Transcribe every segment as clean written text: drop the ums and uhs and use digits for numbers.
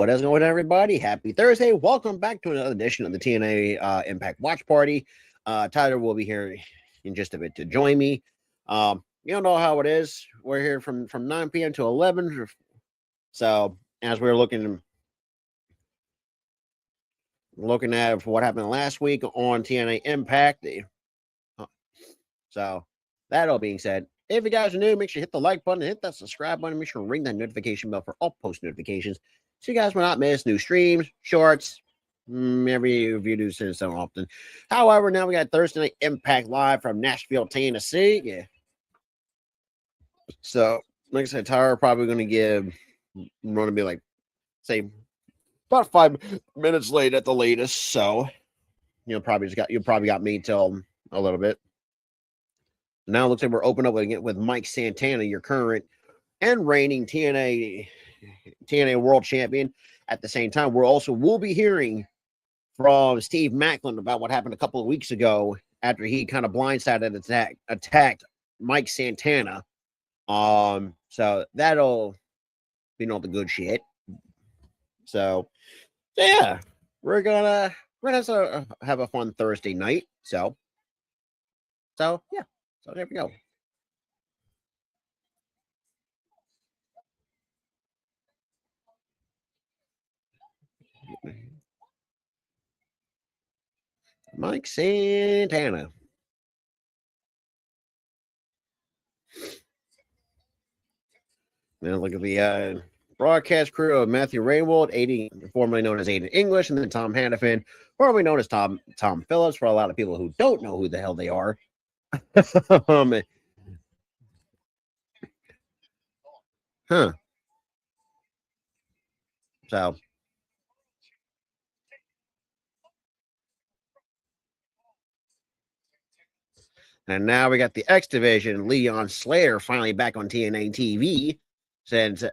What is going on, everybody? Happy Thursday. Welcome back to another edition of the TNA Impact Watch Party. Tyler will be here in just a bit to join me. You don't know how it is. We're here from 9 p.m. to 11. So as we're looking at what happened last week on TNA Impact. So that all being said, if you guys are new, make sure you hit the like button, hit that subscribe button, make sure to ring that notification bell for all post notifications so you guys will not miss new streams, shorts, every review do so often. However, now we got Thursday Night Impact live from Nashville, Tennessee. Yeah. So, like I said, Tyler probably going to be like, say, about 5 minutes late at the latest. So, you probably got me till a little bit. Now it looks like we're open up again with Mike Santana, your current and reigning TNA World Champion. At the same time, we'll be hearing from Steve Macklin about what happened a couple of weeks ago after he kind of blindsided attacked Mike Santana. So that'll be all the good shit. So yeah, we're gonna have a fun Thursday night. So yeah. So there we go. Mike Santana. Now look at the broadcast crew of Matthew Rainwald, formerly known as Aiden English, and then Tom Hannafin, formerly known as Tom Phillips, for a lot of people who don't know who the hell they are. So and now we got the X Division, Leon Slayer, finally back on TNA TV, since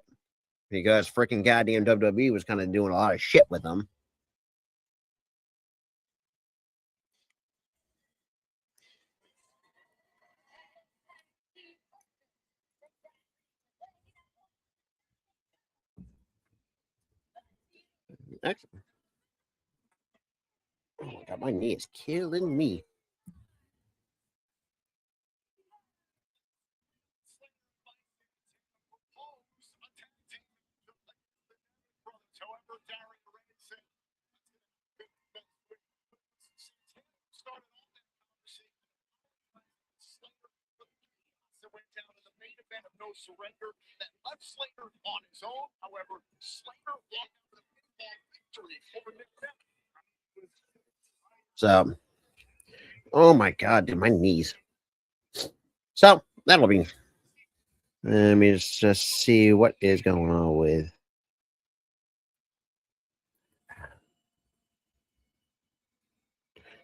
because freaking goddamn WWE was kind of doing a lot of shit with them. Excellent. Oh my god, my knee is killing me. No surrender that left Slater on his own. However, Slater walked out with a pinfall victory over McMahon. So, oh my god, dude, my knees. So that'll be. Let me just see what is going on with.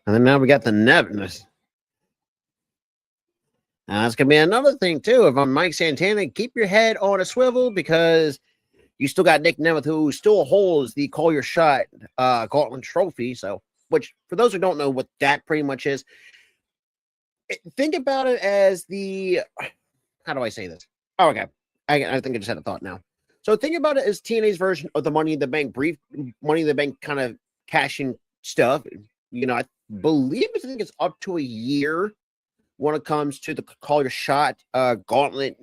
And then now we got the Nevins. That's going to be another thing, too. If I'm Mike Santana, keep your head on a swivel because you still got Nick Nemeth, who still holds the Call Your Shot Gauntlet Trophy. So, which, for those who don't know what that pretty much is, think about it as the. How do I say this? Oh, okay. I think I just had a thought now. So, think about it as TNA's version of the Money in the Bank kind of cashing stuff. I believe I think it's up to a year when it comes to the Call Your Shot Gauntlet,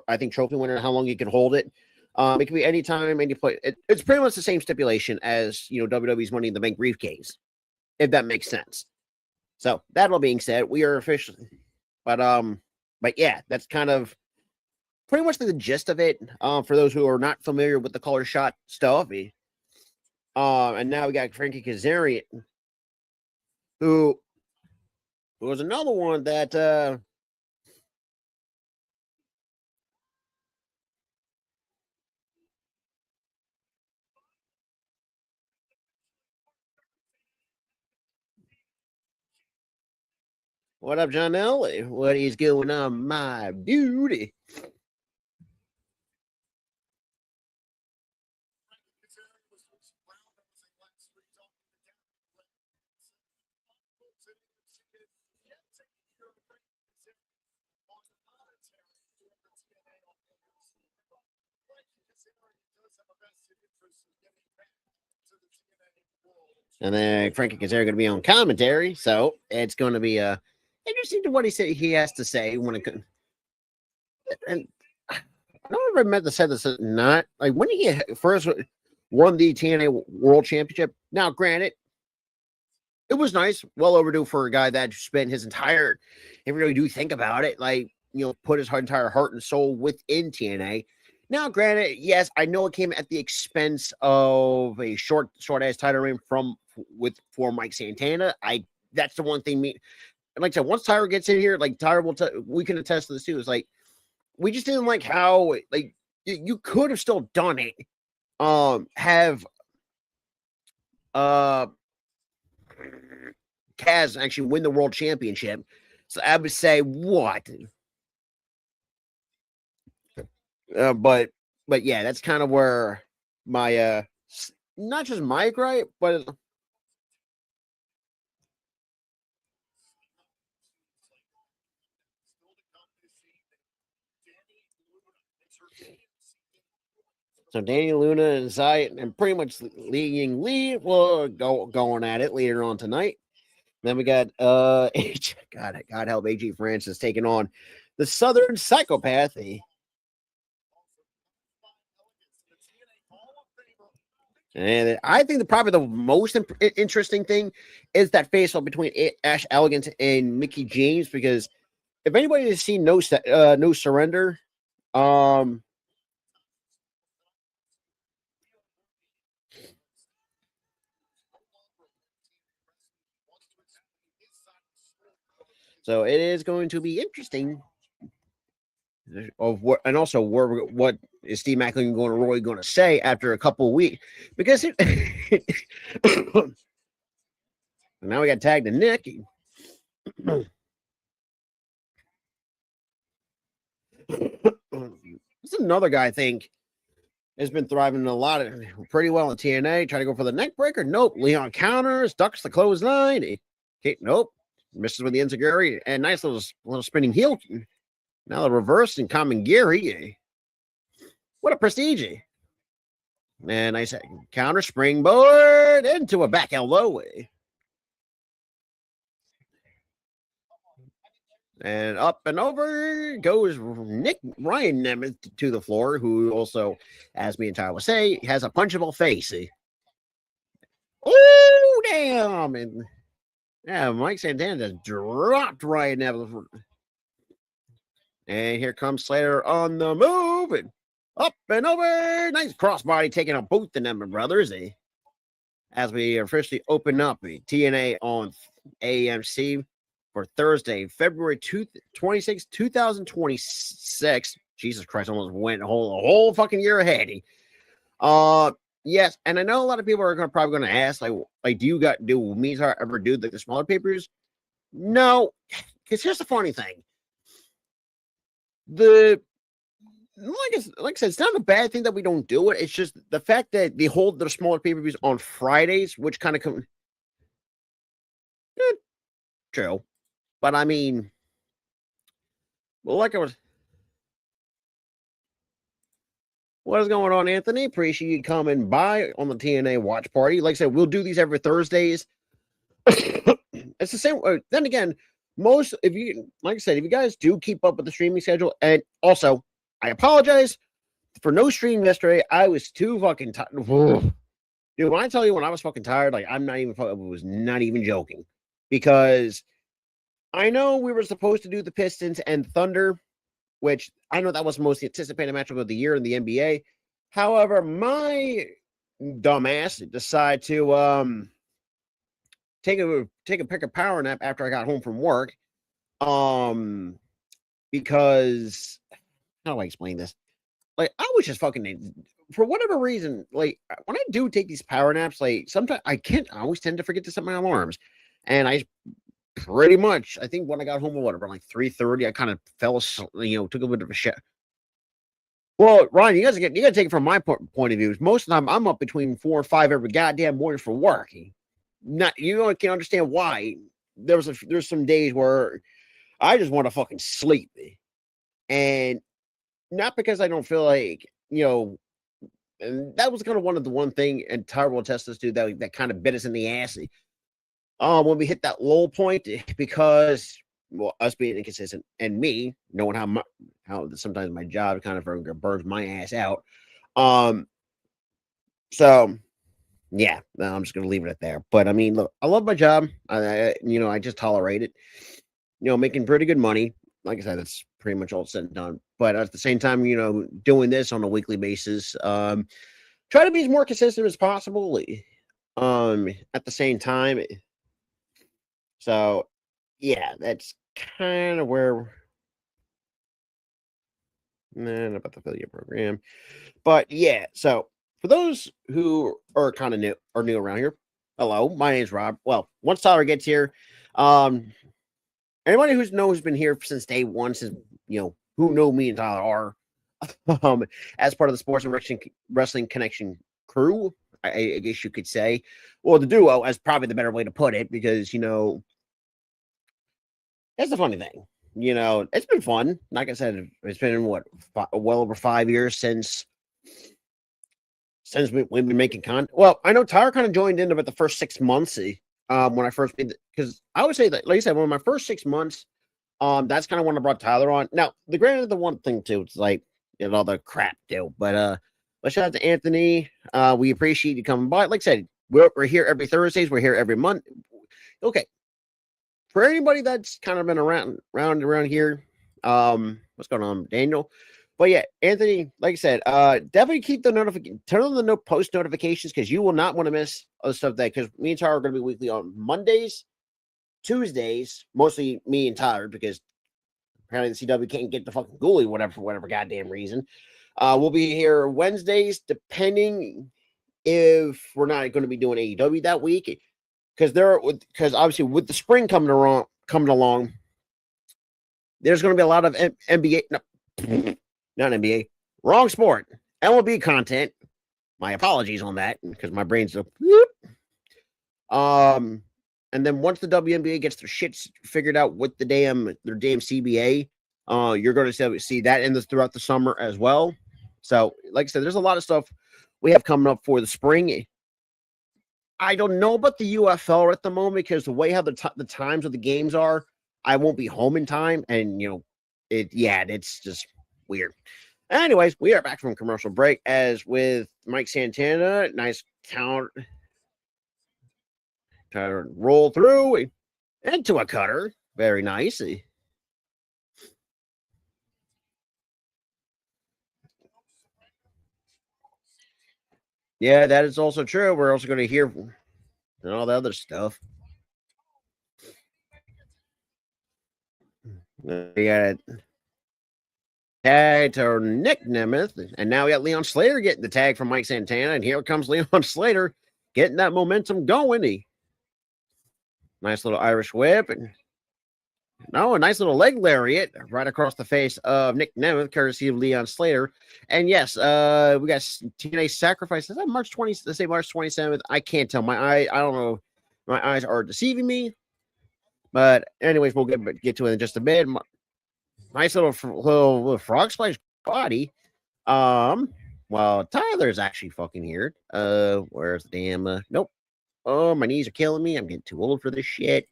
I think trophy winner, how long you can hold it. It can be anytime, any place. It's pretty much the same stipulation as WWE's Money in the Bank briefcase, if that makes sense. So that all being said, we are officially, but yeah, that's kind of pretty much the gist of it. For those who are not familiar with the Call Your Shot stuff, and now we got Frankie Kazarian, who was another one that what up, John L? What is going on, my dude? And then Frankie Kazarian going to be on commentary, so it's going to be interesting to what he has to say when it comes. And I don't ever meant to say this or not. Like when he first won the TNA World Championship. Now, granted, it was nice, well overdue for a guy that spent his entire. If you really do think about it, like put his entire heart and soul within TNA. Now, granted, yes, I know it came at the expense of a short ass title reign for Mike Santana. That's the one thing like I said, once Tyra gets in here, like Tyra we can attest to this too. It's like we just didn't like how like you could have still done it. Have Kaz actually win the world championship. So I would say what? But yeah, that's kind of where my not just my gripe, but so Danny Luna and Zayat and pretty much leading lead will going at it later on tonight. Then we got God help AG Francis taking on the Southern Psychopath. And I think probably the most interesting thing is that face off between Ash Elegant and Mickey James, because if anybody has seen No Surrender, so it is going to be interesting of what, and also what is Steve Macklin really going to say after a couple of weeks, because now we got tagged to Nick. This is another guy I think has been thriving pretty well in TNA. Try to go for the neck breaker. Nope. Leon counters, ducks the clothesline. Okay, nope. Misses with the enziguri and nice little spinning heel. Now the reverse and common Gary. What a prestige. And nice counter springboard into a back elbow. And up and over goes Nick Ryan Nemeth to the floor, who also, as me and Tyler will say, has a punchable face. Oh, damn. And yeah, Mike Santana just dropped Ryan Nemeth. And here comes Slater on the move. And up and over. Nice crossbody taking on both the Nemeth brothers. As we officially open up TNA on AMC for Thursday, February 26, 2026. Jesus Christ, almost went a whole fucking year ahead. Yes, and I know a lot of people are probably going to ask, like, do Mizar ever do the smaller papers? No, because here's the funny thing. Like I said, it's not a bad thing that we don't do it. It's just the fact that they hold their smaller pay-per-views on Fridays, which kind of true. But I mean, what is going on, Anthony? Appreciate you coming by on the TNA Watch Party. Like I said, we'll do these every Thursdays. It's the same. Then again, if you guys do keep up with the streaming schedule, and also, I apologize for no stream yesterday. I was too fucking tired. Dude, when I tell you when I was fucking tired, like I was not even joking, because I know we were supposed to do the Pistons and Thunder, which I know that was the most anticipated matchup of the year in the NBA. However, my dumbass decided to take a power nap after I got home from work. Because how do I explain this? Like, I was just fucking, for whatever reason, like when I do take these power naps, like sometimes I always tend to forget to set my alarms. And I pretty much, I think when I got home, whatever, like 3:30, I kind of fell asleep, took a bit of a shit. Well, Ryan, you gotta take it from my point of view. Most of the time, I'm up between 4 or 5 every goddamn morning for work. You can understand why. There's some days where I just want to fucking sleep, and not because I don't feel like and that was kind of one thing, and Tyler will attest this to that kind of bit us in the ass. When we hit that low point, because well, us being inconsistent and me knowing how sometimes my job kind of burns my ass out. So yeah, no, I'm just gonna leave it at there. But I mean, look, I love my job. I just tolerate it. Making pretty good money. Like I said, that's pretty much all said and done. But at the same time, doing this on a weekly basis, try to be as more consistent as possible. At the same time, so yeah, that's kind of where. Not about the affiliate program, but yeah. So for those who are kind of new around here, hello, my name's Rob. Well, once Tyler gets here, anybody who's been here since day one, since who know me and Tyler are, as part of the Sports and Wrestling Connection crew, I guess you could say, or the duo, as probably the better way to put it, because that's the funny thing. It's been fun. Like I said, it's been well over 5 years since we've been making content. Well, I know Tyler kind of joined in about the first 6 months. When I first made because I would say that, like I said, one of my first 6 months, that's kind of when I brought Tyler on. Now, the one thing too, it's like all the crap too. But let's shout out to Anthony. We appreciate you coming by. Like I said, we're here every Thursdays. We're here every month. Okay. For anybody that's kind of been around here, what's going on, Daniel? But yeah, Anthony, like I said, definitely keep the turn on the post notifications, because you will not want to miss other stuff because me and Tyler are going to be weekly on Mondays, Tuesdays, mostly me and Tyler, because apparently the CW can't get the fucking ghoulie, for whatever goddamn reason. We'll be here Wednesdays, depending if we're not going to be doing AEW that week. Because obviously with the spring coming along, there's going to be a lot of NBA, not NBA, wrong sport, MLB content. My apologies on that, because my brain's and then once the WNBA gets their shit figured out with their damn CBA, you're going to see that throughout the summer as well. So, like I said, there's a lot of stuff we have coming up for the spring. I don't know about the UFL at the moment, because the way how the times of the games are, I won't be home in time, and it's just weird. Anyways, we are back from commercial break, as with Mike Santana. Nice count, try to roll through into a cutter, very nice. Yeah, that is also true. We're also going to hear all the other stuff. We got tag to Nick Nemeth, and now we got Leon Slater getting the tag from Mike Santana, and here comes Leon Slater getting that momentum going. Nice little Irish whip, and a nice little leg lariat right across the face of Nick Nemeth, courtesy of Leon Slater. And yes, we got TNA Sacrifice. Is that March 20th? Let's say March 27th. I can't tell. I don't know. My eyes are deceiving me. But anyways, we'll get to it in just a bit. Nice little frog splash body. Well, Tyler's actually fucking here. Where's the damn? Nope. Oh, my knees are killing me. I'm getting too old for this shit.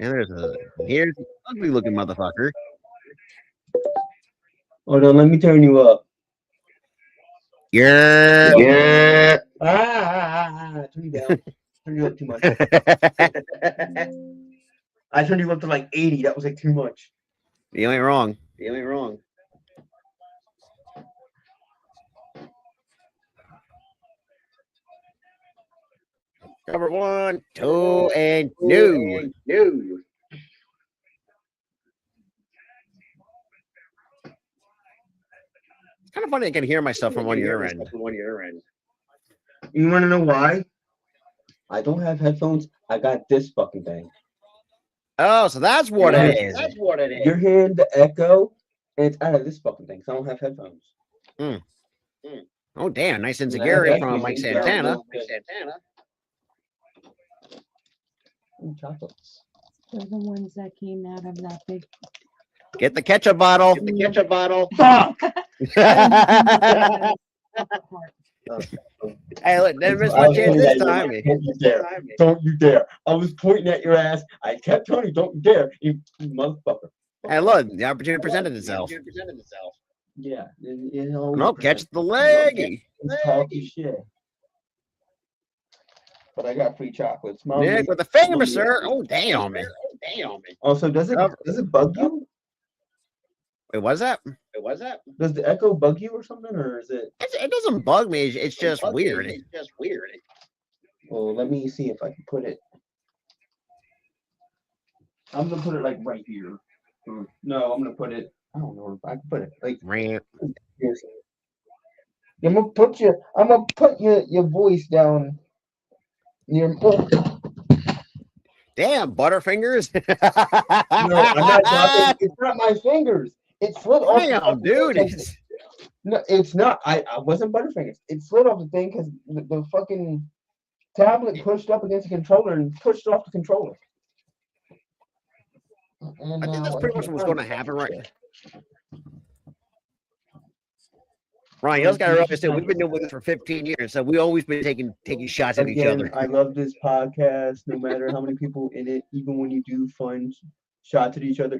And here's the ugly looking motherfucker. Hold on, let me turn you up. Yeah. Turn you down. Turn you up too much. I turned you up to like 80. That was like too much. You ain't wrong. Cover 1, 2, and new. It's kind of funny I can hear myself from one ear end. You want to know why? I don't have headphones. I got this fucking thing. Oh, so that's what it is. You're hearing the echo, and it's out of this fucking thing, so I don't have headphones. Oh, damn. Nice insecurity from Mike Santana. Chocolates. They're the ones that came out of that big. Get the ketchup bottle. Fuck! Hey, look, didn't miss my chance this time. Don't you dare! Don't you dare! I was pointing at your ass. I kept telling you, "Don't you dare, you motherfucker!" Hey, look, the opportunity presented itself. Yeah, you know. No, catch the leg. Talking shit. But I got free chocolates. Nick with the finger, sir. Oh, damn. Also, does it bug you? Wait, what's that? Does the echo bug you or something, or is it? It doesn't bug me. It's just weird. Well, let me see if I can put it. I'm gonna put it like right here. No, I'm gonna put it. I don't know if I can put it like. Here's. I'm gonna put your voice down near. Damn, Butterfingers. No, I'm not talking. It's not my fingers. It slid off. Damn, dude. No, it's not. I wasn't Butterfingers. It slid off the thing because the fucking tablet pushed up against the controller and pushed off the controller. And I think that's pretty much what's going to happen, right? Ryan, you also got to realize that we've been doing this for 15 years, so we've always been taking shots at each other. I love this podcast, no matter how many people in it, even when you do fun shots at each other.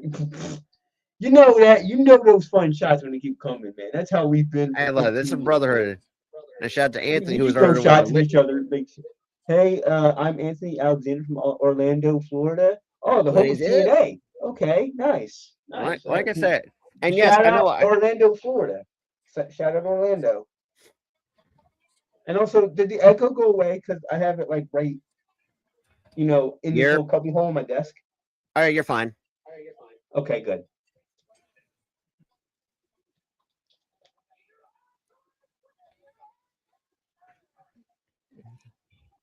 You know that. You know those fun shots when they keep coming, man. That's how we've been. Hey, look, this is a brotherhood. A shout out to Anthony, who was already shots at each other. Hey, I'm Anthony Alexander from Orlando, Florida. Oh, the host of TNA. Okay, nice. Like I said, and yes, I know Orlando, Florida. Shout out Orlando. And also, did the echo go away? Because I have it like right, in the little cubby hole on my desk. All right, you're fine. Okay, good.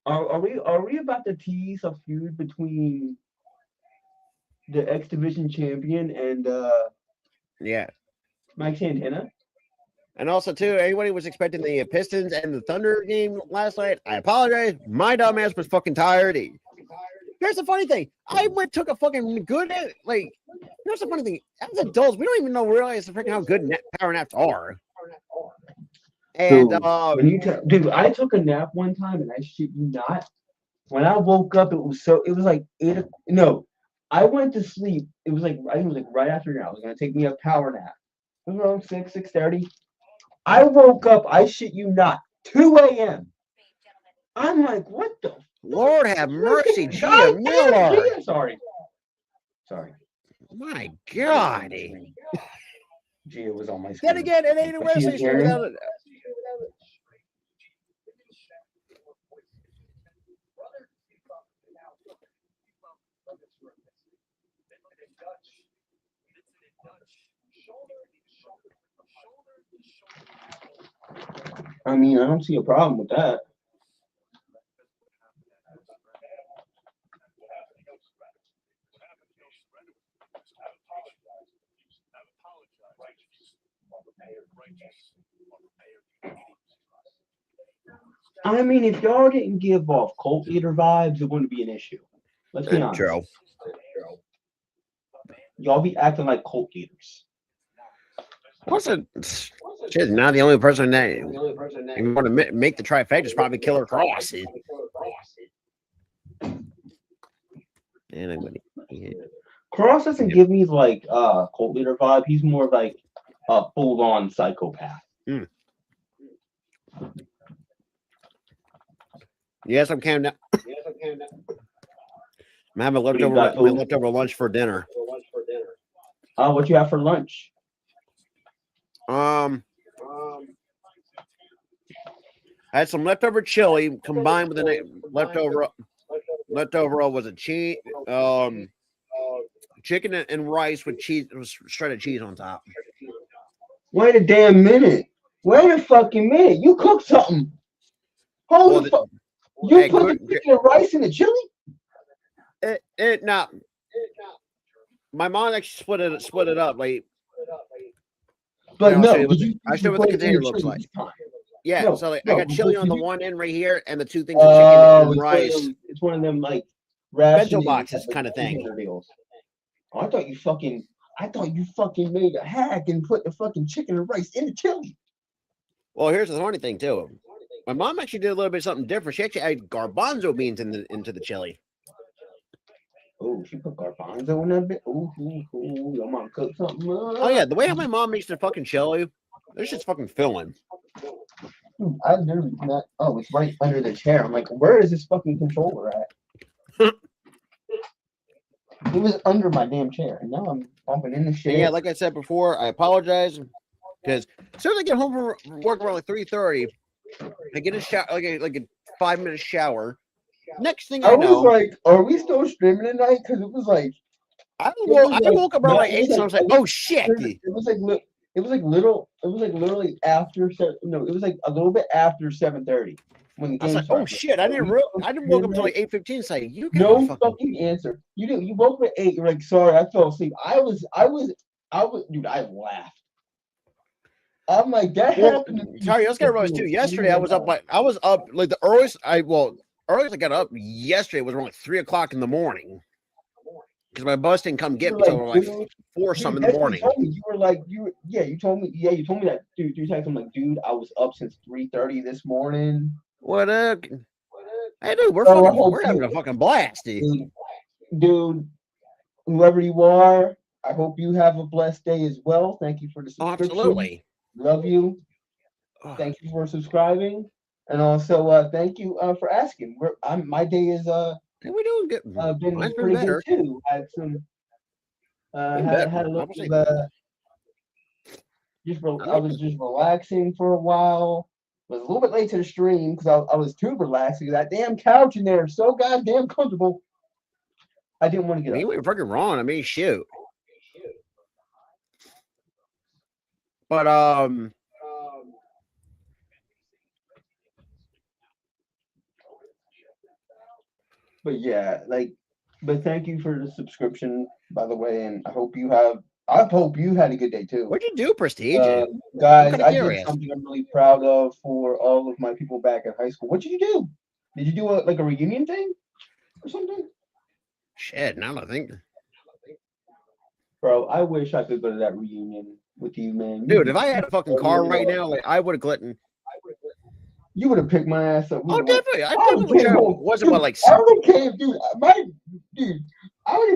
Are we about to tease a feud between the X Division champion and Mike Santana? And also, too, anybody was expecting the Pistons and the Thunder game last night. I apologize. My dumbass was fucking tired. Here's the funny thing. I took a fucking good, here's the funny thing. As adults, we don't even realize freaking how good power naps are. And, dude, I took a nap one time, and I shit you not. When I woke up, it was like 8 o'clock. No, I went to sleep. I think it was like right after now. It was going to take me a power nap. It was around 6:30. I woke up, I shit you not, 2 a.m. I'm like, what the? Lord have mercy, Gia Miller. Sorry. My God. Gia was on my screen. Then again, it ain't a wrestling show without it. I mean, I don't see a problem with that. I mean, if y'all didn't give off cult leader vibes, it wouldn't be an issue. Let's be honest. True. Y'all be acting like cult leaders. She's not the only person that you want to make the trifecta is probably Killer Cross. Cross doesn't give me like cult leader vibe. He's more of like a full-on psychopath. Yes, I'm counting down. I'm having leftover lunch for dinner. What you have for lunch? I had some leftover chili combined with the leftover was a cheese, chicken and rice with cheese, shredded cheese on top. Wait a damn minute! Wait a fucking minute! You cooked something? Hold the fuck! You put the chicken and rice in the chili? Now, my mom actually split it up like. But no, I show what the container looks like. Yeah, no, so I got chili on the one end right here, and the two things of chicken and rice. It's one of them like bento boxes kind of thing. Oh, I thought you fucking I thought you fucking made a hack and put the fucking chicken and rice in the chili. Well, here's the funny thing too. My mom actually did a little bit of something different. She actually added garbanzo beans into the chili. Oh, she put garbanzo in that bit. Ooh, your mom cooked something up. Oh yeah, the way how my mom makes the fucking chili, this shit's fucking filling. Dude, I literally not. Oh, it's right under the chair. I'm like, where is this fucking controller at? It was under my damn chair, and now I'm bumping in the shit. And yeah, like I said before, I apologize because as soon as I get home from work around like 3:30, I get a shower, like a 5-minute shower. Next thing I know, was like, are we still streaming tonight? Because it was like, I woke up around like 8, so I was like, oh shit. It was literally after no, it was like a little bit after 7:30 when the game I was like, started. oh shit, I didn't woke up until like 8:15. Saying you no fucking answer. You didn't. You woke up at 8. You're like, sorry, I fell asleep. I was, dude. I laughed. I'm like, that happened. To me. Sorry, let's get realized too. Yesterday, I was up like the earliest earliest I got up yesterday was around like 3 o'clock in the morning because my bus didn't come get me until like 4 something in the morning. You were like, you told me that, dude. You texted me like, dude, I was up since 3:30 this morning. What up? Hey, dude, we're having a fucking blast, dude. Whoever you are, I hope you have a blessed day as well. Thank you for the subscription. Absolutely. Love you. Thank you for subscribing, and also thank you for asking. My day is we're doing good. Been pretty good too. I had some had a little I was just relaxing for a while. Was a little bit late to the stream because I was too relaxed because that damn couch in there is so goddamn comfortable. I didn't want to get up. We were fucking wrong. I mean, shoot. But yeah, but thank you for the subscription, by the way, and I hope you had a good day too. What'd you do, Prestige? Guys, I did something I'm really proud of for all of my people back at high school. What did you do? Did you do a reunion thing or something? Shit, now I think. Bro, I wish I could go to that reunion with you, man. Dude, if I had a fucking car right now, like I would have gotten. You would have picked my ass up. Oh, definitely. I definitely wasn't what like. I would have came, dude. I would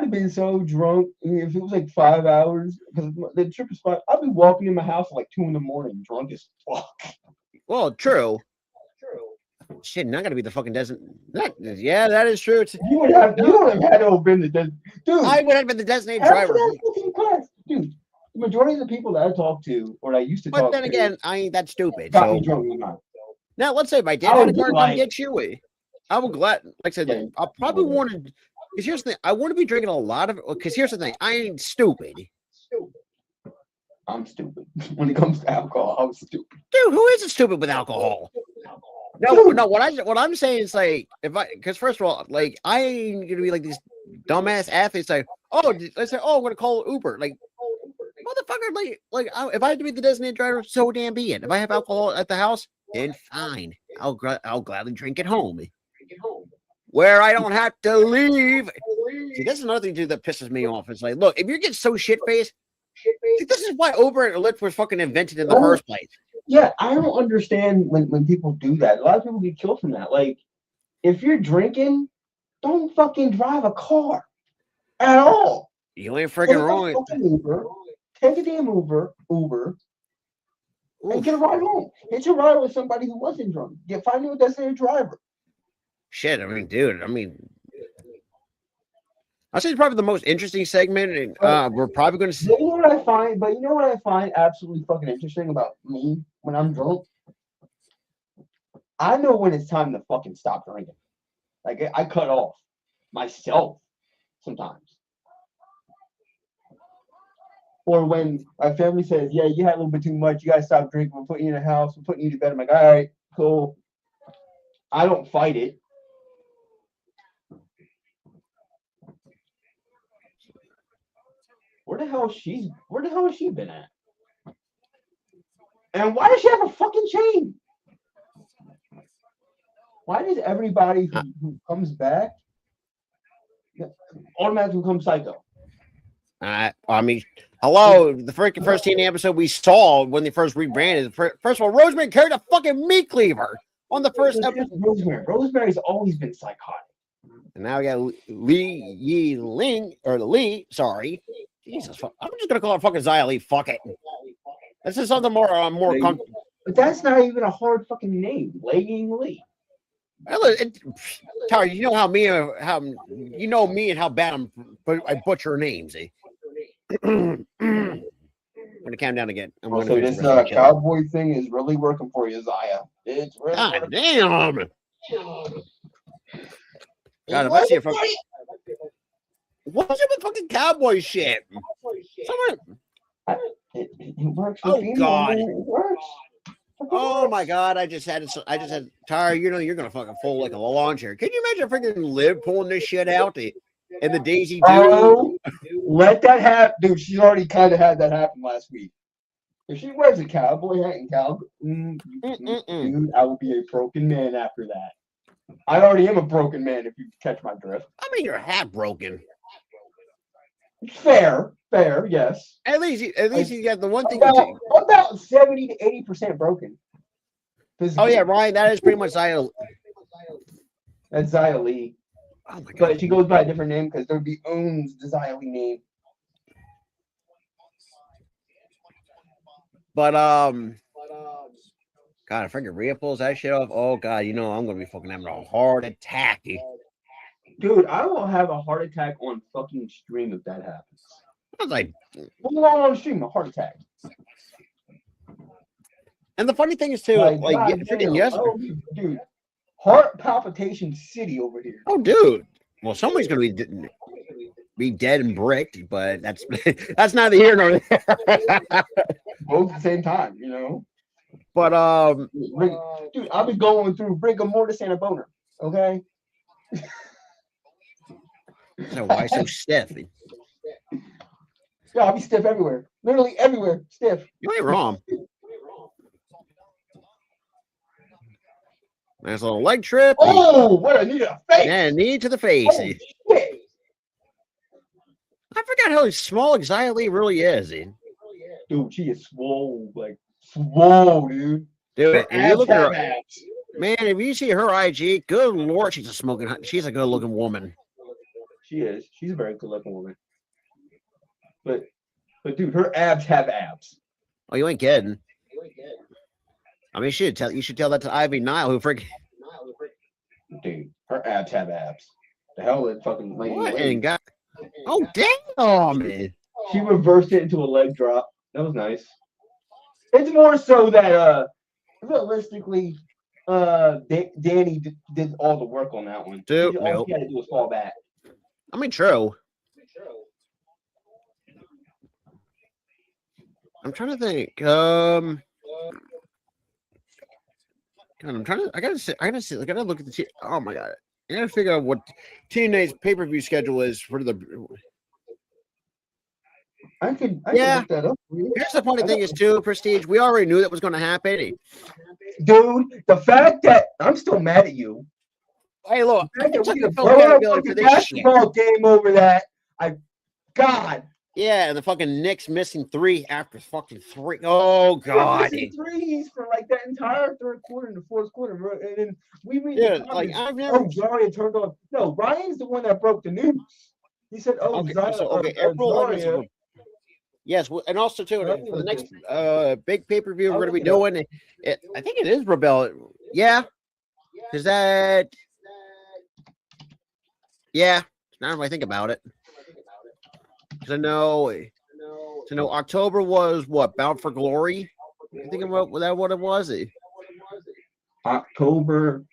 have been so drunk if it was like 5 hours because the trip is 5. I'd be walking in my house at like 2 in the morning, drunk as fuck. Well, true. Shit, not gonna be the fucking desert. Yeah, that is true. You would have had to have been the dude. I would have been the designated driver. Dude, the majority of the people that I talk to or I used to talk to. But then again, I ain't that stupid. Got me drunk. Now, let's say if I did have a car come get you, I would glad. Like I said, I probably wanted. Because here's the thing, I want to be drinking a lot of it. Because here's the thing, I ain't stupid. I'm stupid when it comes to alcohol. I'm stupid. Dude, who isn't stupid with alcohol? No. What I'm saying is like because first of all, like I ain't gonna be like these dumbass athletes like, let's say, I'm gonna call Uber. Like, motherfucker, like if I have to be the designated driver, so damn be it. If I have alcohol at the house, then fine. I'll gladly drink it home. Where I don't have to leave. See, that's another thing too that pisses me off. It's like, look, if you get so shit-faced, this is why Uber and Lyft was fucking invented in the first place. Yeah, I don't understand when people do that. A lot of people get killed from that. Like, if you're drinking, don't fucking drive a car at all. You ain't freaking wrong. Uber, take a damn Uber, and get a ride home. Get your ride with somebody who wasn't drunk. Find you a designated driver. Shit, I mean, dude, I'll say it's probably the most interesting segment, and we're probably going to see. You know what I find absolutely fucking interesting about me when I'm drunk? I know when it's time to fucking stop drinking. Like, I cut off myself sometimes. Or when my family says, yeah, you had a little bit too much, you got to stop drinking, we're putting you in the house, we're putting you to bed. I'm like, all right, cool. I don't fight it. Where the hell has she been at? And why does she have a fucking chain? Why does everybody who comes back automatically become psycho? I mean, hello, the freaking first TNA episode we saw when they first rebranded. First of all, Rosemary carried a fucking meat cleaver on the first episode. Rosemary's always been psychotic. And now we got Lee Yi Ling or Lee. Sorry, Jesus, I'm just gonna call her fucking Xia Li. Fuck it. This is something more comfortable. But that's not even a hard fucking name, Legging Lee. Tyler, you know me and how bad I butcher names. Eh? I'm gonna count down again. So this cowboy thing is really working for you, Xia. It's really God damn. God, if I see a fucking what's up with fucking cowboy shit? It works. Oh God. It works. Oh my God! I just had Tyler. You know you're gonna fucking fold like a lawn chair. Can you imagine freaking Liv pulling this shit out and the Daisy Dude? Oh, let that happen, dude. She's already kind of had that happen last week. If she wears a cowboy hat and dude, I will be a broken man after that. I already am a broken man. If you catch my drift. I mean, you're half broken. Fair, yes. At least you got the one thing. About 70 to 80% broken. Physically. Oh yeah, Ryan. That is pretty much Xia. That's Xia Li. Oh my God. But she goes by a different name because Derby owns the Xia Li name. But God, if I can pulls that shit off, oh God, you know I'm gonna be fucking having a heart attack. Dude, I will have a heart attack on fucking stream if that happens. I was like, on stream, a heart attack. And the funny thing is too, freaking yes, dude, heart palpitation city over here. Oh, dude. Well, somebody's gonna be dead and bricked, but that's neither here nor there. Both at the same time, you know. But dude, I'll be going through rigor mortis and a boner. Okay. So why so stiff? Yeah, I'll be stiff everywhere. Literally everywhere, stiff. You ain't wrong. Nice little leg trip. Oh, what a knee to the face. Yeah, knee to the face. Oh, shit. I forgot how small Xia Li really is. Dude, she is swole, dude. Dude, if you look at her, man, if you see her IG, good Lord, she's a good looking woman. She is. She's a very good looking woman. But dude, her abs have abs. Oh, you ain't kidding. I mean, you should tell that to Ivy Nile, who freaking. Dude, her abs have abs. The hell that fucking lady. What? And got. Oh damn, man. She reversed it into a leg drop. That was nice. It's more so that realistically, Danny did all the work on that one. Dude, all he had to do was fall back. I mean, true. I'm trying to think. God, I'm trying to. I gotta look at the. Oh my God! I gotta figure out what TNA's pay-per-view schedule is for the. I can look that up. Here's the funny thing is too, Prestige. We already knew that was going to happen. Dude, the fact that I'm still mad at you. Hey, look, I took the basketball game over that. God. Yeah, and the fucking Knicks missing 3 after fucking 3. Oh God. Threes for like that entire third quarter and the fourth quarter, and then we read the comments, I've never. Oh, Zaria turned on. No, Ryan's the one that broke the news. He said, "Oh, okay, April 11th. Yes, and also too for the next big pay-per-view we're going to be doing. I think it is Rebel. Yeah, is that? Yeah, now that I think about it, because I know October was what Bound for Glory. I think about that. What it was. October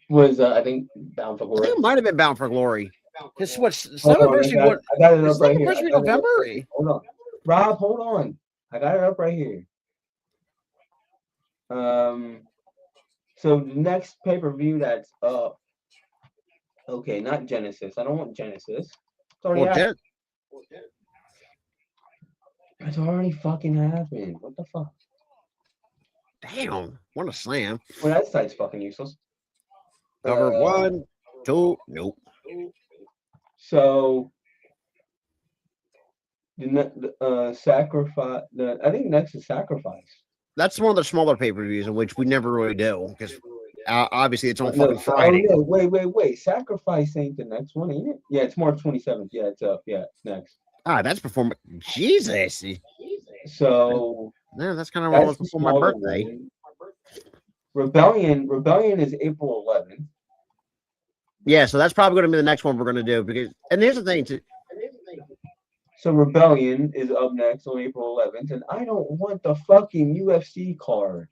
was I think Bound for Glory. I think it might have been Bound for Glory. Because what Slammiversary? I got it up right here. November. Hold on, Rob. Hold on. I got it up right here. So the next pay-per-view that's up. Okay, not Genesis. I don't want Genesis. It's already happened. It's already fucking happened. What the fuck? Damn, what a slam. Well, that site's fucking useless. Number 1, 2, nope. So Sacrifice. I think next is Sacrifice. That's one of the smaller pay-per-views, in which we never really do because obviously it's on No, fucking Friday. yeah, wait. Sacrifice ain't the next one, ain't it? Yeah, it's March 27th. Yeah, it's up. Yeah, it's next. That's before Jesus. So Yeah, that's kind of that's almost the before my smaller birthday. one. Rebellion is April 11th. Yeah, so that's probably going to be the next one we're going to do because. And here's the thing too. So Rebellion is up next on April 11th, and I don't want the fucking UFC card.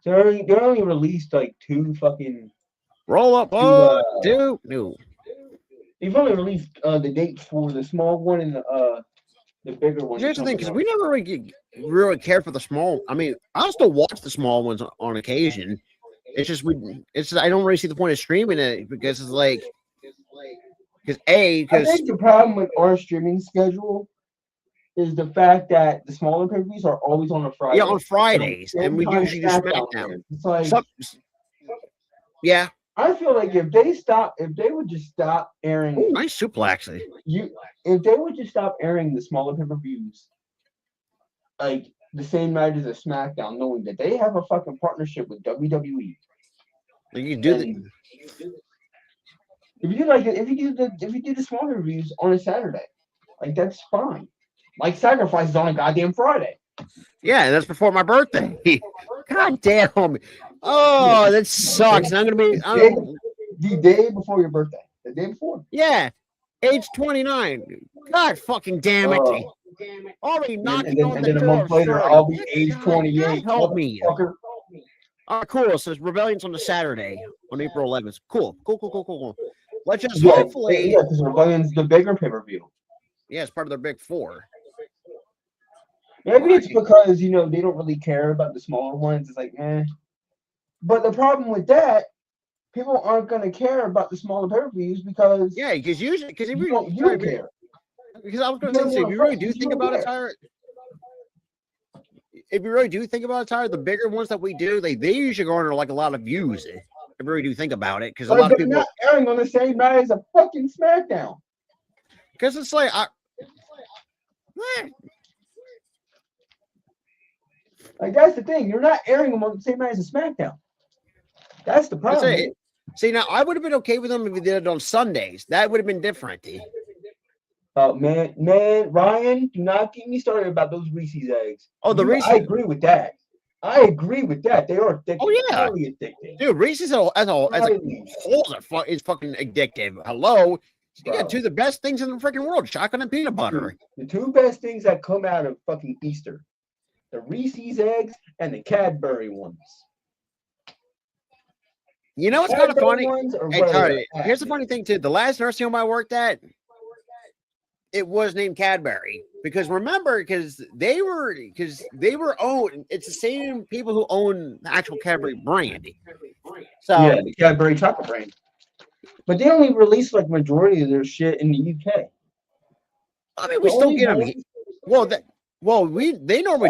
They only released like two fucking. Roll up, dude. No. They've only released the date for the small one and the bigger one. Here's the thing, because we never really cared for the small. I mean, I still watch the small ones on occasion. It's just I don't really see the point of streaming it because it's like I think the problem with our streaming schedule is the fact that the smaller pay-per-views are always on a Friday. Yeah, on Fridays, and we usually do SmackDown. It's like, yeah. I feel like if they would just stop airing. Ooh, nice suplex. If they would just stop airing the smaller pay-per-views, like the same night as a SmackDown, knowing that they have a fucking partnership with WWE. You do if you do the smaller reviews on a Saturday, like that's fine. Like Sacrifice is on a goddamn Friday. Yeah, that's before my birthday. God damn. Oh, that sucks. And I'm gonna be the day before your birthday. The day before. Yeah. Age 29. God fucking damn it. Already knocking on the door. And then a month later, I'll be age 28. Help me. All right, cool. So Rebellion's on the Saturday on April 11th. Cool. Let's just hopefully. Yeah, because Rebellion's the bigger pay-per-view. Yeah, it's part of their big four. Maybe it's because, they don't really care about the smaller ones. It's like, eh. But the problem with that, people aren't going to care about the smaller pay-per-views because... Yeah, because if you don't care. Because I was going to say, if you really do think about it, Tyler... If you really do think about it, Tyler, the bigger ones that we do, they usually garner like a lot of views. If you really do think about it, because a lot of people not airing on the same night as a fucking SmackDown. Because it's like, like that's the thing. You're not airing them on the same night as a SmackDown. That's the problem. See, now I would have been okay with them if we did it on Sundays. That would have been different. Oh man, Ryan, do not get me started about those Reese's eggs. Oh, the Reese's. I agree with that. They are addictive. Oh yeah, really addictive. Dude, Reese's as a whole is fucking addictive. Hello, you got two of the best things in the freaking world: chocolate and peanut butter. The two best things that come out of fucking Easter: the Reese's eggs and the Cadbury ones. You know what's kind of funny? Hey, here's the funny thing too. The last nursing home I worked at, it was named Cadbury because they were owned. It's the same people who own the actual Cadbury brand. So yeah, the Cadbury chocolate brand. But they only release like majority of their shit in the UK. I mean, we still get them. They normally.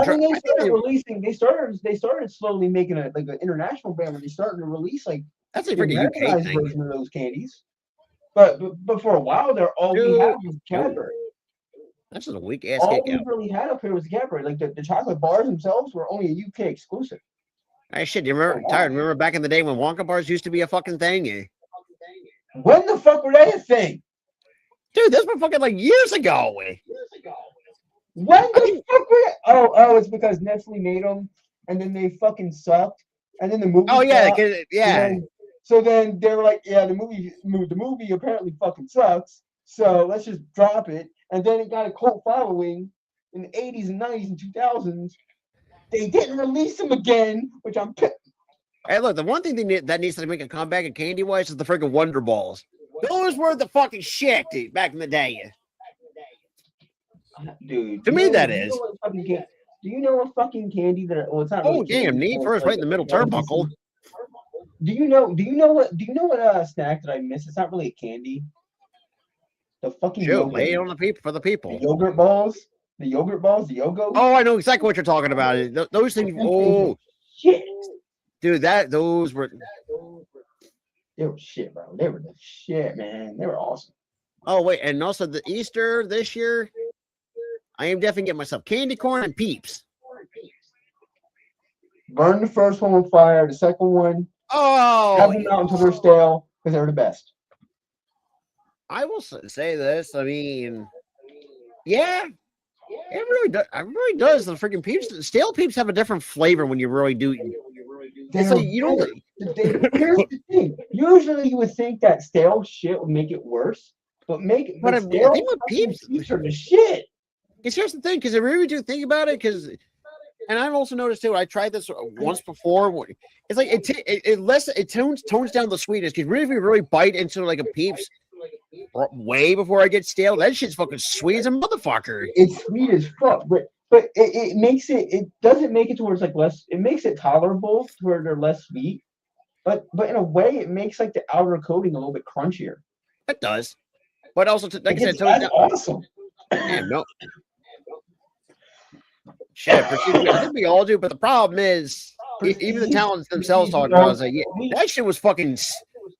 They started slowly making an international brand. Where they started to release like that's a pretty UK thing. Version of those candies. But for a while, they're all we had was Cadbury. That's just a weak ass. All we really had up here was Cadbury. Like the chocolate bars themselves were only a UK exclusive. Hey, shit, you remember? Remember back in the day when Wonka bars used to be a fucking thing? When the fuck were they a thing? Dude, this was fucking like years ago. When the fuck were they? Oh, it's because Nestle made them, and then they fucking sucked, and then the movie. Oh yeah, So then they were like, yeah, the movie apparently fucking sucks, so let's just drop it. And then it got a cult following in the 80s and 90s and 2000s. They didn't release them again, which I'm pissed. Hey, look, the one thing that needs to make a comeback in candy-wise is the freaking Wonder Balls. Those were the fucking shit, dude, back in the day. Dude. To me, that is. Do you know what fucking candy that? Well, it's not. Oh, damn! Need first, right in the middle turnbuckle. Do you know what snack that I miss? It's not really a candy. The fucking lay it on for the people. The yogurt balls. The Yogo. Oh, I know exactly what you're talking about. Those things. Oh, shit, dude, those were. They were shit, bro. They were the shit, man. They were awesome. Oh wait, and also the Easter this year, I am definitely getting myself candy corn and Peeps. Burn the first one with fire. The second one, have Oh, them out until they're stale because they're the best. I will say this. I mean, yeah, it really does. It really does. The freaking Peeps, stale Peeps have a different flavor when you really do. It's like you don't. Here's the thing. Usually, you would think that stale shit would make it worse, but But I stale think with Peeps, Peeps are the shit. because here's the thing. Because I really do think about it. Because, and I've also noticed too. I tried this once before. It's like it tones down the sweetness. Because really, if you really bite into like a Peeps way before I get stale, that shit's fucking sweet as a motherfucker. It's sweet as fuck, but it makes it doesn't make it towards like less. It makes it tolerable to where they're less sweet. But in a way, it makes like the outer coating a little bit crunchier. It does. But also, like I said, that's awesome. Man, no. Shit, I think we all do, but the problem is, even the talents themselves talk about it. I was like, yeah, that shit was fucking.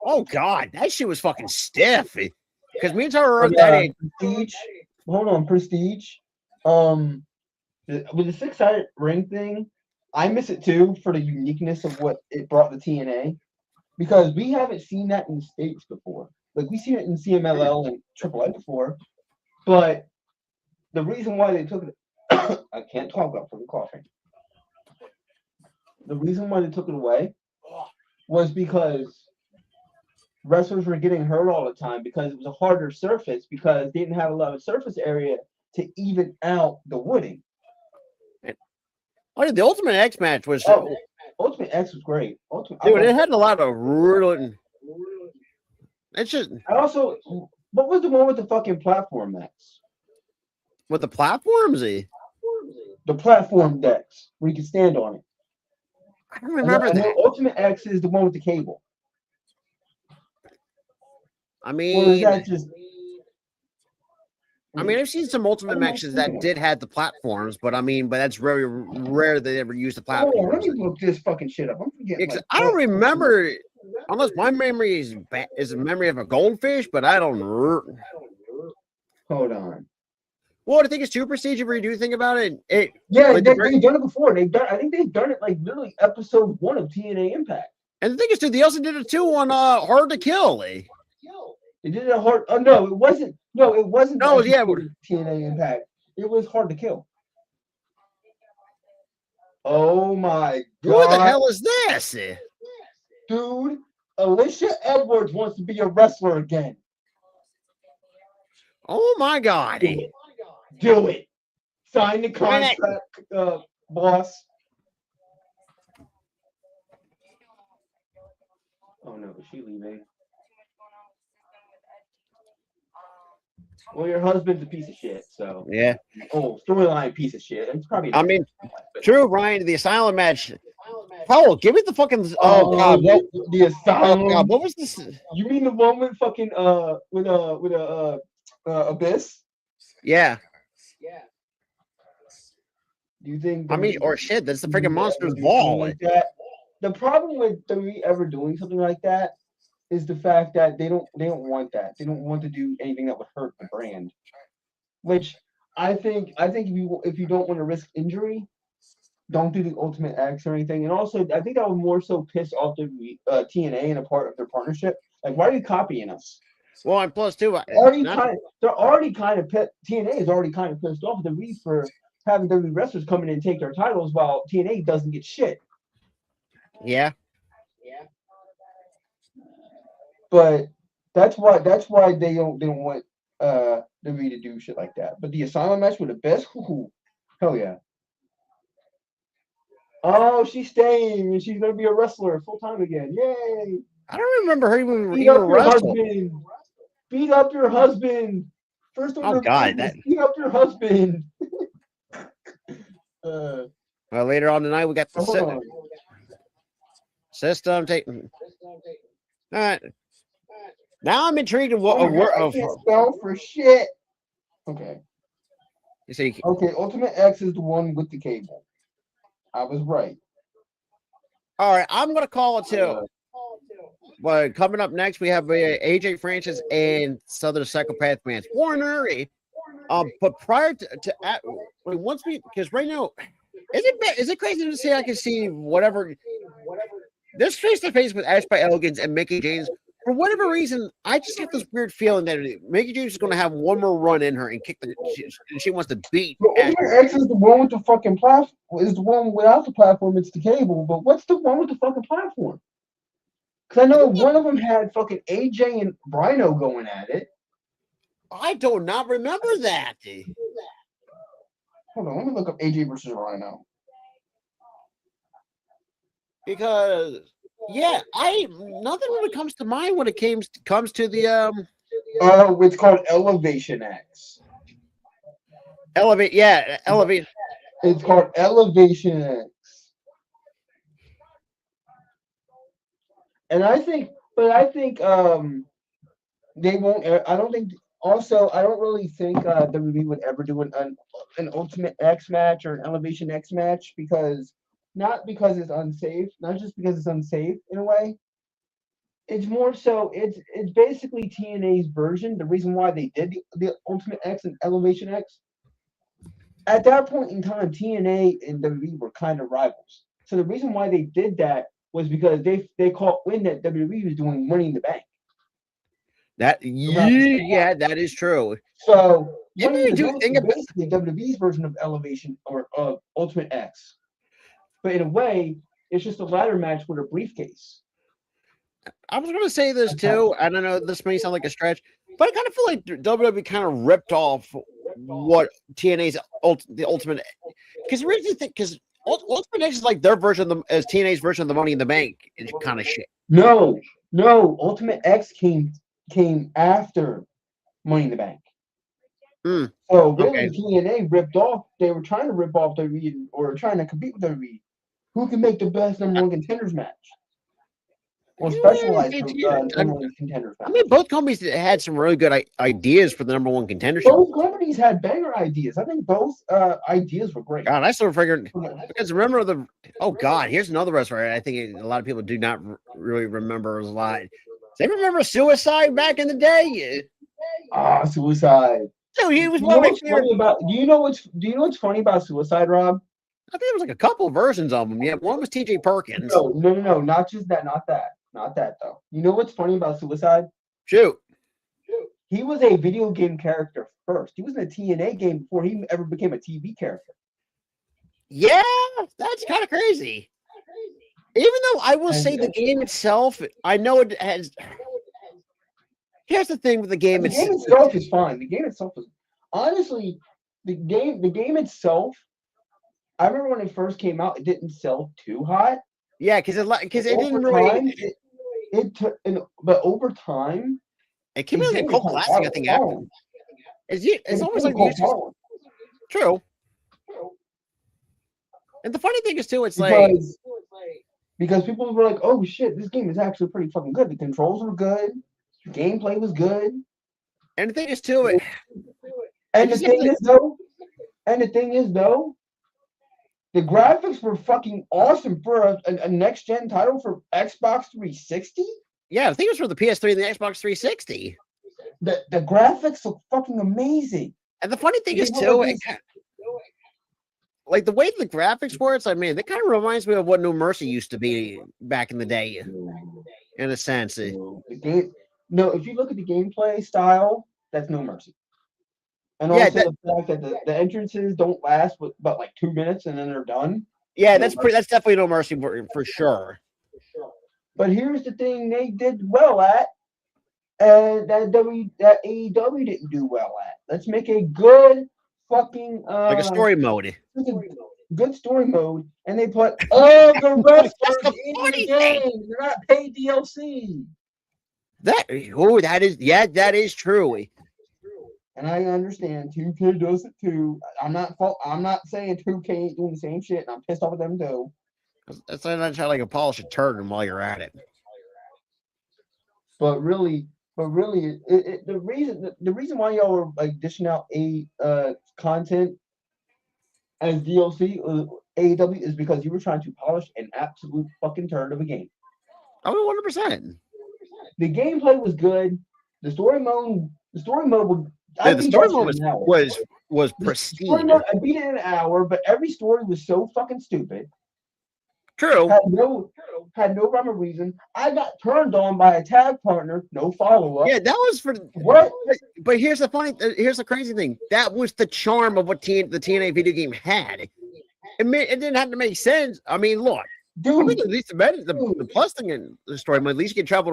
Oh god, that shit was fucking stiff. Because me and Tara were at that age. Prestige. Hold on, Prestige. With the 6-sided ring thing, I miss it too for the uniqueness of what it brought to TNA, because we haven't seen that in the States before. Like we seen it in CMLL and AAA before, but the reason why they took it, I can't talk about from coughing. The reason why they took it away was because wrestlers were getting hurt all the time because it was a harder surface because they didn't have a lot of surface area to even out the wooding. Oh, the Ultimate X match was. Ultimate X was great. Dude, it had a lot of ruling. It's just. I also, what was the one with the fucking platform X? With the platforms, the platform decks where you can stand on it. I don't remember that. Ultimate X is the one with the cable. I mean, or is that just? I've seen some Ultimate matches that did have the platforms, but that's very rare they ever use the platforms. Oh, let me look this fucking shit up. I'm forgetting. Yeah, I don't remember, unless my memory is a memory of a goldfish, but I don't. Hold on. Well, I think it's too Prestige if you do think about it. They've done it before. I think they've done it like literally episode 1 of TNA Impact. And the thing is, too, they also did it too on Hard to Kill. They did it hard. Oh no, it wasn't. No, it wasn't. No, yeah, TNA Impact. It was Hard to Kill. Oh my god! What the hell is this, dude? Alicia Edwards wants to be a wrestler again. Oh my god! Do it. Sign the contract, boss. Oh no, is she leaving? Well, your husband's a piece of shit, so yeah. Oh, storyline piece of shit. It's probably. True, Ryan. The Asylum match. Oh, give me the fucking. Oh god, the Asylum. Oh, god, what was this? You mean the one with fucking with Abyss? Yeah. Do you think? Or shit, that's the freaking Monster's Ball. Like that? The problem with WWE ever doing something like that is the fact that they don't want that. They don't want to do anything that would hurt the brand. Which I think if you don't want to risk injury, don't do the Ultimate X or anything. And also, I think that would more so piss off the TNA and a part of their partnership. Like, why are you copying us? Well, and plus too, TNA is already kind of pissed off at the Reef for having WWE wrestlers come in and take their titles while TNA doesn't get shit. Yeah. But that's why they don't want WWE to do shit like that. But the Asylum match with the best, hell yeah. Oh, she's staying and she's gonna be a wrestler full time again. Yay! I don't remember her even wrestling. Beat up your husband. First order. Oh god, beat up your husband. Well, later on tonight we got the system taking. All right. Now I'm intrigued of what spell for shit. Okay. You see? Okay, Ultimate X is the one with the cable. I was right. All right, I'm gonna call it too. Well, coming up next, we have AJ Francis and Southern Psychopath Vance Warner. But prior once we, because right now, is it crazy to say I can see whatever this face to face with Ash by Elegance and Mickey James? For whatever reason, I just have this weird feeling that Mickey James is going to have one more run in her and kick she wants to beat Ash. X is the one with the fucking platform. Is the one without the platform. It's the cable. But what's the one with the fucking platform? Because I know one of them had fucking AJ and Brino going at it. I do not remember that. Hold on, let me look up AJ versus Rhino. Because nothing really comes to mind when it comes to the it's called Elevation X. Elevate. It's called Elevation X. And I think they won't. I don't think. Also, I don't really think WWE would ever do an Ultimate X match or an Elevation X match not because it's unsafe, not just because it's unsafe in a way. It's more so it's basically TNA's version. The reason why they did the Ultimate X and Elevation X at that point in time, TNA and WWE were kind of rivals. So the reason why they did that was because they caught wind that WWE was doing Money in the Bank. That is true. So Money in the Bank is basically WWE's version of Elevation or of Ultimate X. But in a way, it's just a ladder match with a briefcase. I was going to say this too. I don't know. This may sound like a stretch, but I kind of feel like WWE kind of ripped off what TNA's the Ultimate. Because originally, because Ultimate X is like their version of as TNA's version of the Money in the Bank and kind of shit. No. Ultimate X came after Money in the Bank. So really, TNA ripped off. They were trying to rip off WWE or trying to compete with WWE. Who can make the best number one contenders match? Or specialized number one contenders match? I mean, both companies had some really good ideas for the number one contendership. Both companies had banger ideas. I think both ideas were great. God, I still figured because remember here's another wrestler I think a lot of people do not really remember a lot. They remember Suicide back in the day. Suicide. So he was Do you know what's funny about Suicide, Rob? I think there was like a couple of versions of them. Yeah, one was TJ Perkins. No, not just that, not that though. You know what's funny about Suicide? Shoot. He was a video game character first. He was in a TNA game before he ever became a TV character. Yeah, that's kind of crazy. Even though I will say the game itself, I know it has. Here's the thing with the game. The game itself is fine. The game itself is honestly the game itself. I remember when it first came out, it didn't sell too hot. Yeah, because it didn't really. But over time, it came out like a cult classic. I think after. It's almost like true. And the funny thing is too, it's because people were like, "Oh shit, this game is actually pretty fucking good. The controls were good, the gameplay was good." And the thing is too, the thing is though, the graphics were fucking awesome for a next gen title for Xbox 360. Yeah, I think it was for the PS3 and the Xbox 360. The graphics look fucking amazing. And the funny thing is too, like the way the graphics were, it's like, man, that kind of reminds me of what No Mercy used to be back in the day, in a sense. If you look at the gameplay style, that's No Mercy. And also the fact that the entrances don't last but like 2 minutes and then they're done. Yeah, that's definitely No Mercy for sure. But here's the thing they did well at, and that AEW didn't do well at. Let's make a good fucking like a story mode. Good story mode, and they put all the wrestlers in the game. They're not paid DLC. That is true. And I understand 2K does it too. I'm not saying 2K ain't doing the same shit, and I'm pissed off at them too. That's not trying to polish a turd while you're at it. But really, the reason why y'all were like dishing out content as DLC AEW is because you were trying to polish an absolute fucking turd of a game. Oh, 100%. The gameplay was good. The story mode was. I The beat story that shit mode in an hour. was The story pristine. mode, I beat it in an hour, but every story was so fucking stupid. True. Had no rhyme or reason. I got turned on by a tag partner, no follow up. Yeah, that was for What? But here's the crazy thing. That was the charm of what the TNA video game had. It didn't have to make sense. I mean, look, Dude, I mean, at least the plus thing in the story mode, at least you can travel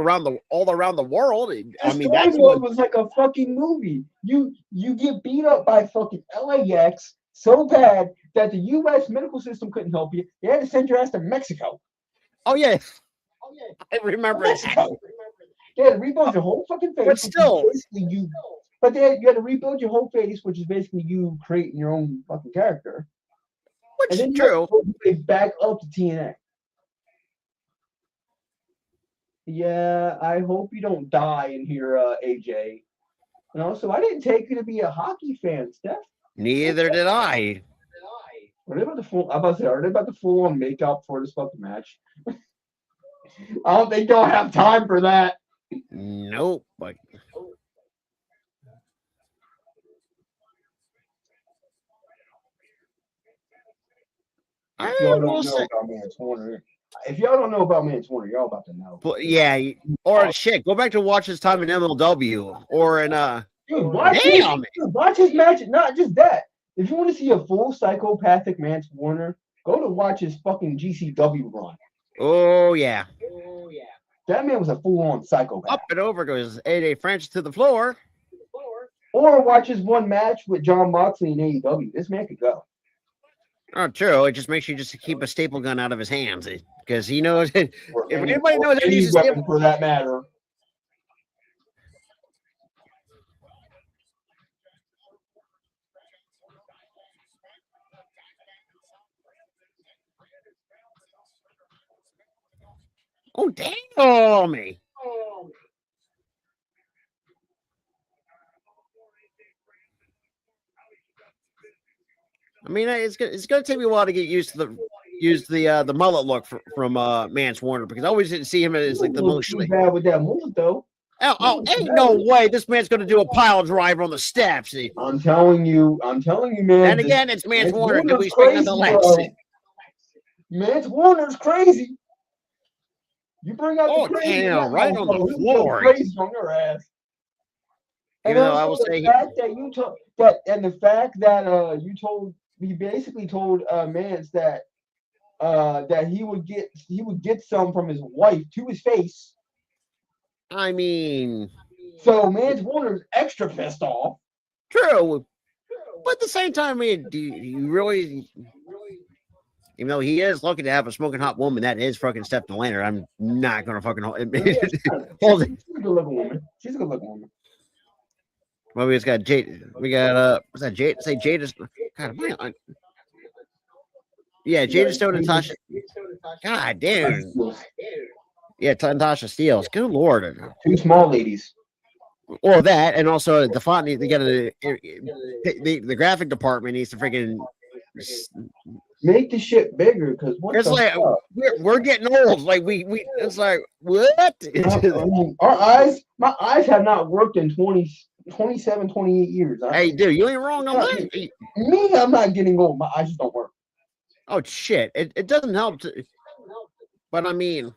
all around the world. I mean, story that's mode was like a fucking movie. You get beat up by fucking LAX so bad that the U.S. medical system couldn't help you. They had to send your ass to Mexico. Oh yeah, I remember Mexico. They had to rebuild your whole fucking face. But still, you had to rebuild your whole face, which is basically you creating your own fucking character. Which and then is true. You back up to TNA. Yeah, I hope you don't die in here, AJ. And also, I didn't take you to be a hockey fan, Steph. Neither did I. Are they about to full on make out for this fucking match? I don't think they'll have time for that. Nope. But if y'all don't know about Mance Warner, y'all about to know. Yeah, or shit, go back to watch his time in MLW or in Dude, watch his match. Not just that. If you want to see a full psychopathic Mance Warner, go to watch his fucking GCW run. Oh yeah. That man was a full-on psychopath. Up and over goes AJ French to the floor. Or watch his one match with John Moxley in AEW. This man could go. Oh, true. It just makes you just keep a staple gun out of his hands because he knows. If anybody knows how to use a staple for that matter. Oh damn me! I mean, it's gonna take me a while to get used to the mullet look from Mance Warner because I always didn't see him as like the most bad with that mullet though. Oh, ain't no way this man's gonna do a pile driver on the steps. I'm telling you, man. And again, it's Mance Warner. Do we speak of the legs? Mance Warner's crazy. You bring out the crazy right on the floor. Crazy on your ass. Even though I will say the fact that you basically told Mance that he would get some from his wife to his face. I mean, so Mance Warner's extra pissed off. True, but at the same time, I mean, do you really? Even though he is lucky to have a smoking hot woman, that is fucking Steph Delander. I'm not gonna fucking hold it. She's a good looking woman. She's a good looking woman. Well, we just got Jade. We got what's that? Jade. Say Jade is. God, yeah, Jade Stone and Tasha. God damn. Yeah, Tasha Steeles. Good lord. Two small ladies. Or that, and also the font. They got the graphic department needs to freaking make the shit bigger because it's like we're getting old. Like we it's like what? My eyes have not worked in 27, 28 years. Hey, dude, you ain't wrong on that. Me, I'm not getting old. My eyes just don't work. Oh shit! It doesn't help. But I mean,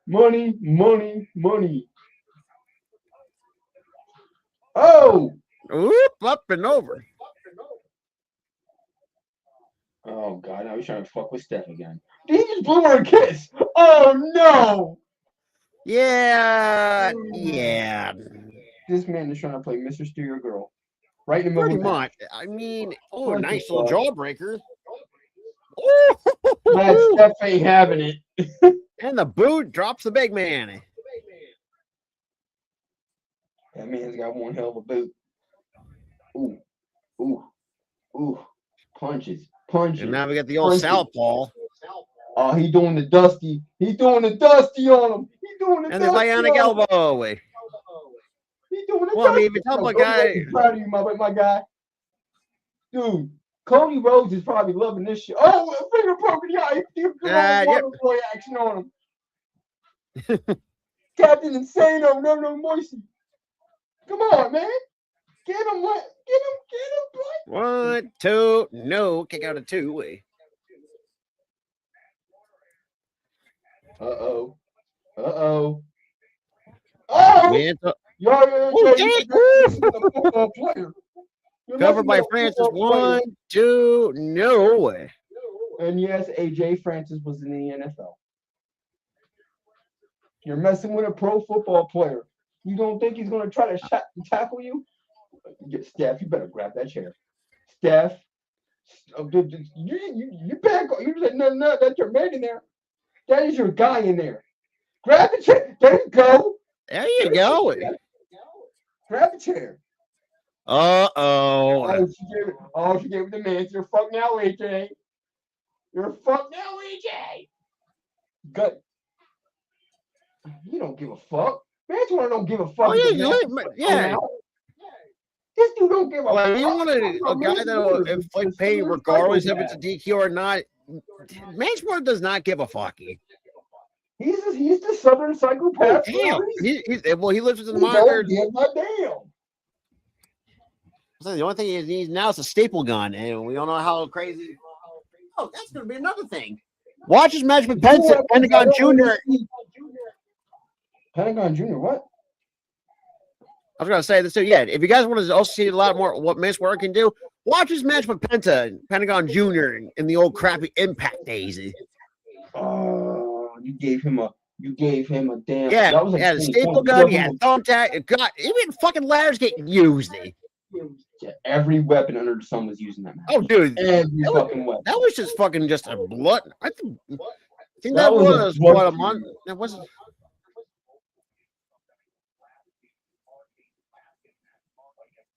money. Oh, whoop, up and over. Oh god, now he's trying to fuck with Steph again. He just blew her a kiss. Oh no. Yeah. This man is trying to play Mr. Steer Girl. Right in the middle. Pretty much. I mean, nice little jawbreaker. That Steph ain't having it. And the boot drops the big man. That man's got one hell of a boot. Ooh. Punches. And now we got the old southpaw. Oh, he doing the dusty. He's doing the dusty on him. And the bionic elbow. He's doing the dusty. I mean, if you tell my guy. I'm proud of you, my guy. Dude, Cody Rhodes is probably loving this shit. Oh, a finger poke in the eye. Boy action on him. Captain Insano, no mercy. Come on, man. Get him, what? Get him, boy. 1, 2, no, kick out a 2-way. Uh-oh. Oh! Oh, dang. A football player. Covered by Francis. 1, 2, no way. And yes, AJ Francis was in the NFL. You're messing with a pro football player. You don't think he's going to try to tackle you? Steph, you better grab that chair. Steph, you better go. You said no, that's your man in there. That is your guy in there. Grab the chair. There you go. There you go. Grab the chair. Uh-oh. She gave it the man. You're fucked now, AJ. You're fucked now, AJ. Good. You don't give a fuck. Manslaughter don't give a fuck. Oh, yeah. This dude don't give a fuck. You want a guy that'll inflict pain regardless if it's a DQ or not. Manslaughter does not give a fucky. He's the Southern psychopath. Oh, damn. He lives with the monitor. Damn. So the only thing he needs now is a staple gun, and we don't know how crazy. Oh, that's going to be another thing. Watch his match with Pentagon Jr. Pentagon Jr. What? I was going to say this too. Yeah, if you guys want to also see a lot more what Manslaughter can do, watch his match with Pentagon Jr. in the old crappy Impact days. Oh, you gave him a damn. Yeah, that was the staple gun. Yeah, thumbtack. God, even fucking ladders getting used. Yeah, every weapon under the sun was using that match. Oh, dude, every fucking weapon. That was just fucking just a blood. I think that was what a month. That wasn't.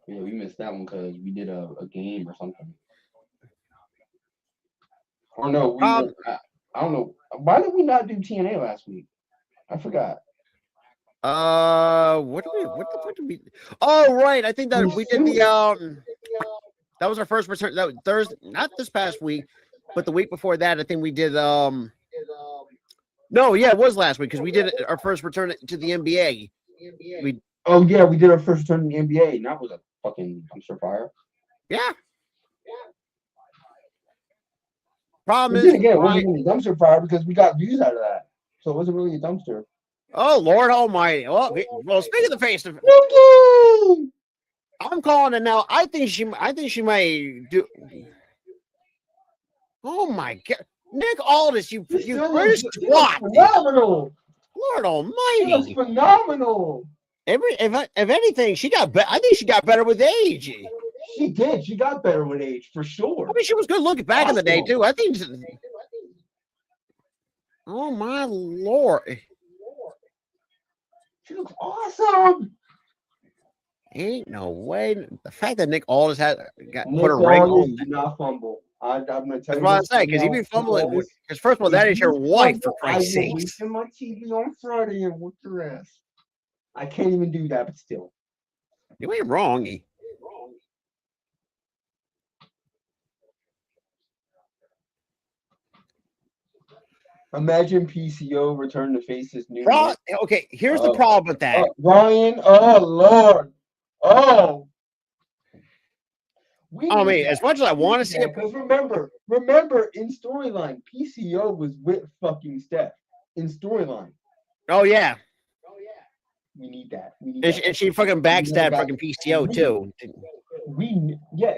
Yeah, we missed that one because we did a game or something. Or no, I don't know. Why did we not do TNA last week? I forgot. What the fuck did we? Oh, right. I think that we did the that was our first return. That was Thursday, not this past week, but the week before that. I think we did no, yeah, it was last week because we did our first return to the NBA. We did our first return to the NBA, and that was a fucking dumpster fire. Yeah. Problem is, again, it wasn't really a dumpster fire because we got views out of that, so it wasn't really a dumpster. Oh, Lord Almighty! Well, speaking of the face, I'm calling it now. I think she might do. Oh my God, Nick Aldis, you British twat! Phenomenal. Lord Almighty! That's phenomenal. If anything, she got. I think she got better with age. She did. She got better with age for sure. I mean, she was good looking back in the day too. I think. Oh my Lord! She looks awesome. Ain't no way. The fact that Nick Aldis put a ring on. Did not fumble. I'm gonna tell you. That's what I say, because he'd be fumbling. Because first of all, that is your wife, for Christ's sake. I will in my TV on Friday and whoop your ass. I can't even do that, but still. You ain't wrong. Imagine PCO return to face his new. Okay, here's the problem with that. Ryan, oh Lord, oh. I mean, as much as I want to see it, because remember, in storyline, PCO was with fucking Steph in storyline. Oh yeah. We need that. And she fucking backstabbed fucking PCO too.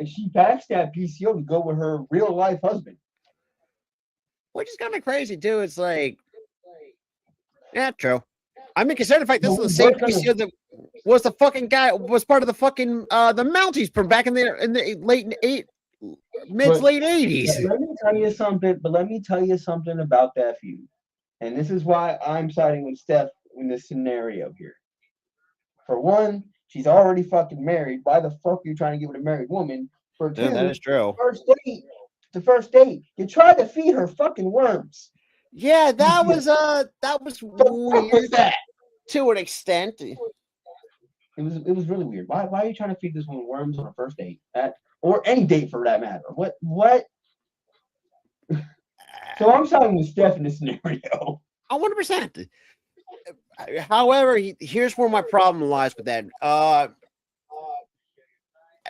She backstabbed PCO to go with her real life husband. Which is kind of crazy too. It's like, yeah, true. I mean, consider the fact this is the same PCO that was the fucking guy was part of the fucking the Mounties from back in the late late 80s. Let me tell you something about that feud, and this is why I'm siding with Steph in this scenario here. For one, she's already fucking married. Why the fuck are you trying to give it a married woman? For two, that is true. The first date, you tried to feed her fucking worms. Yeah, that was weird. Was that to an extent? It was really weird. Why are you trying to feed this woman worms on a first date? Or any date for that matter? What? So I'm siding with Steph in this scenario. 100%. However, here's where my problem lies with that.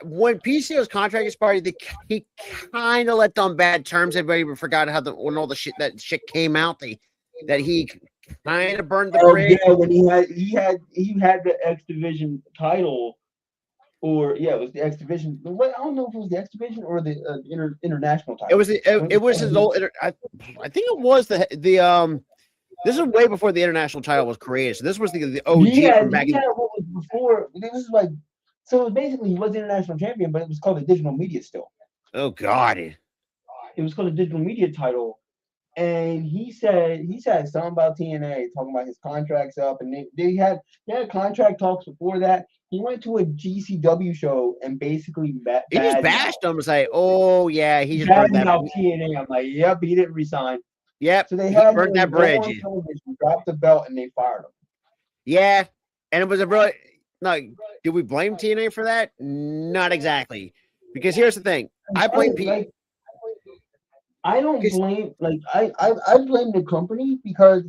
When PCO's contract expired, he kind of left on bad terms. Everybody forgot how when all the shit came out. That he kind of burned the bridge. Yeah, when he had the X Division title, or it was the X Division. I don't know if it was the X Division or the international title. It was his old. I think it was the. This is way before the international title was created. So this was the OG from back in. What was before? This is like. So it was basically he was the international champion, but it was called the digital media still. Oh God! It was called the digital media title, and he said something about TNA, talking about his contracts up, and they had contract talks before that. He went to a GCW show and basically he just bashed them and say, "Oh yeah, he just burned that TNA." I'm like, "Yep, he didn't resign." Yep, so they had burned that bridge. Dropped the belt and they fired him. Yeah, and it was a really. No, do we blame TNA for that? Not exactly, because here's the thing: I blame people. I don't blame I blame the company because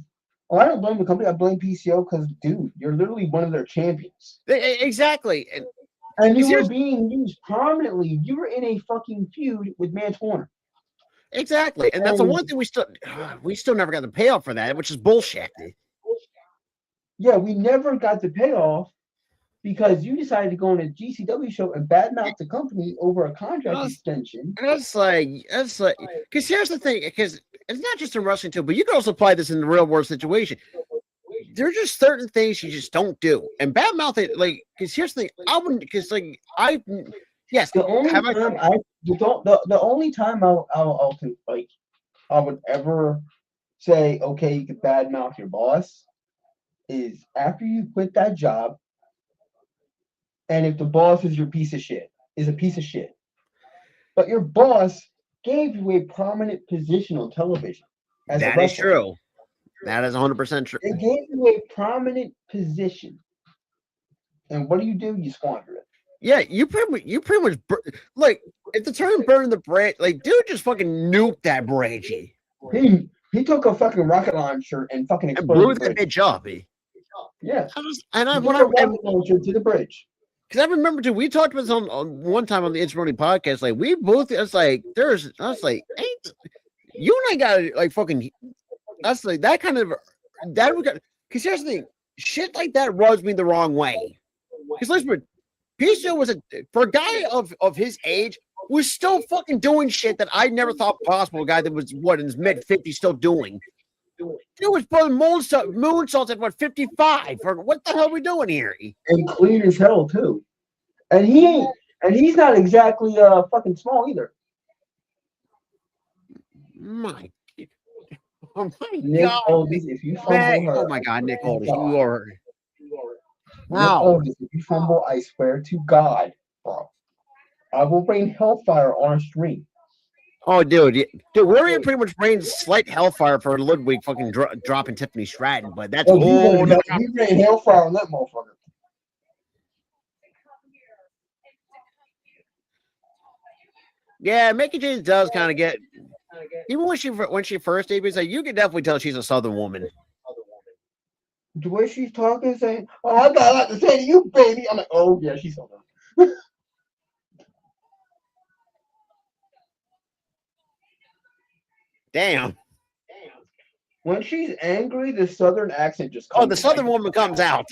I don't blame the company. I blame PCO because, dude, you're literally one of their champions. Exactly, and you were being used prominently. You were in a fucking feud with Mance Warner. Exactly, and that's the one thing we still never got the payoff for that, which is bullshit. Yeah, we never got the payoff. Because you decided to go on a GCW show and badmouth the company over a contract extension. That's like, because here's the thing, because it's not just in wrestling too, but you can also apply this in the real world situation. There's just certain things you just don't do, and badmouth it, like, because here's the thing, I wouldn't, because like yes, the only time I would ever say, okay, you can badmouth your boss is after you quit that job. And if the boss is a piece of shit. But your boss gave you a prominent position on television. That is true. That is 100% true. They gave you a prominent position. And what do? You squander it. Yeah, you pretty much like, if the term burn the bridge, like, dude just fucking nuked that bridge. He took a fucking rocket launcher and fucking exploded that bitch up. Yeah. When I rocket launcher to the bridge. Because I remember too, we talked about this on one time on the It's Running podcast. Like, we both, it's like, ain't you and I got like fucking. That's like that kind of that we got. Because here's the thing, shit like that rubs me the wrong way. Because listen, PCO was for a guy of his age was still fucking doing shit that I never thought possible. A guy that was in his mid-50s still doing. It was pulling moonsaults at 55. Or what the hell are we doing here? And clean as hell too. And he's not exactly fucking small either. My God. Nick Aldis, if you fumble oh my God, Nick Aldis, you are. Wow. Nick Aldis, if you fumble, I swear to God, bro, I will rain hellfire on our stream. Oh, dude, we're in pretty much rain slight hellfire for Ludwig fucking dropping Tiffany Stratton, but that's we rain hellfire on that motherfucker. Yeah, Mickey James does kind of get, even when she first debuted, like, you can definitely tell she's a Southern woman. The way she's talking, saying, "Oh, I got a lot to say to you, baby," I'm like, "Oh yeah, she's Southern." Damn. When she's angry, the Southern accent just comes out. Oh, the Southern woman comes out.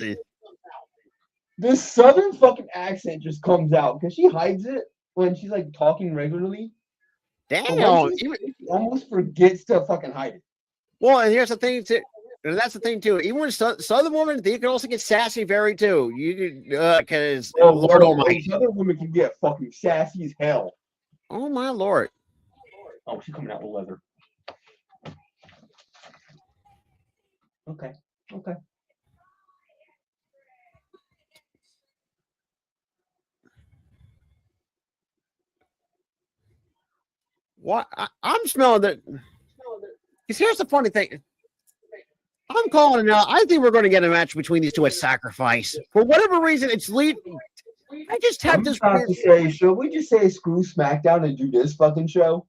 This Southern fucking accent just comes out because she hides it when she's like talking regularly. Damn. She almost forgets to fucking hide it. Well, and here's the thing too. And that's the thing too. Even when Southern woman, they can also get sassy very too. You because Lord Almighty, Southern women can get fucking sassy as hell. Oh my Lord. Oh, she's coming out with leather. Okay. What? I'm smelling that. Because here's the funny thing. I'm calling it now. I think we're going to get a match between these two at Sacrifice. For whatever reason, it's lead. I just have this. To say, should we just say screw SmackDown and do this fucking show?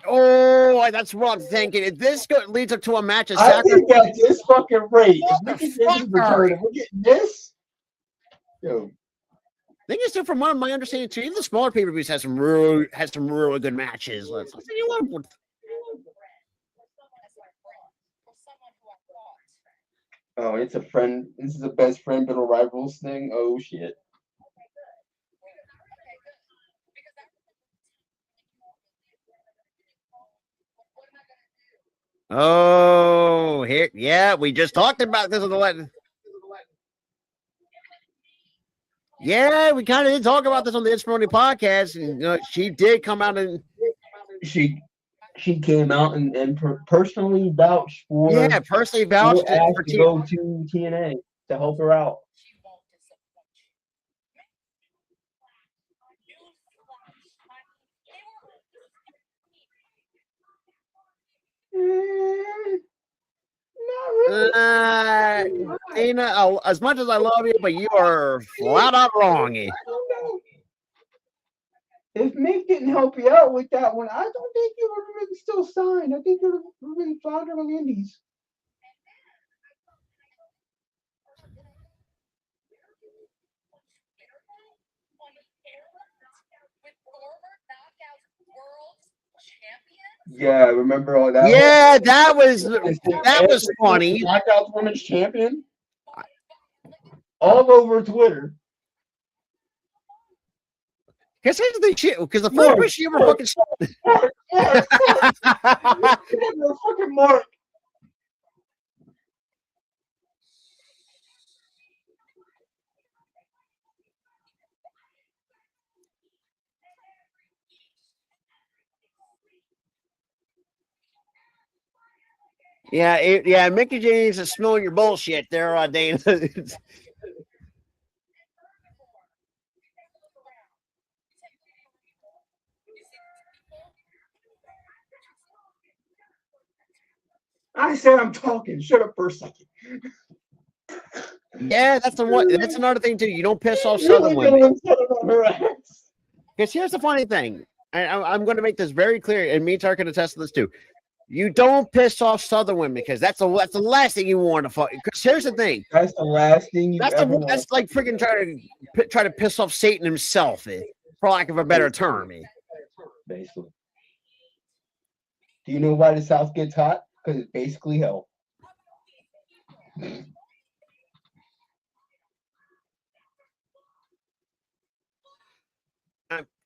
Oh, that's what I'm thinking. If this leads up to a match of I think at this fucking rate, if Mickey James return, if we're getting this, yo. Thing is, too, from what my understanding, too, even the smaller pay-per-views has some really good matches. Let's see what. Oh, it's a friend. This is a best friend but a rivals thing. Oh shit. Oh, here, yeah, we just talked about this on the Yeah, we kind of did talk about this on the Inspironi podcast, and she did come out and she came out and personally vouched for personally vouched for to go to TNA to help her out. Dana, as much as I love you, but you are flat out wrong. If Mick didn't help you out with that one, I don't think you would have been still signed. I think you would have been floundering on the Indies. Yeah, remember all that? Yeah, that was funny. Knockouts Women's Champion. All over Twitter. Because here's the shit. Because the first person she ever fucking fucking Mark. Yeah, Mickey James is smelling your bullshit there, Dana. I said I'm talking. Shut up for a second. Yeah, that's another thing too. You don't piss off Southern women. Because here's the funny thing. I'm going to make this very clear, and me and Tar can attest to this too. You don't piss off Southern women because that's the last thing you want to fuck. Because here's the thing. That's the last thing you. That's like freaking try to piss off Satan himself, for lack of a better term. Basically. Do you know why the South gets hot? Because it's basically hell.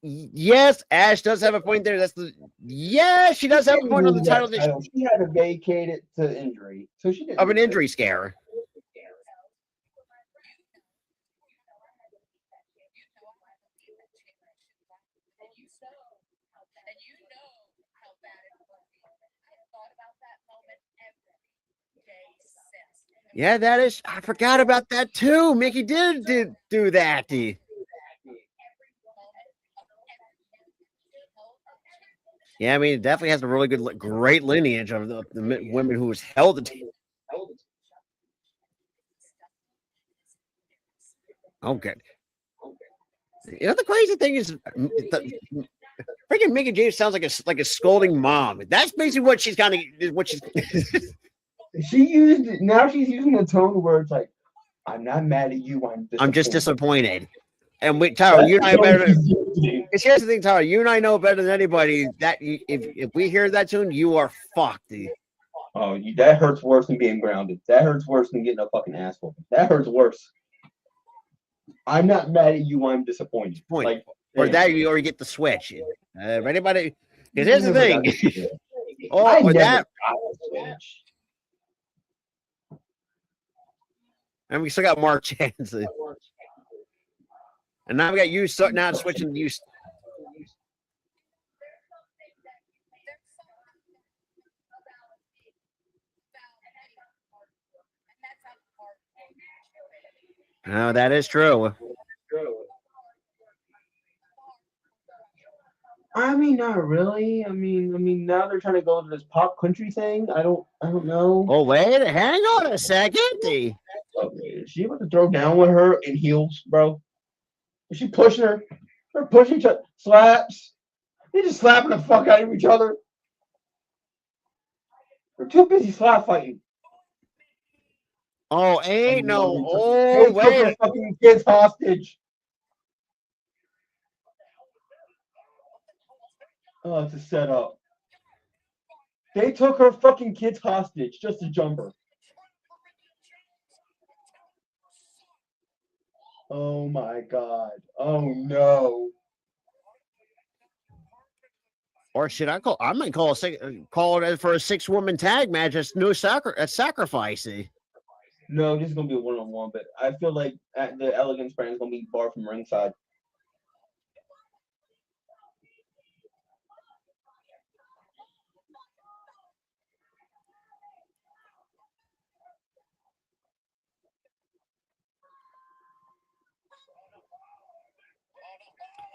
Yes, Ash does have a point there. She does have a point on the title. She had to vacate it to injury, so she didn't of an injury scare. Yeah, that is. I forgot about that too. Mickey did do that. Yeah, I mean, it definitely has a really great lineage of the women who was held the team. Oh, good. You know, the crazy thing is, freaking Mickey James sounds like a scolding mom. That's basically what she's kind of what she's. She used it. Now she's using the tone where it's like, "I'm not mad at you. I'm just disappointed." And Tyler, you and I better. Because here's the thing, Tyler, you and I know better than anybody that if we hear that tune, you are fucked. Oh, that hurts worse than being grounded. That hurts worse than getting a fucking ass whooping. That hurts worse. I'm not mad at you. I'm disappointed. Like, or that, or you get the switch. Anybody? Because here's the thing. Or that. Switch. And we still got Mark Jansen. And now we got you now switching to you. Oh, that is true. I mean, not really. I mean, now they're trying to go to this pop country thing. I don't know. Oh, wait, hang on a second. Okay, is she about to throw down with her in heels, bro? Is she pushing her? They're pushing each other. Slaps. They're just slapping the fuck out of each other. They're too busy slap fighting. Oh, ain't no. They Oh, took her wait. fucking kids hostage. Oh, it's a setup. They took her fucking kids hostage just to jump her. Oh my god. Oh no. Or should I call? I might call it for a 6-woman tag match. That's no sacrifice. No, this is gonna be a one-on-one, but I feel like the Elegance brand is gonna be barred from ringside.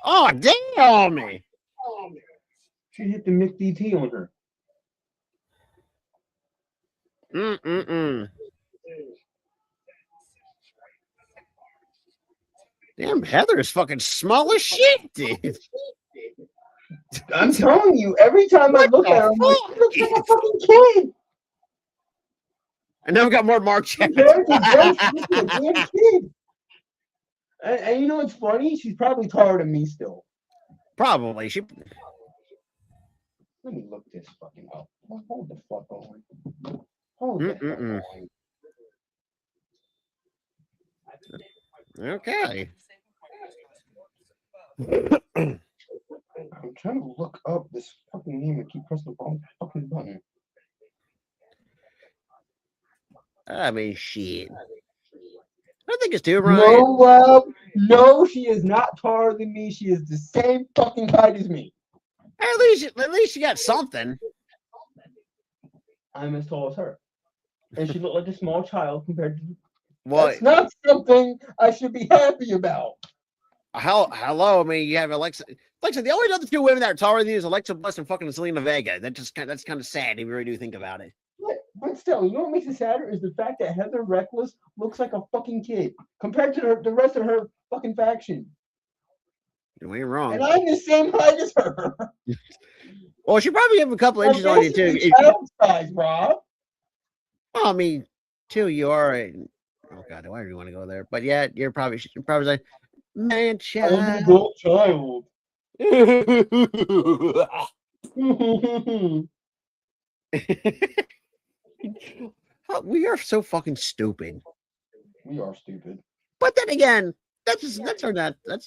Oh, damn me. She hit the Mick DT on her. Damn, Heather is fucking small as shit, dude. I'm telling you, every time I look at her, I'm like, she looks like a fucking kid. And then we got more Mark Chapman. Compared to Joe, she looks like a damn kid. And you know what's funny? She's probably taller than me still. Probably. She. Let me look this fucking up. Hold the fuck on. Hold the fuck on. Okay. I'm trying to look up this fucking name and keep pressing the wrong fucking button. I mean, shit. I think it's too, Ryan. No, love. No, she is not taller than me. She is the same fucking height as me. At least you got something. I'm as tall as her. And she looked like a small child compared to. Well, that's not something I should be happy about. Hello. I mean, you have Alexa. Alexa, the only other 2 women that are taller than you is Alexa Bliss and fucking Selena Vega. That's kind of sad if you really do think about it. But still, you know what makes it sadder is the fact that Heather Reckless looks like a fucking kid compared to the rest of her fucking faction. You ain't wrong. And I'm the same height as her. Well, she probably have a couple inches on you too. Child size, Rob. Well, I mean, too, you are. Oh God, why do you want to go there? But yeah, you're probably like, man, child. I'm an adult child. We are so fucking stupid. We are stupid. But then again, that's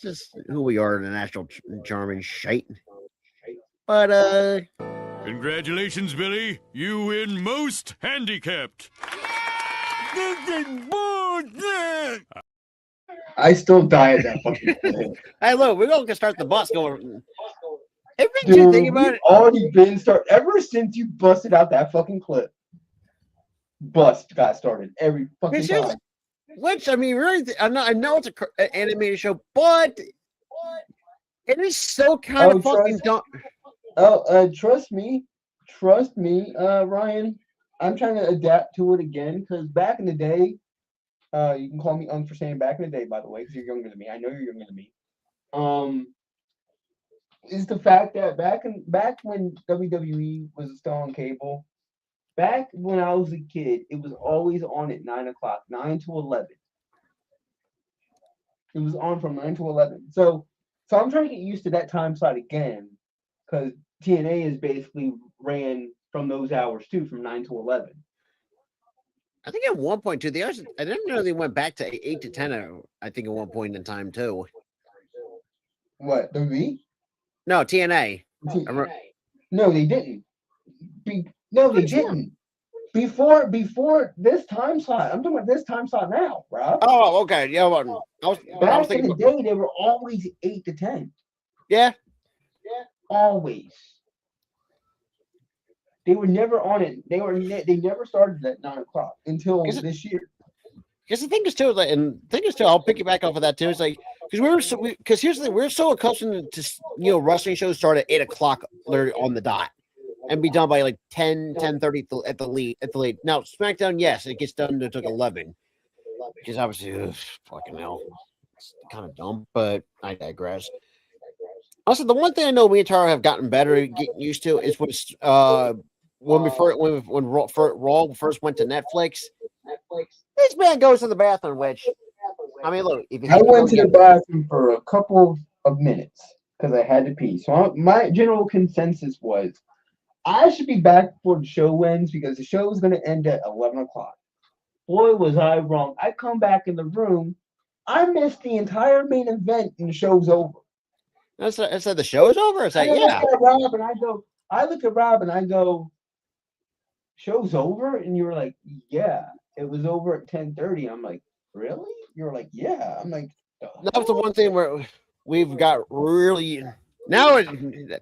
just who we are in the national charming shite. But congratulations, Billy. You win most handicapped. I still die at that fucking thing. Hey, look, we're gonna start the bus going. Hey, did you think about it? Already been started ever since you busted out that fucking clip. Bust got started every fucking time. Which I mean, really, I know it's an animated show, but it is so kind of fucking dumb. Trust me, Ryan. I'm trying to adapt to it again because back in the day, you can call me for saying back in the day, by the way, because you're younger than me. I know you're younger than me. Is the fact that back when WWE was still on cable, back when I was a kid, it was always on at 9 o'clock, 9 to 11. It was on from 9 to 11. So I'm trying to get used to that time slot again, because TNA is basically ran from those hours too, from 9 to 11. I think at one point too, I didn't know they went back to 8 to 10. I think at one point in time too. What, WWE? No, TNA. No, they didn't. No, they didn't. Before this time slot, I'm talking about this time slot now, Rob. Oh, okay. Yeah, back in the day, they were always 8 to 10. Yeah. Always. They were never on it. They never started at 9 o'clock until this year. Because the thing is too, I'll pick you back off of that too. It's like because here's the thing, we're so accustomed to wrestling shows start at 8 o'clock on the dot and be done by like 10:30 at the late. Now SmackDown, yes, it gets done to like 11. Because obviously, fucking hell, it's kind of dumb, but I digress. Also, the one thing I know me and Tara have gotten better at getting used to is Raw first went to Netflix, this man goes to the bathroom. Which I mean, look, if you I hate to went go to the get, bathroom for a couple of minutes because I had to pee. So my general consensus was I should be back before the show ends because the show is going to end at 11 o'clock. Boy, was I wrong. I come back in the room. I missed the entire main event and the show's over. I said the show's over. It's like, I look yeah. at Rob and I go, show's over? And you were like, yeah, it was over at 10:30. I'm like, really? You were like, yeah. I'm like, That was the one thing where we've got really now.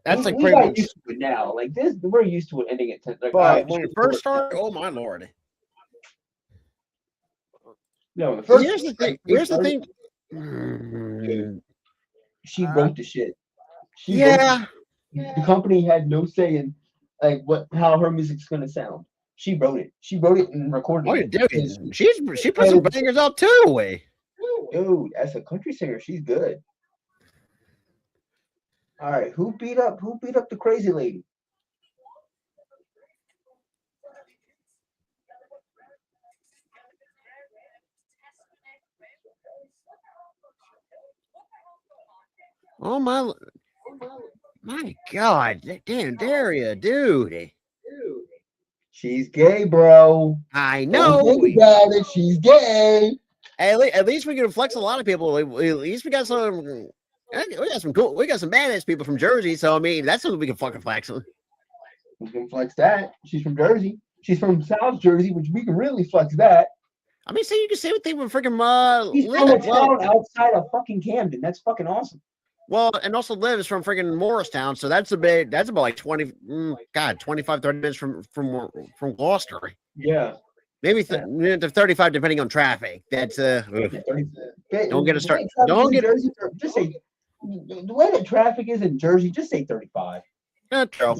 That's like we pretty got much. used to it now. Like this, we're used to it ending at 10. Like, But when it first started, oh my lord! no, the first. Here's the thing. Here's the thing. Mm, She wrote the shit. yeah. The company had no say in like how her music's gonna sound. She wrote it. She wrote it and recorded Oh, it. dude. She put some bangers out too. Dude, as a country singer, she's good. All right, who beat up the crazy lady? Oh my God! Damn, Daria, dude. She's gay, bro. I know. Don't think about it. She's gay. At least we can flex a lot of people. At least we got some. We got some cool. We got some badass people from Jersey. So I mean, that's something we can fucking flex on. We can flex that. She's from Jersey. She's from South Jersey, which we can really flex that. I mean, see, you can say what they were freaking. He's from a town outside of fucking Camden. That's fucking awesome. Well, and also lives from freaking Morristown, so that's about like 25, 30 minutes from Gloucester. Yeah. Maybe 35 depending on traffic. That's don't get us started. Just say the way that traffic is in Jersey, just say 35. Not true.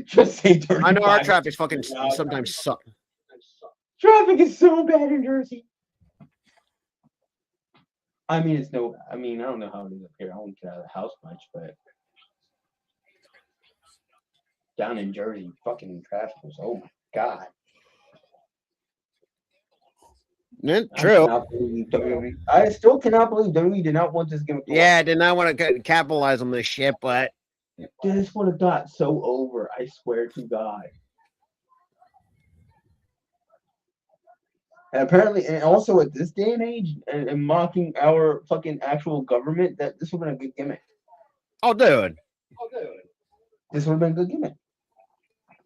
Just say 35. I know our traffic's fucking sometimes suck. Traffic is so bad in Jersey. I mean, I don't know how it is up here. I don't get out of the house much, but down in Jersey, fucking traffic was, oh my God. True. I still cannot believe WWE did not want this gimmick. Yeah, I did not want to capitalize on this shit, but this would have got so over. I swear to God. And apparently, and also at this day and age, and mocking our fucking actual government, that this would have been a good gimmick. Oh, dude. This would have been a good gimmick.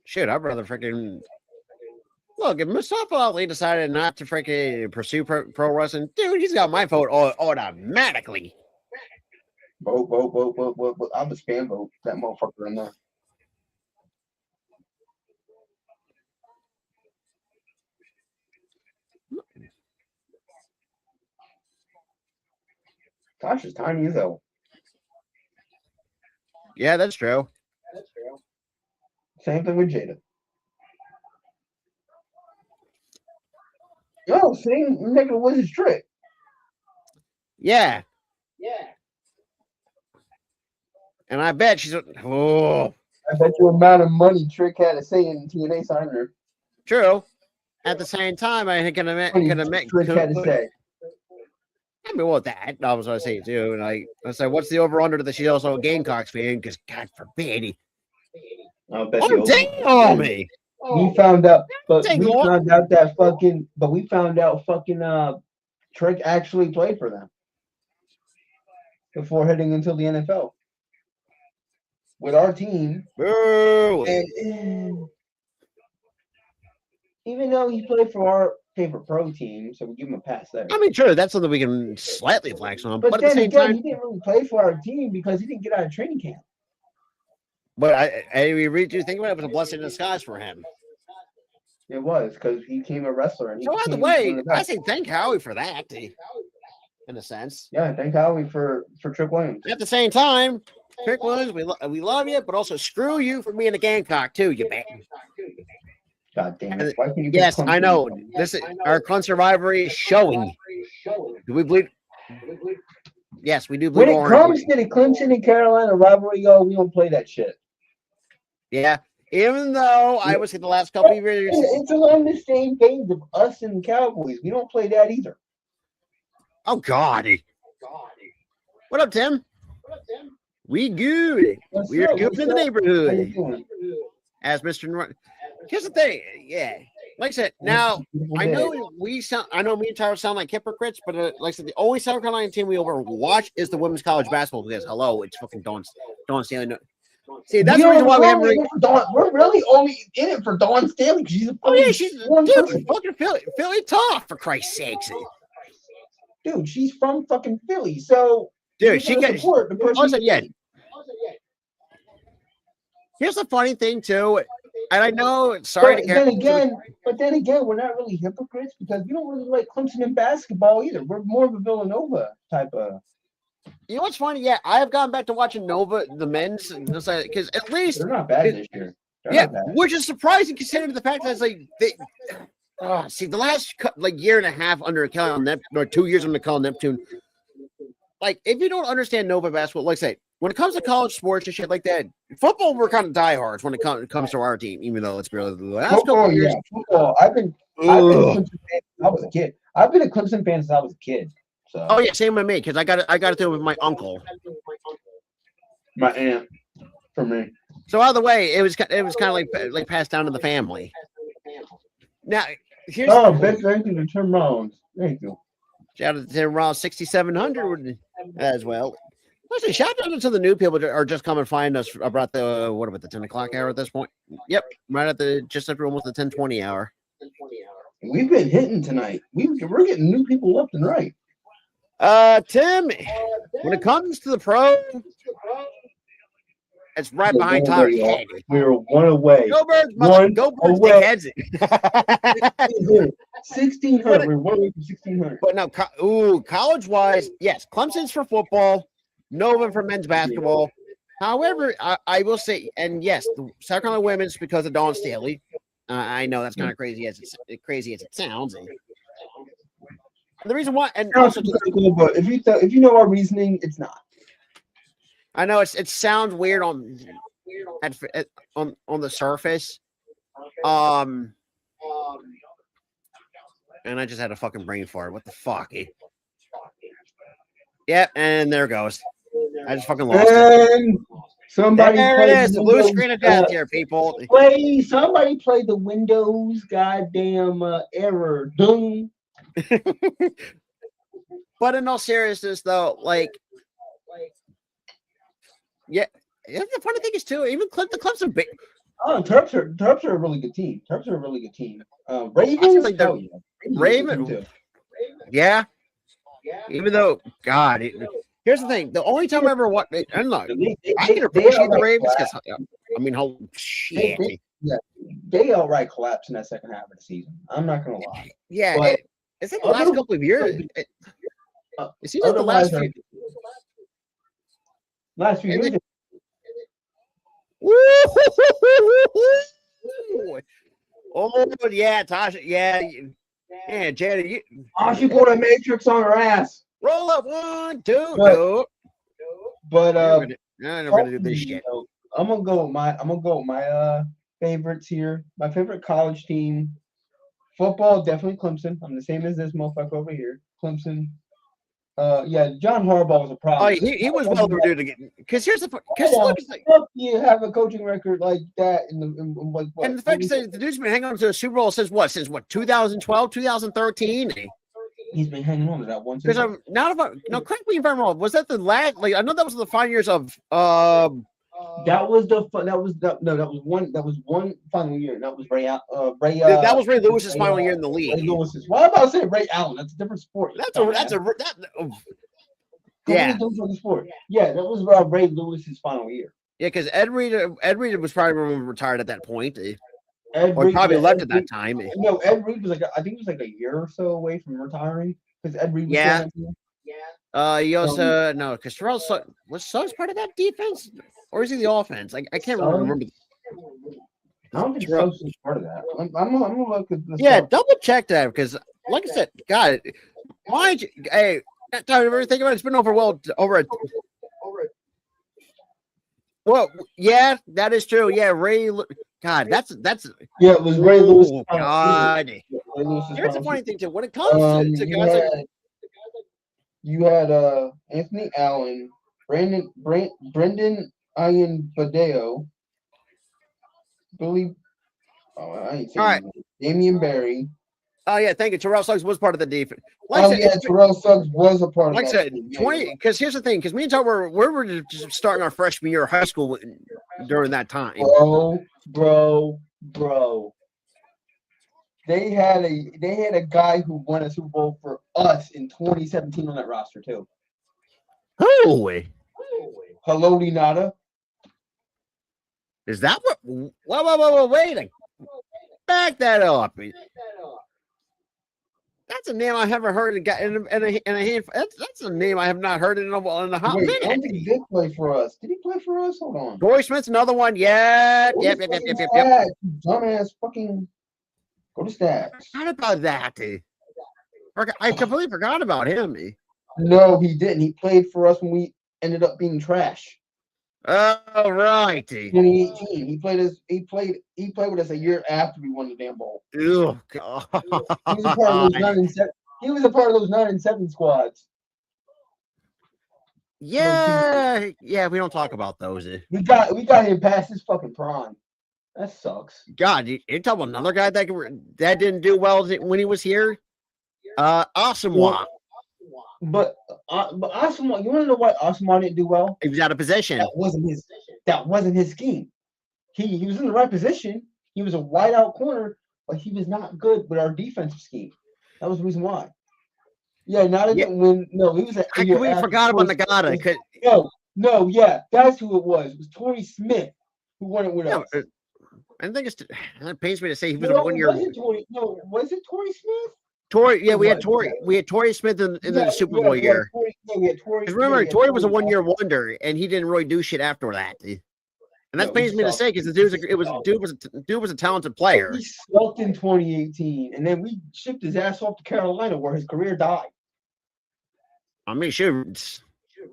Shit, I'd rather freaking look. If Mustafa Ali decided not to freaking pursue pro wrestling, dude, he's got my vote automatically. Vote. I'm a spam vote that motherfucker in there. Tasha's tiny as hell. Yeah, that's true. Same thing with Jada. Oh, same nigga was his trick. Yeah. And I bet she's I bet you amount of money Trick had to say in TNA signed her. True. At the same time, I think Trick had to say. I mean, well, that I was going to say too, and I said, "What's the over under that she's also a Gamecocks fan?" Because God forbid, damn me! We found out, but we found out fucking Trick actually played for them before heading into the NFL with our team. Boo. And even though he played for our favorite pro team, so we give him a pass there. I mean, true, that's something we can slightly flex on. But at then the same again, time, he didn't really play for our team because he didn't get out of training camp. But I really do think about it was a blessing in disguise for him. It was because he became a wrestler. And so by the way, I say thank Howie for that, in a sense. Yeah, thank Howie for Trick Williams. At the same time, Trick Williams, we love you, but also screw you for being a Gamecock too, you bet. God damn it! Why can you yes, I know. This is our Clemson rivalry is showing. Do we bleed? Yes, we do bleed. When it comes to the Clemson and Carolina rivalry, yo, we don't play that shit. Yeah, Even though I was in the last couple of years. It's along the same page of us and Cowboys. We don't play that either. Oh, God. What up, Tim? We good. We are good in the neighborhood. As Mr. Here's the thing. Yeah. Like I said, now, I know me and Tyler sound like hypocrites, but like I said, the only South Carolina team we overwatch is the women's college basketball because, hello, it's fucking Dawn Stanley. See, that's the reason why we haven't. We're really only in it for Dawn Stanley because she's a she's fucking Philly tough, for Christ's sakes. Dude, she's from fucking Philly, so dude, she got support the person. Here's the funny thing too, and I know. Sorry but then again, we're not really hypocrites because we don't really like Clemson in basketball either. We're more of a Villanova type of. You know what's funny? Yeah, I have gone back to watching Nova, the men's, because at least they're not bad this year. Which is surprising considering the fact that it's like they. See, the last year and a half under Cal Neptune, or 2 years under Cal Neptune, like if you don't understand Nova basketball, like I say, when it comes to college sports and shit like that, football we're kind of diehards when it comes to our team, even though it's barely the last couple of years. Football. I've been a Clemson fan since I was a kid. I've been a Clemson fan since I was a kid. So. Oh yeah, same with me because I got it through with my uncle, my aunt, for me. So either way, it was kind of like passed down to the family. Now here's big thank you to Tim Rollins. Thank you. Shout out to Tim Rollins 6700 as well. Listen, shout out to the new people that are just coming find us about the 10 o'clock hour at this point. Yep, right at just after almost the 10:20 hour. We've been hitting tonight. We're getting new people left and right. Tim, when it comes to the pro, it's right behind Tyler's head. We're one away. Go Birds, go Birds, take heads it. 1,600. We're one away from 1,600. But no, college-wise, yes, Clemson's for football, Nova for men's basketball. However, I will say, and yes, the South Carolina women's because of Dawn Staley. I know that's kind of crazy as it sounds. The reason why, and also, cool, but if you know our reasoning, it's not. I know it sounds weird on the surface, and I just had a fucking brain fart. What the fuck? Yep, and there it goes. I just fucking lost it. Somebody there it is, the blue screen of death here, people. Somebody played the Windows goddamn error. Dung. But in all seriousness, though, yeah, the funny thing is too, even the Clemson big. Oh, Terps are a really good team. Ravens, Raven, yeah. Even though, God, here's the thing: the only time I ever watched, and look, I can appreciate the Ravens because I mean, holy shit, they outright collapsed in that second half of the season. I'm not gonna lie. Yeah, it's like the last couple of years. It seems like the last few years. Oh yeah, Tasha. Yeah, Janet. She put a matrix on her ass. Roll up 1, 2, no. But I'm never gonna do this shit. I'm gonna go with my favorites here. My favorite college team. Football, definitely Clemson. I'm the same as this motherfucker over here. Clemson. John Harbaugh was a problem. Oh, he was well overdue to get. Because here's the you have a coaching record like that in what? And the fact is that the dude's been hanging on to the Super Bowl since 2012, 2013. He's been hanging on to that one. Because I'm not correct me if I'm wrong. Was that the last? I know that was the 5 years of. That was one final year. That was Ray. That was Ray Lewis's final year in the league. Ray Lewis's. Why about to say Ray Allen? That's a different sport. Yeah. Different sport. Yeah, that was Ray Lewis's final year. Yeah, because Ed Reed was probably retired at that point. Or probably left at that time. No, Ed Reed was I think it was a year or so away from retiring because Ed Reed was he also because Terrell was Suggs part of that defense, or is he the offense? I can't remember. I don't think Suggs was part of that. I'm gonna look at this. Yeah, double check that because, like I said, God, mind you, hey, time ever think about it, it's been over a. Well, yeah, that is true. Yeah, God, that's Yeah, it was Ray Lewis. oh God. Ray Lewis is Here's the final funny season. thing too. When it comes to You guys like had Anthony Allen, Brendan Ian Badeo, Billy. Oh, I ain't all saying right. his name. Damian Barry. Oh yeah, thank you. Terrell Suggs was part of the defense. Like I Oh said, yeah, Terrell Suggs was a part of like I that said, team. Yeah, 20. Because here's the thing. Because me and Tom were just starting our freshman year of high school during that time. Bro. They had a guy who won a Super Bowl for us in 2017 on that roster too. Who Haloti Nada. is that? Whoa, wait! Back that up. That's a name I haven't heard in a handful. That's a name I have not heard in a hot Wait, minute. I don't think he did play for us. Did he play for us? Hold on. Corey Smith's another one. Yep. Stats, you dumbass fucking. Go to stats. How about that? I completely forgot about him. No, he didn't. He played for us when we ended up being trash. Oh right. 2018. He played with us a year after we won the damn bowl. Oh God. He was a part of those 9 and 7. He was a part of those 9 and 7 squads. Yeah, we don't talk about those. We got him past his fucking prime. That sucks. God, you talk about another guy that didn't do well when he was here. Asamoah. But Asamoah, you want to know why Asamoah didn't do well? He was out of position. That wasn't his scheme. He was in the right position. He was a wide out corner, but he was not good with our defensive scheme. That was the reason why. Yeah, didn't win. No, he was. I completely forgot about Nagata. No, that's who it was. It was Torrey Smith who won it with us. I think it pains me to say he was a 1 year. Was it Torrey Smith? We had Torrey Smith in the Super Bowl year. Remember, Torrey was a 1 year wonder, and he didn't really do shit after that. And that pains me to say because the dude was a talented player. He sucked in 2018, and then we shipped his ass off to Carolina, where his career died. I mean, shoot,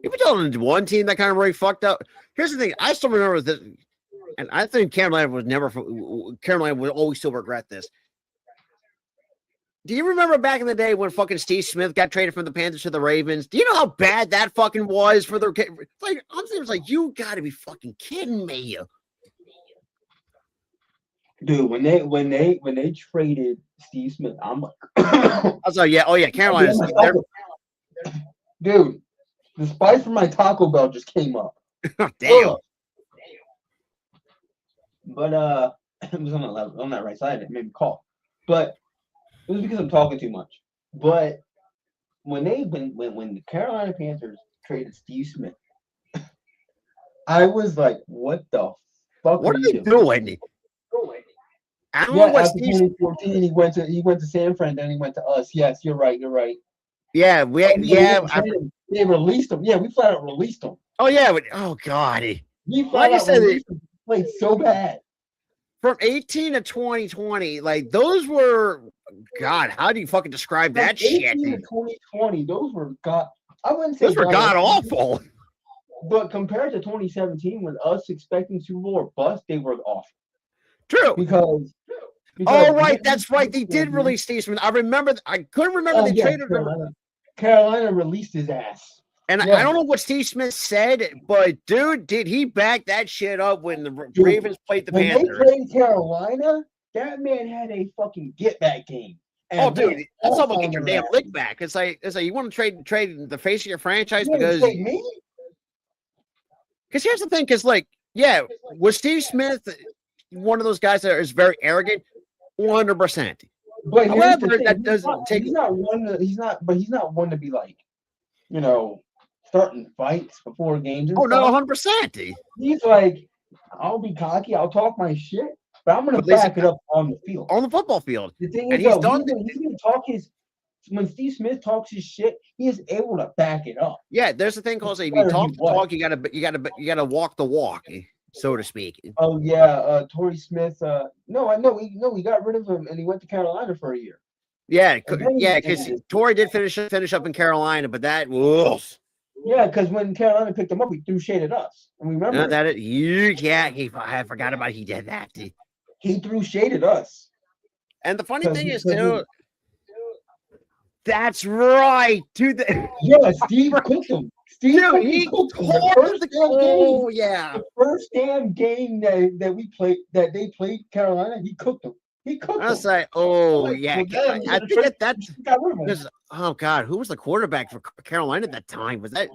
he was on one team that kind of really fucked up. Here's the thing: I still remember this, and I think Carolina would always still regret this. Do you remember back in the day when fucking Steve Smith got traded from the Panthers to the Ravens? Do you know how bad that fucking was for their like? I'm saying, it's like, you got to be fucking kidding me, dude. When they traded Steve Smith, I'm like, I was like, yeah, Carolina. Dude, the spice from my Taco Bell just came up. Damn. But it was on that right side. It made me cough. But it was because I'm talking too much. But when the Carolina Panthers traded Steve Smith, I was like, "What the fuck? What are they doing?" I don't know what after 2014, he went to San Fran, then he went to us. Yes, you're right. Yeah, they released him. Yeah, we flat out released him. Oh yeah, oh God. We flat out released him. Played so bad. From 18 to 2020, like those were, God, how do you fucking describe that shit? 18 to 2020, those were I wouldn't say those were god awful. But compared to 2017, with us expecting Super Bowl or bust, they were awful. True. Because oh right, that's right. They did release Steve Smith. I remember. I couldn't remember they traded him. Carolina released his ass. And I don't know what Steve Smith said, but dude, did he back that shit up when the Ravens played the Panthers? When they played Carolina, that man had a fucking get back game. And dude, that's almost get your damn lick back. It's like you want to trade the face of your franchise because here's the thing, was Steve Smith one of those guys that is very arrogant? 100%. But however, that doesn't take. He's not one to be like, starting fights before games. Oh no, 100%. He's like, I'll be cocky, I'll talk my shit, but I'm gonna back it up on the field, on the football field. The thing is, he's gonna talk when Steve Smith talks his shit, he is able to back it up. Yeah, there's a thing called if you talk the talk, you gotta walk the walk, so to speak. Oh yeah, Torrey Smith. We got rid of him and he went to Carolina for a year. Yeah, because Torrey did finish up in Carolina, but that was. Yeah, because when Carolina picked him up, he threw shade at us. And we remember I forgot about he did that. He threw shade at us. And the funny 'Cause thing he- is, 'cause too, that's right, dude. Yeah, Steve cooked him. Steve Dude, fucking he cooked him. torched the. Oh yeah, The first damn game that we played, that they played Carolina, he cooked them. He cooked I was them. like, oh Like, yeah. well, damn, we I should've think traded- that we should've got rid of him. because oh god, who was the quarterback for Carolina at that time? Was that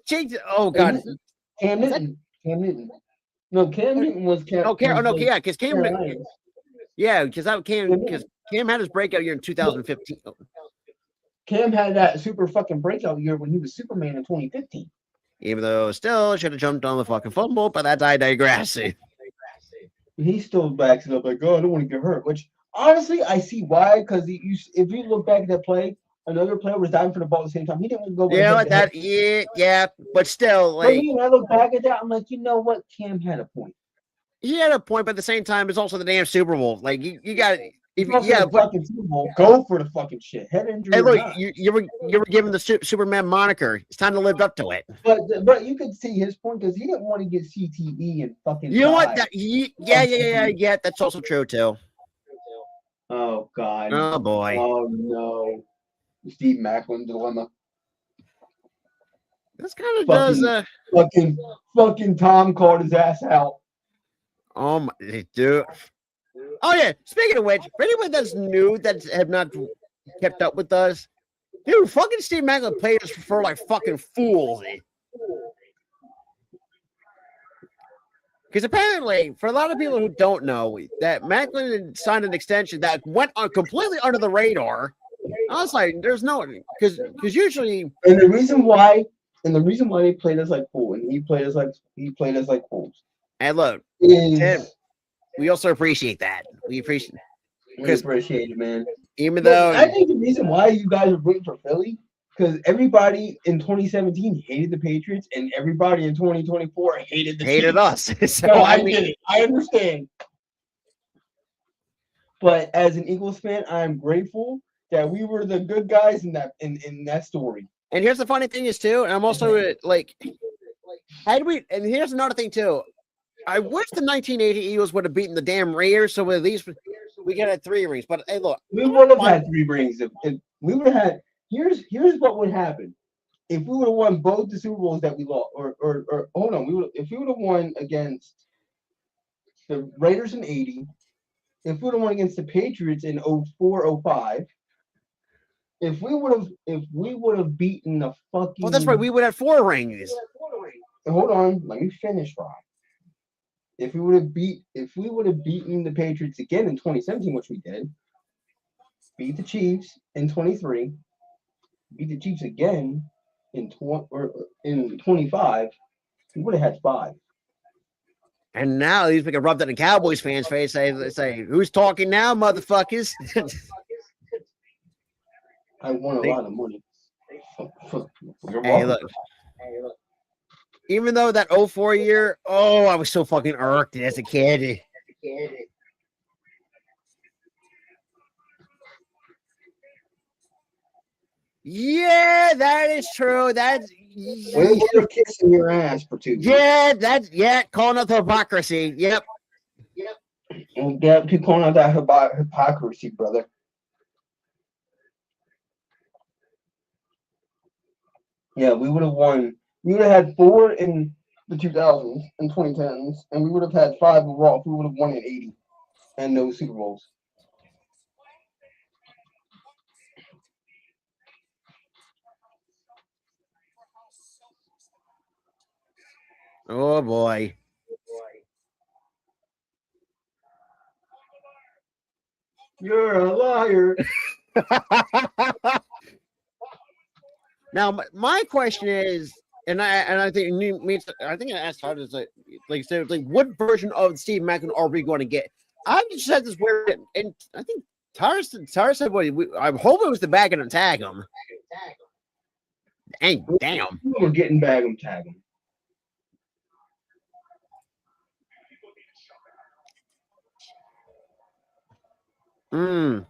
changed? Oh god, Cam was that- Newton. Cam Newton. No, Cam Newton was Cam. no, Cam, was no, the yeah, because Cam, Carolina. yeah, because that Cam because Cam had his breakout year in 2015. Cam had that super fucking breakout year when he was Superman in 2015. Even though still should have jumped on the fucking fumble, but that's I digress. He still backs it up like, oh, I don't want to get hurt. Which honestly, I see why. Because if you look back at that play, another player was diving for the ball at the same time. He didn't go. Yeah, like that. Yeah, but still, But like when I look back at that, I'm like, you know what? Cam had a point. he had a point, but at the same time, it's also the damn Super Bowl. Like you got, Yeah, but fucking Super Bowl. Go for the fucking shit. Head injury. hey, or look, not. you were given the Superman moniker. It's time to live up to it. But you could see his point because he didn't want to get CTE and fucking. You know what? die. Yeah. That's also true too. Oh God. Oh boy. Oh no. Steve Macklin dilemma. This kind of does. Fucking Tom called his ass out. Oh my dude. Oh yeah. Speaking of which, for anyone that's new that have not kept up with us, dude, fucking Steve Macklin played us for like fucking fools. Because apparently, for a lot of people who don't know, that Macklin signed an extension that went on completely under the radar. I was like, "There's no," because usually, And the reason why they played us like fools, and he played us like fools. and look, Is Tim, we also appreciate that. We appreciate it, man. even though I think the reason why you guys are rooting for Philly, because everybody in 2017 hated the Patriots, and everybody in 2024 hated the Chiefs. us. So No, I I mean, get it. I understand. But as an Eagles fan, I'm grateful that we were the good guys in that story. and here's the funny thing is too, and I'm also like, had we, and here's another thing too. I wish the 1980 Eagles would have beaten the damn Raiders, so at least we could have 3 rings. But hey, look, We would have had 3 rings if we would have had. Here's what would happen if we would have won both the Super Bowls that we lost, or hold on, if we would have won against the Raiders in '80, if we would have won against the Patriots in 04, 05, if we would have beaten the fucking. well, that's right. We would have 4 rings. Hold on, let me finish, Rob. If we would have beaten the Patriots again in 2017, which we did, beat the Chiefs in 23, beat the Chiefs again in 25, we would have had 5. And now these we can rub that in Cowboys fans' face. Say, who's talking now, motherfuckers? I won a lot of money. You're Hey, welcome. look. Even though that 04 year, oh, I was so fucking irked as a kid. Yeah, that is true. That's We were kissing your ass for 2 years. yeah, calling out the hypocrisy. Yep. And yeah, keep calling out that hypocrisy, brother. Yeah, we would have won. We would have had 4 in the 2000s and 2010s, and we would have had 5 overall if we would have won in '80 and no Super Bowls. Oh boy. You're a liar. Now, my question is, and I think I think I asked how does like say like what version of Steve Macklin are we going to get? I just said this weird, and I think Tara said what I'm hoping it was the back and tag him. Damn. We're getting bag 'em, tag 'em. Mm.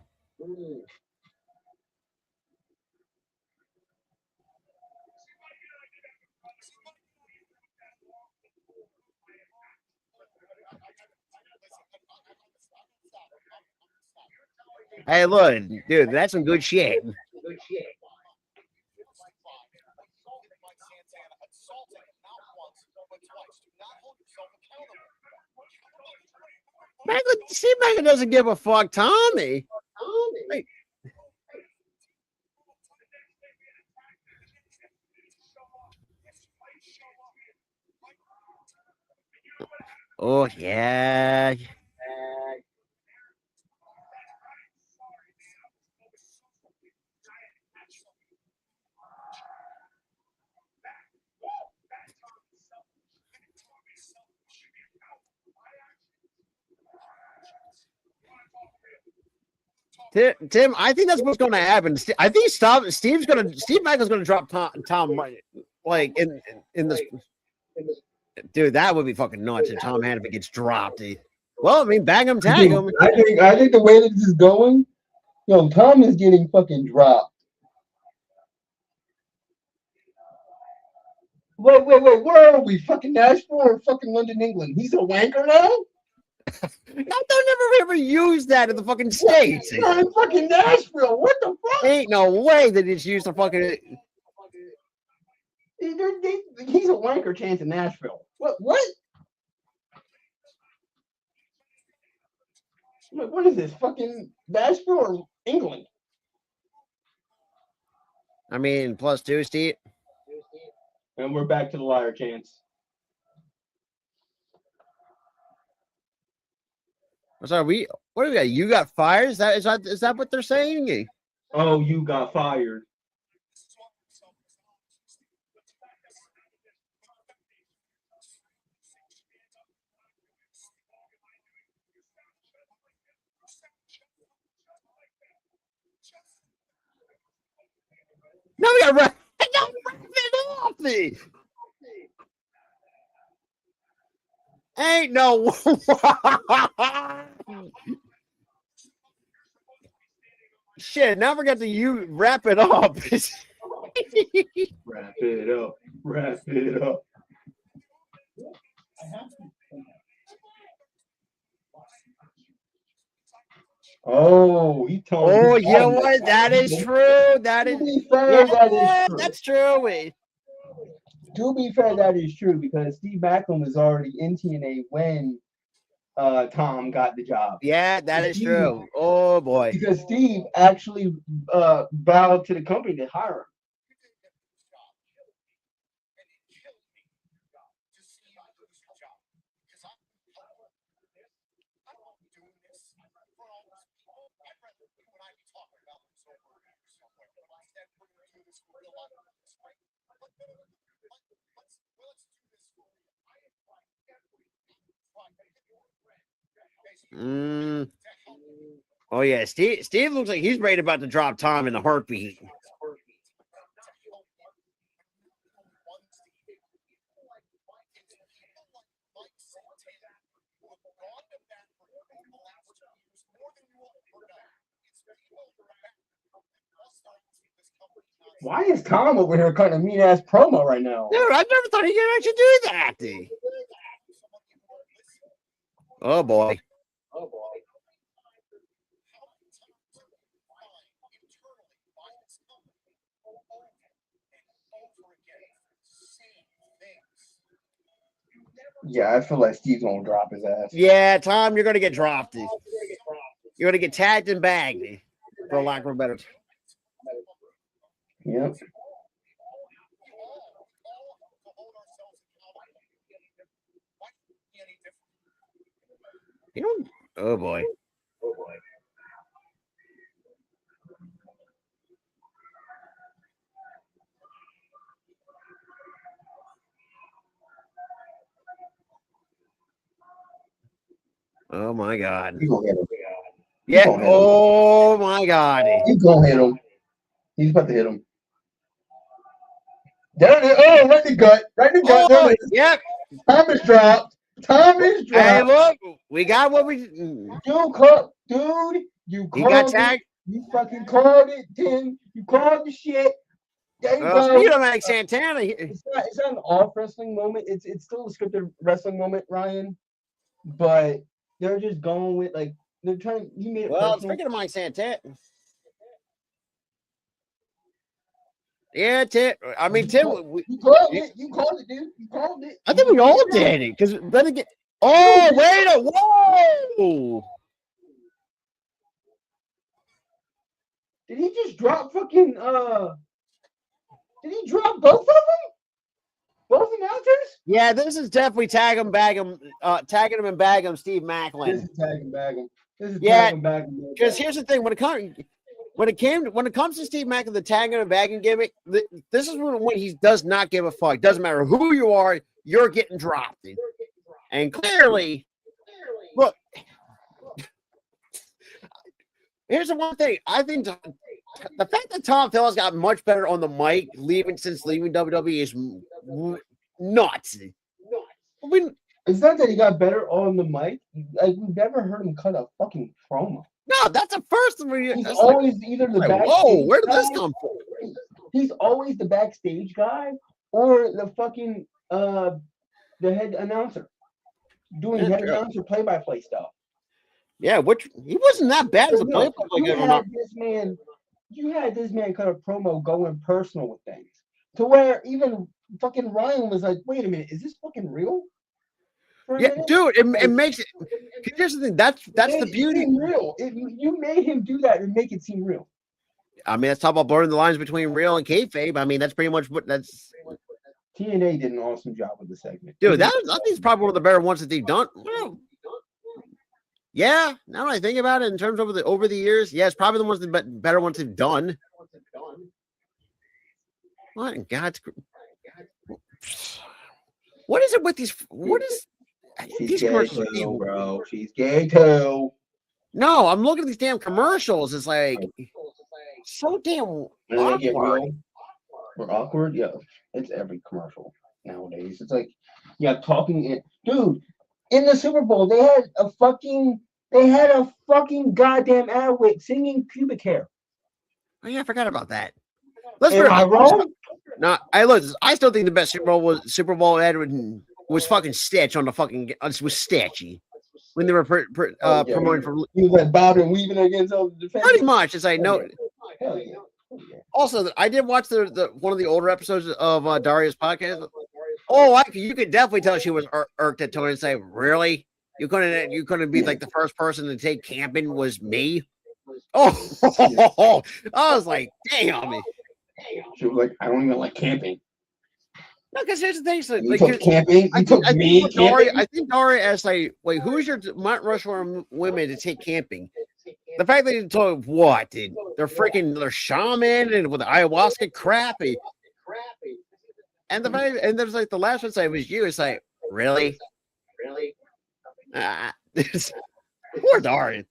Hey, look, dude, that's some good shit. Macklin doesn't give a fuck, Tommy. Hey. Oh yeah. Tim, I think that's what's going to happen. I think Steve Michael's going to drop Tom like in this. Dude, that would be fucking nuts if Tom Hannafin gets dropped. Well, I mean, bag him, tag him. I think the way that this is going, Tom is getting fucking dropped. Wait, where are we? Fucking Nashville or fucking London, England? He's a wanker now? Don't ever use that in the fucking States. You're in fucking Nashville. What the fuck? Ain't no way that it's used to fucking. He's a wanker chance in Nashville. What? What is this? Fucking Nashville or England? I mean, +2, Steve. And we're back to the liar chance. Sorry, what do we got? You got fired? Is that what they're saying? Oh, you got fired. No, we got wrap it off me. Ain't no. Shit, now we're going to wrap it up. Wrap it up. Wrap it up. Oh, he told me. Oh, you know what? That is true. That is. Fair, that is true. That's true. To be fair, that is true because Steve Macklin was already in TNA when Tom got the job. Yeah, that is true. Oh boy. Because Steve actually vowed to the company to hire him. Oh yeah, Steve looks like he's right about to drop Tom in a heartbeat. Why is Tom over here cutting a mean-ass promo right now? Dude, I never thought he could actually do that. Oh boy. Yeah, I feel like Steve's gonna drop his ass. Yeah, Tom, you're gonna get dropped. You're gonna get tagged and bagged, for lack of a better. Yep. You know, oh boy. Oh my God. You gonna hit him. Yeah. Oh my God. He's gonna hit him. He's about to hit him. There it is. Oh, right in the gut. Right in the gut. Oh, yep. Tom is dropped. Tom is dropped. Hey, look, we got what we. You called, dude. You called. He got tagged. You fucking called it, Tim. You called the shit. There you go. Speaking of Mike Santana, it's not an off wrestling moment. It's still a scripted wrestling moment, Ryan. But they're just going with like They're trying. You made it Well, personal. speaking of Mike Santana, yeah, Tim. I mean, Tim. You called it. You called it, dude. You called it. I think we all did it because then again. Oh, wait a whoa! Did he just drop fucking? Did he drop both of them? Both announcers? Yeah, this is definitely tagging him and bag him, Steve Macklin. This is tag and bag him. This is Yeah, tag and bag him. because here's the thing: when it comes to Steve Macklin, the tagging and bagging gimmick, this is when he does not give a fuck. Doesn't matter who you are, you're getting dropped. And clearly, look, here's the one thing: I think the fact that Tom Phillips got much better on the mic since leaving WWE is nuts. I mean, it's not that he got better on the mic. Like we've never heard him cut a fucking promo. No, that's the first thing. He's always either the backstage. Whoa, where did guy, this come from? He's always the backstage guy or the fucking the head announcer doing head announcer play-by-play stuff. Yeah, which he wasn't that bad as a play-by-play guy. You had this man cut a promo going personal with things to where even fucking Ryan was like, "Wait a minute, is this fucking real?" Yeah, dude, it makes it. Here's the thing. That's the beauty. Real. You made him do that and make it seem real. I mean, let's talk about blurring the lines between real and kayfabe. I mean, that's pretty much what that's. TNA did an awesome job with the segment, dude. I think it's probably one of the better ones that they've done. Yeah, now that I think about it, in terms of over the years, yeah, it's probably the ones that better ones they've done. What in God's? What is it with these? What is? She's gay too, bro. She's gay too. No, I'm looking at these damn commercials. It's like so damn awkward. We're awkward, yeah. It's every commercial nowadays. It's like, yeah, talking it, dude. In the Super Bowl, they had a fucking goddamn ad with singing pubic hair. Oh yeah, I forgot about that. Am I wrong? No, I still think the best Super Bowl ad was fucking Stitch on the fucking was Stitchy when they were promoting for. He was like bobbing and weaving against all the defense. Pretty much, as I know. Hell yeah. Also, I did watch the one of the older episodes of Daria's podcast. Oh, you could definitely tell she was irked at Tony and say, "Really, you couldn't be like the first person to take camping was me." Oh, I was like, damn. She was like, "I don't even like camping." No, because here's the thing. So, you took camping. You took me camping. I think Daria asked, like, wait, who's your Mount Rushmore women to take camping? The fact that you told what, dude? They're shaman and with ayahuasca crappy. And there's like the last one say was you. It's like, really? Poor Daria.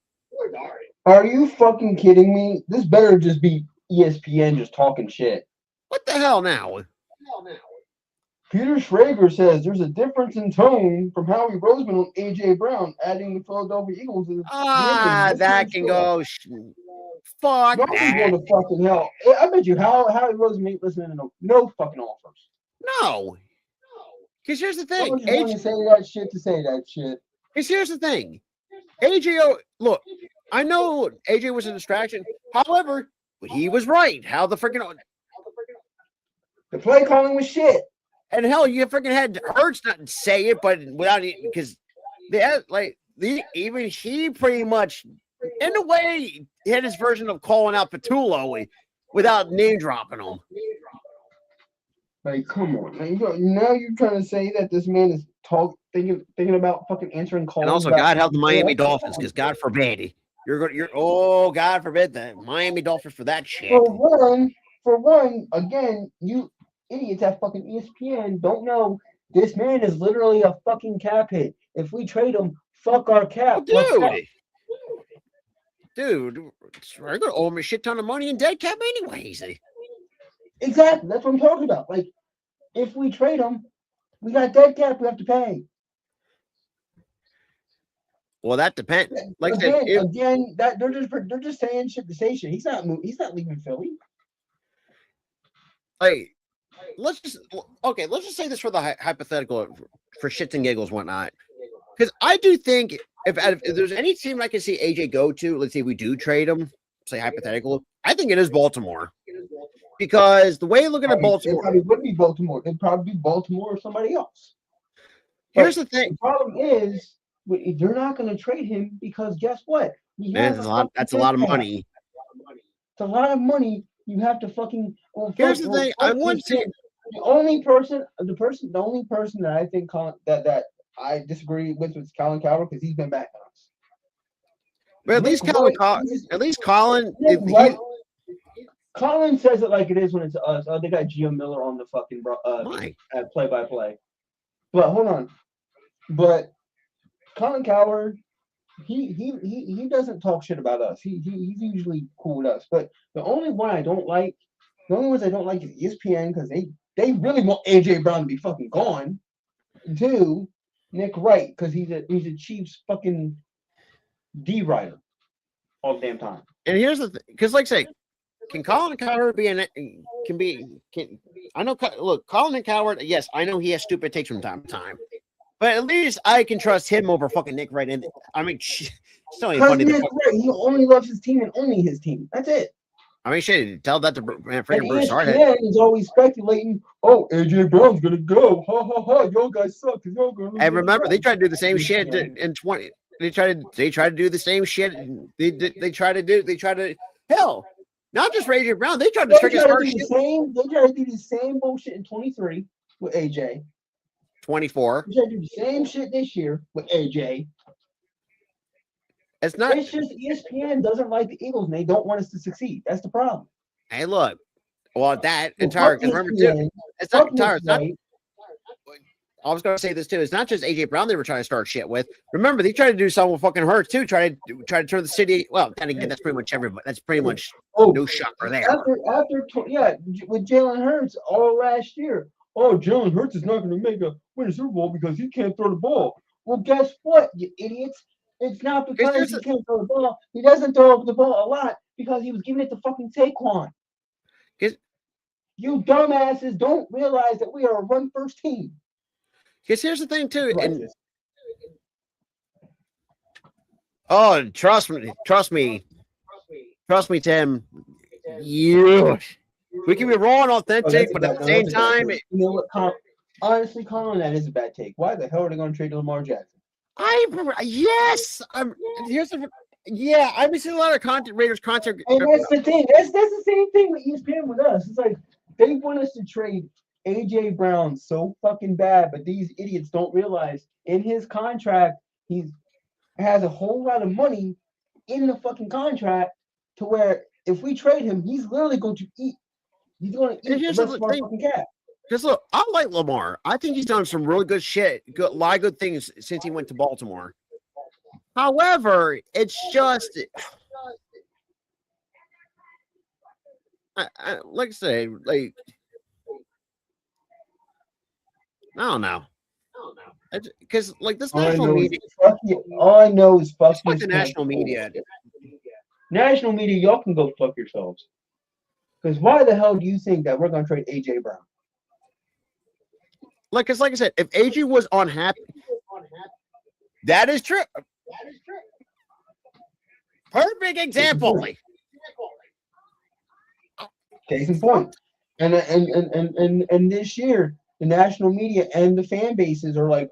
Are you fucking kidding me? This better just be ESPN just talking shit. What the hell now? Peter Schrager says there's a difference in tone from Howie Roseman on AJ Brown, adding the Philadelphia Eagles to the that can go. Fuck that. Going to fucking hell. I bet you Howie Roseman ain't listening to no fucking offers. No. Because here's the thing. AJ say that shit to say that shit. Because here's the thing. AJ, look, I know AJ was a distraction. However, he was right. How the freaking the play calling was shit. And hell, you freaking had Hurts not say it, but without it, because they had even he pretty much, in a way, had his version of calling out Petullo without name dropping him. Like, come on, man. Now you're trying to say that this man is thinking about fucking answering calls. And also, God help the Miami Dolphins, because God forbid God forbid the Miami Dolphins for that shit. For one, again, you idiots at fucking ESPN don't know this man is literally a fucking cap hit. If we trade him, fuck our cap. Dude, we're gonna owe him a shit ton of money in dead cap anyways. Exactly, that's what I'm talking about. Like, if we trade him, we got dead cap we have to pay. Well, that depends. Like again, that they're just saying shit to say shit. He's not leaving Philly. Like, let's just say this for the hypothetical, for shits and giggles, whatnot. Because I do think if there's any team I can see AJ go to, let's say we do trade him, say hypothetical, I think it is Baltimore. Because the way looking at Baltimore, it probably would be Baltimore. It'd probably be Baltimore or somebody else. Here's the thing. The problem is you're not going to trade him because guess what? That's a lot of money. It's a lot of money. You have to fucking. Here's the thing. I want to. The only person that I think that I disagree with is Colin Coward because he's been back on us. But at least Colin. Colin says it like it is when it's us. Oh, they got Gio Miller on the fucking play-by-play. But hold on. But Colin Coward, he doesn't talk shit about us. He's usually cool with us. But the only ones I don't like is ESPN because they really want AJ Brown to be fucking gone. And two, Nick Wright because he's a Chiefs fucking D writer all the damn time. And here's the thing, because like I say, can Colin Coward be I know, look, Colin Coward, yes, I know he has stupid takes from time to time, but at least I can trust him over fucking Nick Wright. And I mean, it's not even funny. Nick Wright, he only loves his team and only his team. That's it. I mean, shit, tell that to freaking Bruce Hardhead. ESPN is always speculating, oh, AJ Brown's gonna go. Ha ha ha, y'all guys suck. Y'all gonna and remember, they tried to do the same shit in 20. They try to do the same shit. They try to hell. Not just AJ Brown. They tried to trick his first shit. They tried to do the same bullshit in 23 with AJ. 24. They tried to do the same shit this year with AJ. It's just ESPN doesn't like the Eagles and they don't want us to succeed. That's the problem. Hey, look. Well, that entire remember too. It's not entire. It's not. I was going to say this too. It's not just AJ Brown they were trying to start shit with. Remember, they tried to do something with fucking Hurts too. Try to turn the city. Well, then again, that's pretty much everybody. That's pretty much no shocker there. With Jalen Hurts all last year. Oh, Jalen Hurts is not going to win a Super Bowl because he can't throw the ball. Well, guess what, you idiots? It's not because he can't throw the ball. He doesn't throw the ball a lot because he was giving it to fucking Saquon. You dumbasses don't realize that we are a run-first team. Because here's the thing, too. And, trust me, Tim. We can be raw and authentic, but at the same time, you know what? Honestly, Colin, that is a bad take. Why the hell are they going to trade Lamar Jackson? Yes. I've been seeing a lot of Raiders content. And that's the thing. That's the same thing with ESPN with us. It's like they want us to trade AJ Brown so fucking bad, but these idiots don't realize in his contract he has a whole lot of money in the fucking contract to where if we trade him, he's literally going to eat. He's going to eat the rest of our fucking cap. Because look, I like Lamar. I think he's done some really good shit, a lot of good things since he went to Baltimore. However, it's just like I say, like I don't know. Because like this national media, all I know is fuck the national media. National media, y'all can go fuck yourselves. Because why the hell do you think that we're going to trade AJ Brown? Like I said, if AJ was unhappy, that is true. Perfect example. Case in point. And this year, the national media and the fan bases are like,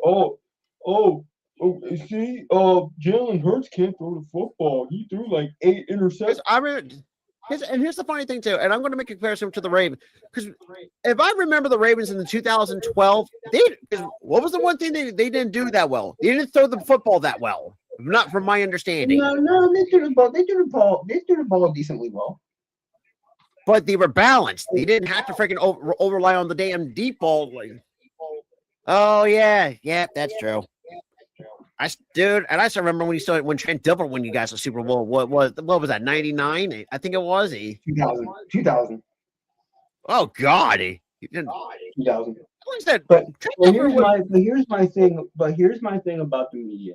see, Jalen Hurts can't throw the football. He threw like 8 interceptions. And here's the funny thing too, and I'm going to make a comparison to the Ravens because if I remember the Ravens in the 2012, what was the one thing they didn't do that well? They didn't throw the football that well, not from my understanding. No, they threw the ball decently well. But they were balanced. They didn't have to freaking over rely on the damn deep ball. Oh yeah, that's true. I still remember when Trent Dilfer won you guys a Super Bowl. What was that? 99? I think it was 2000. Oh God, 2000. Like I said, here's my thing about the media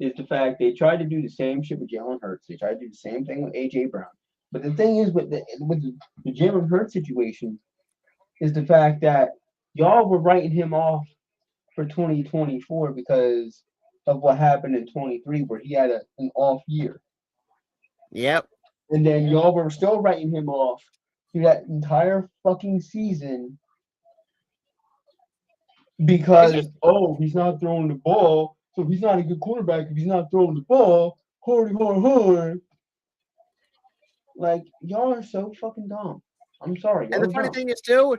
is the fact they tried to do the same shit with Jalen Hurts. They tried to do the same thing with AJ Brown. But the thing is with the Jalen Hurts situation is the fact that y'all were writing him off for 2024 because of what happened in 23, where he had an off year. Yep. And then y'all were still writing him off through that entire fucking season because, he's not throwing the ball, so he's not a good quarterback if he's not throwing the ball. Like, y'all are so fucking dumb. I'm sorry. And the funny thing is, too,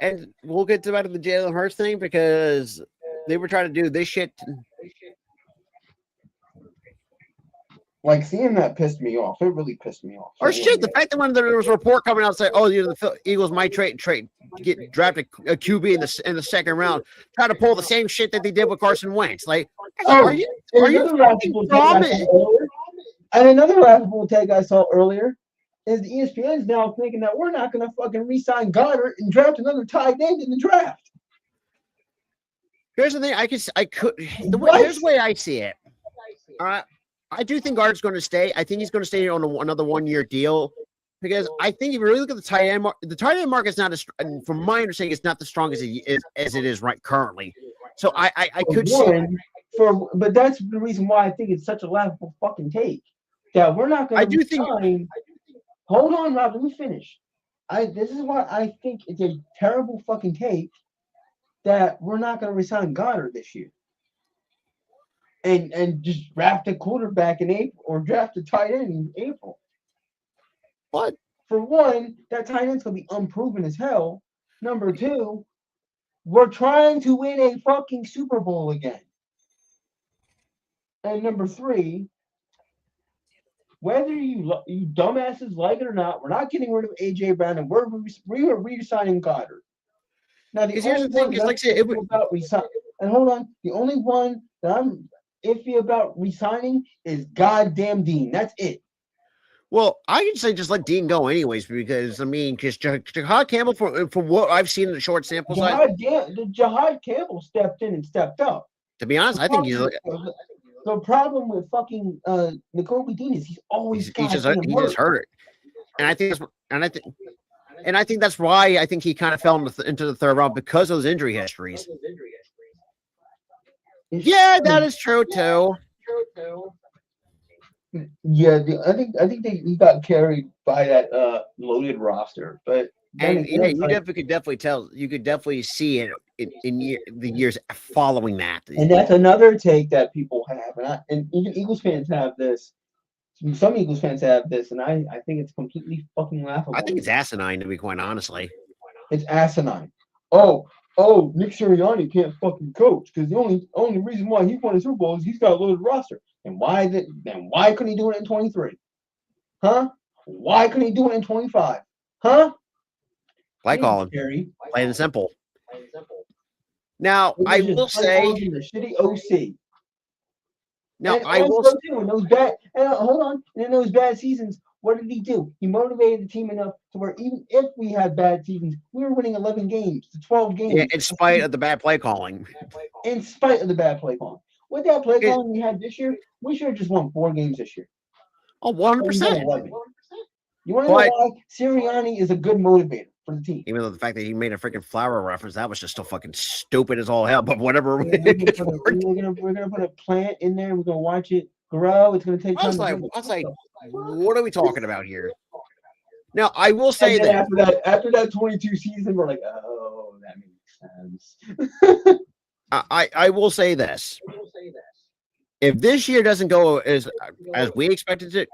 and we'll get to the Jalen Hurts thing because they were trying to do this shit. Like, seeing that pissed me off. It really pissed me off. Or shit, the fact that when there was a report coming out saying, the Eagles might draft a QB in the second round, try to pull the same shit that they did with Carson Wentz. Like, are you dumb? And another laughable take I saw earlier is the ESPN is now thinking that we're not going to fucking re-sign Goddard and draft another tight end in the draft. Here's the thing. Here's the way I see it. I do think Goddard's going to stay. I think he's going to stay on another 1-year deal because I think if you really look at the tight end market, the tight end market is not from my understanding, it's not the strongest as it is right currently. So I could see. But that's the reason why I think it's such a laughable fucking take that we're not going to. I do think. Hold on, Rob. Let me finish. This is why I think it's a terrible fucking take that we're not going to resign Goddard this year. And just draft a quarterback in April or draft a tight end in April. What? For one, that tight end's going to be unproven as hell. Number two, we're trying to win a fucking Super Bowl again. And number three, whether you dumbasses like it or not, we're not getting rid of A.J. Brown and we're re-signing Goddard. Now, here's the thing, is like I said, and hold on, the only one that I'm iffy about resigning is goddamn Dean. That's it. Well, I can say just let Dean go anyways because because Jahad Campbell, from what I've seen in the short sample size, Jahad Campbell stepped in and stepped up. To be honest, I think he's the problem with fucking Nakobe Dean is he's just hurt, and I think that's why I think he kind of fell into the third round because of those injury histories. Yeah, that is true too. Yeah, I think he got carried by that loaded roster, but you could definitely see it in the years following that. And that's another take that people have, and even Eagles fans have this. Some Eagles fans have this, and I think it's completely fucking laughable. I think it's asinine, to be quite honestly. It's asinine. Oh, Nick Sirianni can't fucking coach because the only reason why he won a Super Bowl is he's got a loaded roster. And why couldn't he do it in 23? Huh? Why couldn't he do it in 25? Huh? Play calling. Plain and simple. Now I will say the shitty OC. Now and I will in those bad hold on. And in those bad seasons, what did he do? He motivated the team enough to where even if we had bad seasons, we were winning 11 games to 12 games. Yeah, in spite of the bad play calling. In spite of the bad play calling. With that play calling we had this year, we should have just won 4 games this year. Oh, 100%. You want to know why? Sirianni is a good motivator for the team. Even though the fact that he made a freaking flower reference, that was just so fucking stupid as all hell. But whatever. We're gonna put a plant in there. We're gonna watch it grow. It's gonna take time. I was like, what are we talking about here? Now I will say that after that 22 season, we're like, oh, that makes sense. I will say this. If this year doesn't go as we expected it,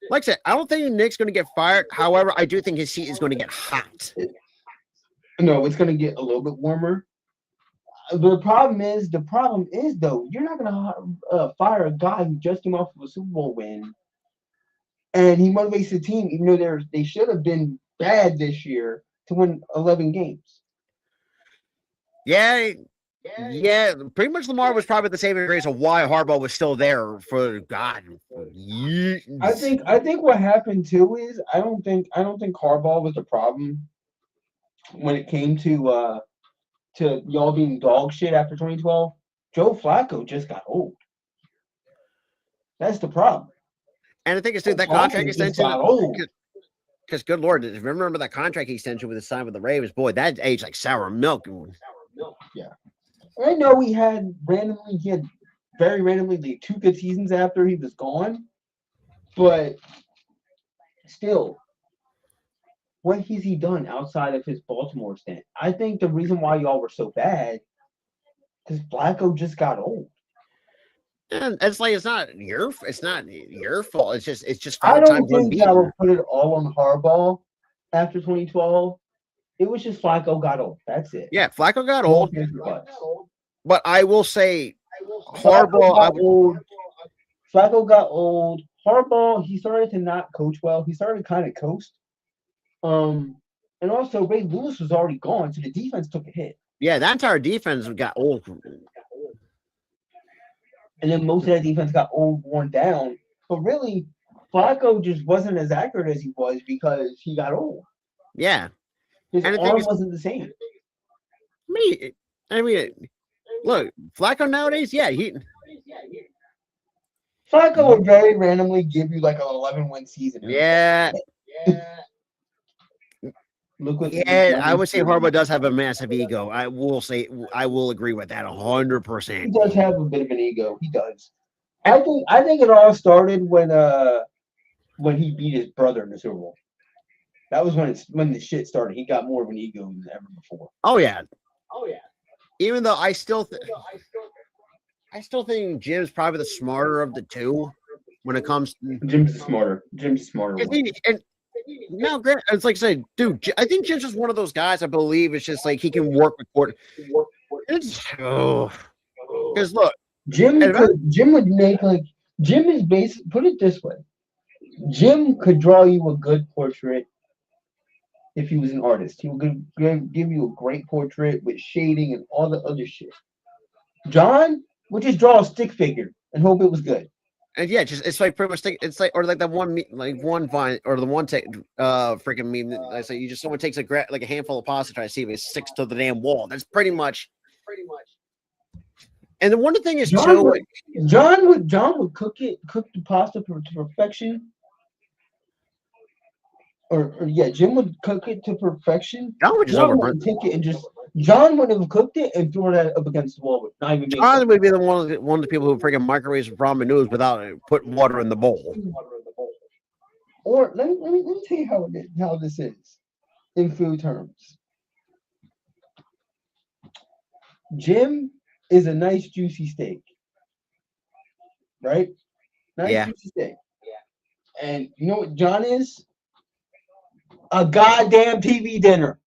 like I said, I don't think Nick's going to get fired. However, I do think his seat is going to get hot. No, it's going to get a little bit warmer. The problem is though, you're not going to fire a guy who just came off of a Super Bowl win, and he motivates the team, even though they should have been bad this year to win 11 games. Yeah, pretty much Lamar was probably the saving grace of why Harbaugh was still there for God. Years. I think what happened too is I don't think Harbaugh was the problem when it came to y'all being dog shit after 2012. Joe Flacco just got old. That's the problem. And I think it's that contract extension. Because good Lord, if you remember that contract extension with the sign with the Ravens, boy, that aged like sour milk. Yeah. I know he had very randomly, like 2 good seasons after he was gone. But still, what has he done outside of his Baltimore stint? I think the reason why y'all were so bad because Flacco just got old. And it's like it's not your fault. It's just I Father don't Time's think I unbeaten. would put it all on Harbaugh after 2012. It was just Flacco got old. That's it. Yeah, Flacco got old. But But I will say Harbaugh. Flacco got old. Harbaugh, he started to not coach well. He started to kind of coast. And also Ray Lewis was already gone, so the defense took a hit. Yeah, that entire defense got old. And then most of that defense got old, worn down. But really, Flacco just wasn't as accurate as he was because he got old. Yeah. His And the arm thing is- wasn't the same. I mean, look, Flacco nowadays, yeah, Flacco would very randomly give you like an 11-win season. yeah. Look what I would say Harbaugh does have a massive ego. I will agree with that He 100%. does have a bit of an ego. He does. I think it all started when he beat his brother in the Super Bowl. That was when the shit started. He got more of an ego than ever before. Oh yeah. Even though I still think Jim's probably the smarter of the two when it comes to Jim's the smarter. One. No, Grant, it's like saying, dude, I think Jim's just one of those guys. I believe it's just like he can work with court. Because look, Jim would make like Jim is basic. Put it this way, Jim could draw you a good portrait if he was an artist. He would give you a great portrait with shading and all the other shit. John would just draw a stick figure and hope it was good. and yeah, just it's like pretty much it's like or like that one one vine or the one freaking meme that I say someone takes like a handful of pasta try to see if it sticks to the damn wall. That's pretty much. And the one thing is John would cook the pasta to perfection. Or Jim would cook it to perfection. John would take it and John would have cooked it and thrown it up against the wall. Not even John would be the one of the people who freaking microwaves ramen noodles without putting water in the bowl. Or let me tell you how this is in food terms. Jim is a nice juicy steak, right? Nice juicy steak. Yeah. And you know what John is? A goddamn TV dinner.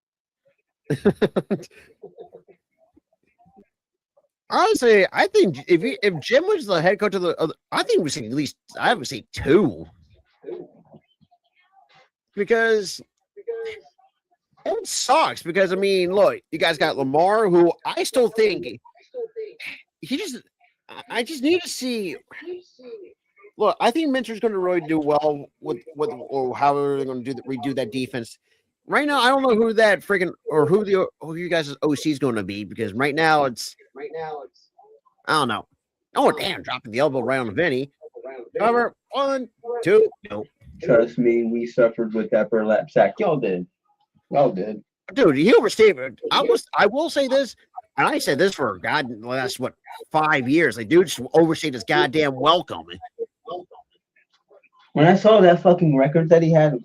Honestly, I think if Jim was the head coach of the other, I think we see at least I would say 2. Because it sucks. Because I mean, look, you guys got Lamar, who I still think I just need to see. Look, I think Minter's going to really do well with or how they're going to redo that defense. Right now, I don't know who that freaking or who you guys' OC is going to be because right now it's I don't know. Oh damn, dropping the elbow right on the Vinny. However, 1, 2, no. Trust me, we suffered with that burlap sack. Y'all did. Dude, he overstayed. I will say this, and I said this for the last 5 years. Like, dude, just overstayed his goddamn welcome. When I saw that fucking record that he had,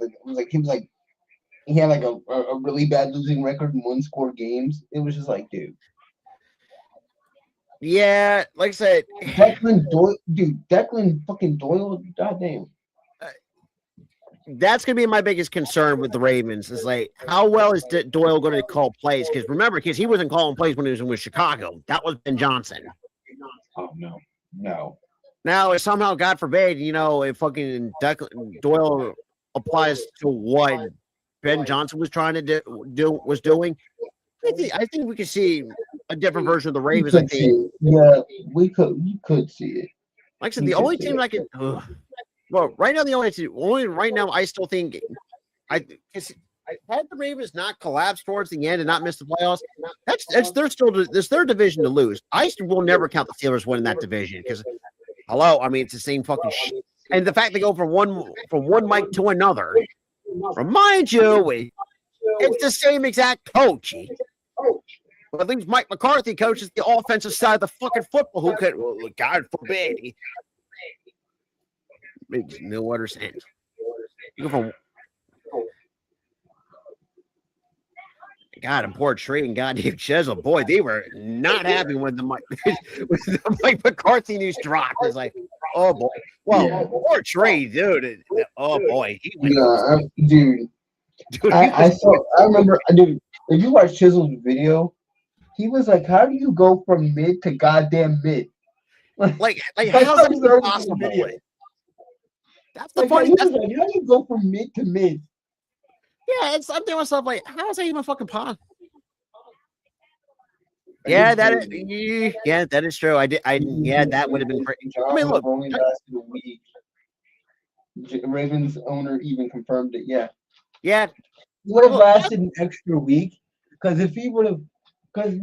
he had like a really bad losing record in 1-score games. It was just like, dude. Yeah, like I said, Declan fucking Doyle, goddamn. That's gonna be my biggest concern with the Ravens. Is like, how well is Doyle going to call plays? Because remember, he wasn't calling plays when he was with Chicago. That was Ben Johnson. Oh no. Now, if somehow, God forbid, if fucking Doyle applies to what Ben Johnson was trying to was doing, I think we could see a different version of the Ravens. I think. Yeah, we could see it. Like I said, the only team I can. Well, right now, I still think had the Ravens not collapsed towards the end and not miss the playoffs, it's their division to lose. I will never count the Steelers winning that division because, hello, I mean it's the same fucking shit. And the fact they go from one mic to another, remind you, it's the same exact coach. Well, at least Mike McCarthy coaches the offensive side of the fucking football. Who could, well, God forbid, he makes no other sense. You go from God and poor Trey and goddamn Chisel, boy, they were not happy when the Mike McCarthy news dropped. It's like, oh boy, well, Yeah. poor Trey, dude. Oh boy, he went, Dude. dude, I remember, dude. If you watch Chisel's video, he was like, "How do you go from mid to goddamn mid?" like I how's thought that he was already possible? in the video. That's the Like, funny. he was like, "How do you go from mid to mid?" Yeah, it's I'm doing myself like, how is that even fucking possible? Yeah, that is true. Yeah, that would have been crazy. I mean, look, only lasted a week. Ravens owner even confirmed it. Yeah, yeah, it would have look, lasted an extra week because if he would have, because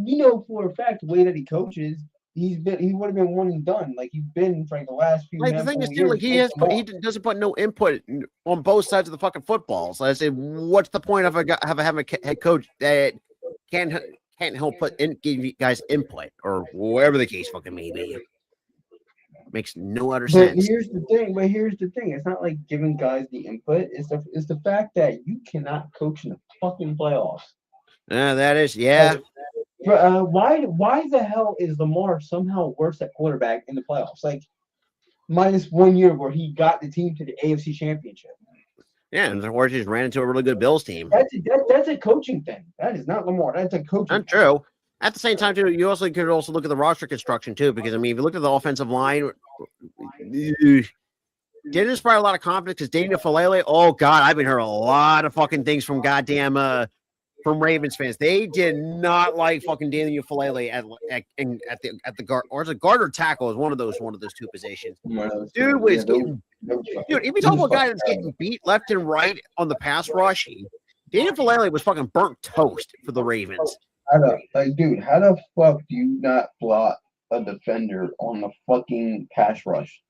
for a fact the way that he coaches, he would have been one and done. Like he's been for like the last few. like the thing is, too, years. like he doesn't put no input on both sides of the fucking football. So I say, what's the point of having a head coach that can't help give you guys input or whatever the case fucking may be? Makes no other But sense. here's the thing. It's not like giving guys the input. It's the fact that you cannot coach in the fucking playoffs. That is, yeah. Why the hell is Lamar somehow worse at quarterback in the playoffs? Like minus 1 year where he got the team to the AFC Championship. Yeah, and the Warriors ran into a really good Bills team. That's a coaching thing. That is not Lamar. That's a coaching. Not true. At the same time, too, you also could look at the roster construction too, because I mean, if you look at the offensive line, didn't inspire a lot of confidence because Daniel Falele. Oh God, I've been hearing a lot of fucking things from goddamn from Ravens fans. They did not like fucking Daniel Falele at the guard or as a guard or tackle is one of those two positions. Dude was getting. Dude, if you talk about a guy that's getting beat left and right on the pass rush, Daniel Falele was fucking burnt toast for the Ravens. How the fuck do you not block a defender on the fucking pass rush?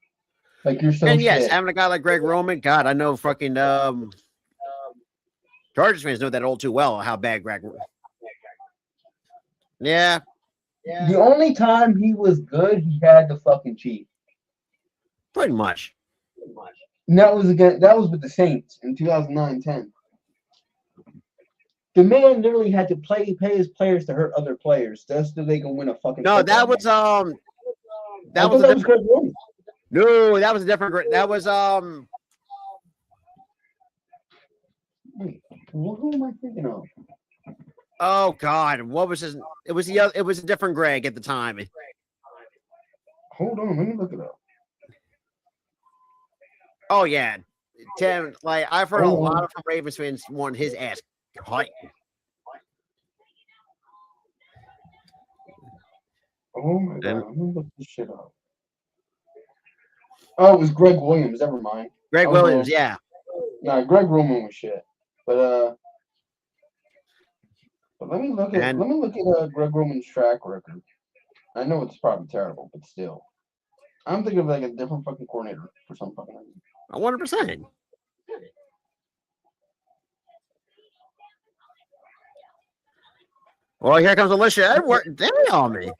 Like you're so. And yes, shit. having a guy like Greg Roman, God, I know fucking Chargers fans know that all too well how bad Greg. Yeah. The only time he was good, he had the fucking Chiefs. Pretty much. And that was with the Saints in 2009-10. The man literally had to pay his players to hurt other players just so they can win a fucking. No, that was that was a different. No, that was a different. That was Wait, who am I thinking of? Oh God, what was his? It was a different Greg at the time. Hold on, let me look it up. Oh yeah, Tim. Like I've heard a lot of Ravens fans want his ass cut. Oh my God, let me look this shit up. Oh, it was Greg Williams. Never mind. Greg Williams, yeah. Nah, Greg Roman was shit. But let me look at Greg Roman's track record. I know it's probably terrible, but still, I'm thinking of like a different fucking coordinator for some fucking reason. 100%. Well, here comes Alicia Edwards. Damn on me.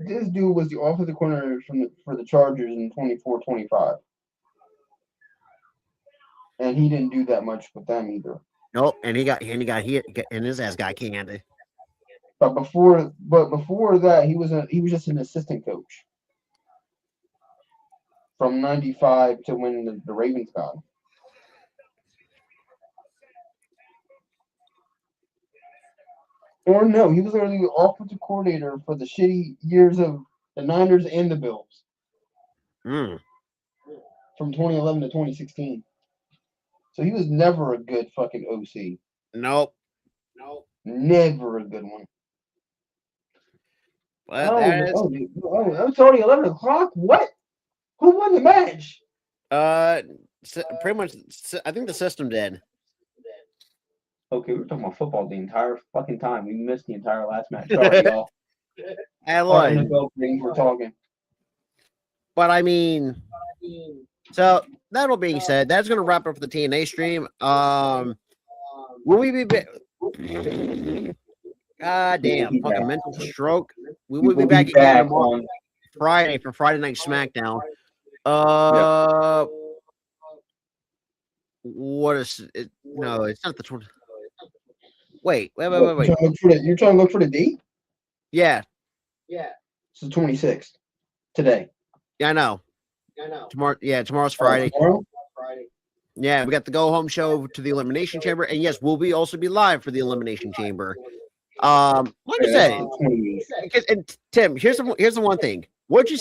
This dude was the offensive coordinator for the Chargers in 24-25. And he didn't do that much with them either. Nope, and he got hit, and his ass got canned. But before that, he was just an assistant coach from 95 to when the Ravens got him. Or no, he was literally the offensive coordinator for the shitty years of the Niners and the Bills. From 2011 to 2016. So he was never a good fucking OC. Nope. Never a good one. Well, it's already 11 o'clock? What? Who won the match? Pretty much, I think the system did. Okay, we were talking about football the entire fucking time. We missed the entire last match. Sorry, y'all. We're talking. But I mean, so that all being said, that's going to wrap up the TNA stream. Will we be? God damn, We'll be fucking back. mental stroke. We We will be will back be again back tomorrow, on. Friday for Friday Night SmackDown. What is it? No, it's not the 20. Wait. You're trying to look for the date? Yeah, It's the 26th today. I know. Tomorrow, tomorrow's Friday. Tomorrow? Yeah, we got the go home show to the Elimination Chamber, and yes, we'll be also be live for the Elimination Chamber. Like I said, and Tim, here's the one thing. What you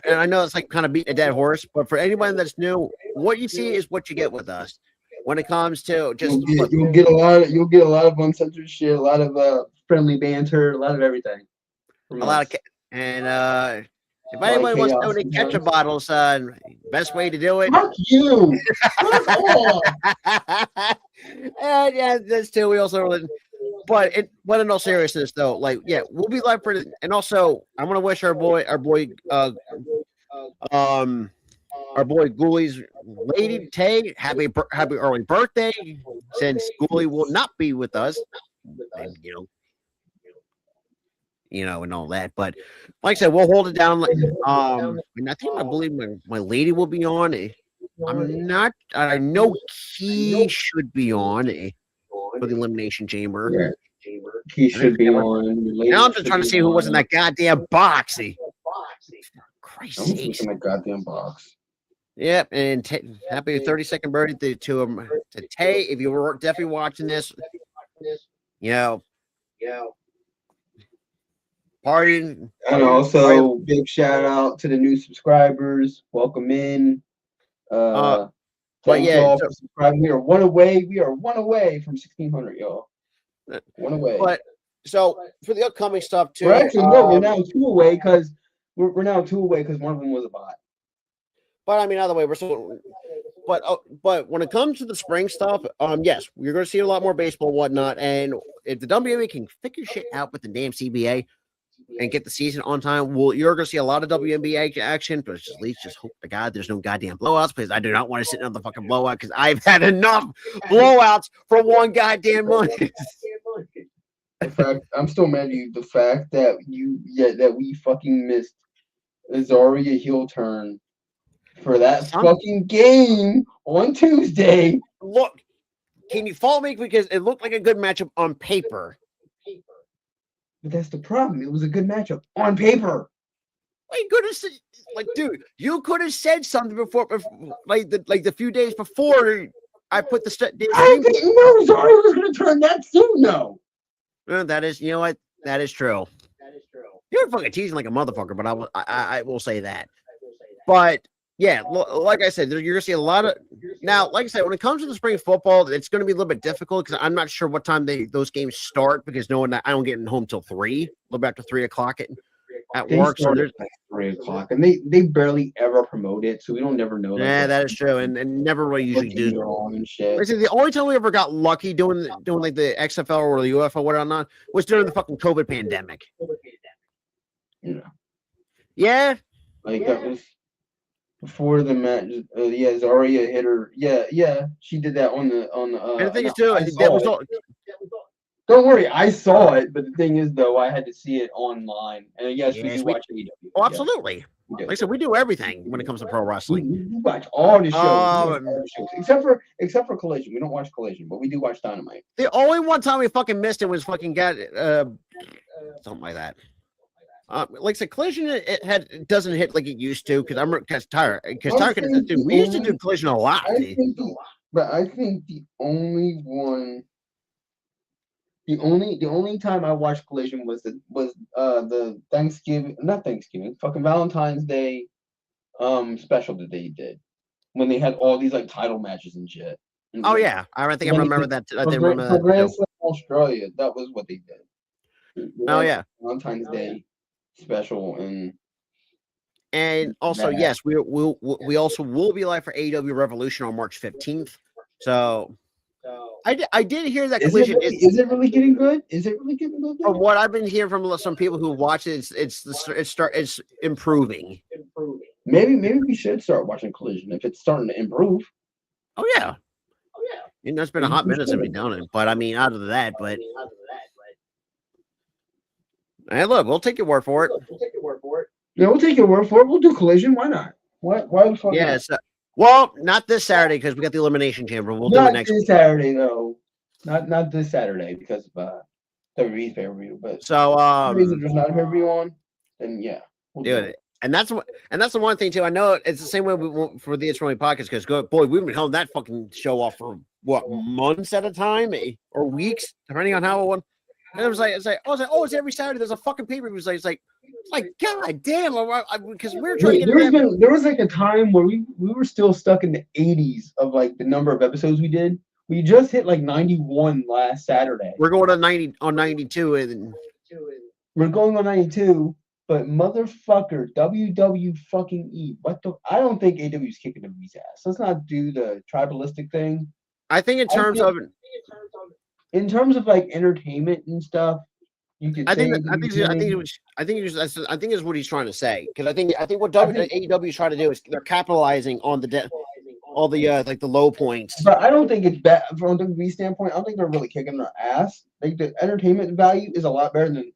and I know it's like kind of beating a dead horse, but for anybody that's new, what you see is what you get with us. When it comes to just you'll get a lot of uncensored shit, a lot of friendly banter, a lot of everything. a lot of and if anybody wants to donate ketchup bottles, best way to do it. Fuck you. Fuck off. Yeah, that's too. We also, but in all seriousness though, like we'll be live for the, and also I want to wish our boy Ghoulies lady Tay happy early birthday, since Ghoulie will not be with us, and and all that. But like I said, we'll hold it down. And I believe my lady will be on. I'm not. I know he should be on for the Elimination Chamber. Yeah. He should be on. Now I'm just trying to see who was in that goddamn box. Christ I'm sakes. in that goddamn box. Yep, and happy 32nd birthday to Tay. If you were definitely watching this, party. And also, big shout out to the new subscribers. Welcome in. Thank y'all for subscribing. We are one away. From 1,600, y'all. One away. But so for the upcoming stuff too, we're actually we're now two away because we're now two away because one of them was a bot. But I mean, either way, we're still. But when it comes to the spring stuff, yes, you're going to see a lot more baseball and whatnot. And if the WNBA can figure shit out with the damn CBA and get the season on time, you're going to see a lot of WNBA action. But at least just hope to God there's no goddamn blowouts, because I do not want to sit in on the fucking blowout, because I've had enough blowouts for one goddamn month. In fact, I'm still mad at you. The fact that that we fucking missed a Zarya heel turn for that fucking game on Tuesday. Look, can you follow me? Because it looked like a good matchup on paper. But that's the problem. It was a good matchup on paper. You could have said, dude, you could have said something before like the few days before I put the I didn't know Zarya was going to turn that soon, though. That is, you know what? That is true. You're fucking teasing like a motherfucker, but I will say that. But yeah, like I said, you're gonna see a lot of now. Like I said, when it comes to the spring football, it's going to be a little bit difficult because I'm not sure what time those games start, because I don't get home till 3, a little bit after 3 o'clock at work. So there's like 3 o'clock, and they barely ever promote it, so we don't never know. Yeah, that is true, and never really usually do. And shit. Listen, the only time we ever got lucky doing like the XFL or the UFO, whatnot, was during the fucking COVID pandemic. Yeah. Like that was before the match. Zarya hit her. Yeah, she did that on the. And the thing is too, that was all. Don't worry, I saw it, but the thing is, though, I had to see it online. And yes, we do watch AEW. Oh, absolutely. Like I said, we do everything when it comes to pro wrestling. We watch all the shows, except for Collision. We don't watch Collision, but we do watch Dynamite. The only one time we fucking missed it was fucking something like that. Like I said, Collision it doesn't hit like it used to, because Tyler we used to do Collision a lot. I think the only one. The only time I watched Collision was the fucking Valentine's Day special that they did when they had all these like title matches and shit. Oh yeah, I remember that. I didn't remember that. Grand Slam Australia, that was what they did. Oh yeah, Valentine's Day special and also yes, we also will be live for AEW Revolution on March 15th. So. I did hear that Collision is it really getting good? Is it really getting good? From what I've been hearing from some people who watch it, it's improving. Maybe we should start watching Collision if it's starting to improve. Oh yeah. It's been a hot minute since we've done it, but I mean, out of that, but Hey, look, we'll take your word for it. Yeah, we'll take your word for it. We'll do Collision. Why not? Why the fuck Yeah. not? So, well, not this Saturday because we got the Elimination Chamber. We'll do it Not next this week. Saturday though. Not this Saturday because of WWE's pay-per-view. But So, the reason there's not a pay-per-view on, then yeah, we'll do dude, it. and that's the one thing too. I know it's the same way we want for the It's Really podcast because boy, we've been holding that fucking show off for what months at a time or weeks, depending on how it went. And it was like, oh, it's every Saturday. There's a fucking pay-per-view. It's like, god damn, because we were trying to get There was like a time where we were still stuck in the 80s of like the number of episodes we did. We just hit like 91 last Saturday. We're going to 92 and we're going on 92, but motherfucker, WW fucking E. What the? I don't think AW's kicking WWE's ass. Let's not do the tribalistic thing. I think in terms of like entertainment and stuff, you could. I think is what he's trying to say because I think what AEW is trying to do is they're capitalizing on all the like the low points. But I don't think it's bad from a WWE standpoint. I don't think they're really kicking their ass. Like the entertainment value is a lot better than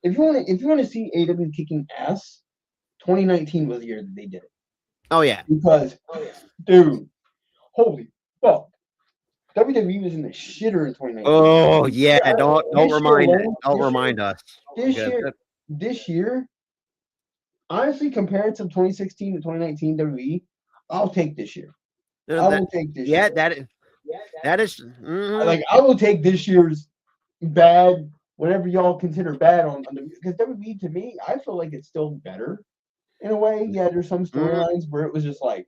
if you want to see AEW kicking ass. 2019 was the year that they did it. Oh yeah, because dude, holy fuck. WWE was in the shitter in 2019. Oh yeah, don't remind us. This year, honestly, compared to 2016 to 2019 WWE, I'll take this year. I will take this year. That is like I will take this year's bad, whatever y'all consider bad on the because WWE to me, I feel like it's still better in a way. Yeah, there's some storylines where it was just like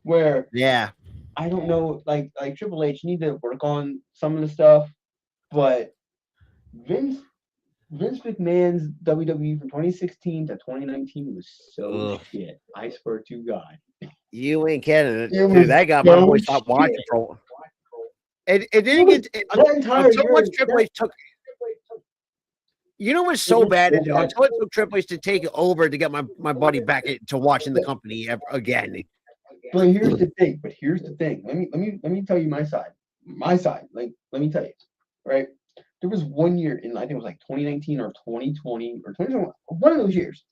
where I don't know, like Triple H need to work on some of the stuff, but Vince McMahon's WWE from 2016 to 2019 was so shit. I swear to God. You ain't kidding it. Dude, that got my boy stopped watching for it didn't get so much Triple H took. You know what's so bad? Until it took Triple H to take over to get my buddy back to watching the company again. But here's the thing. Let me tell you my side. Like, let me tell you, right? There was 1 year in, I think it was like 2019 or 2020 or 2021, one of those years,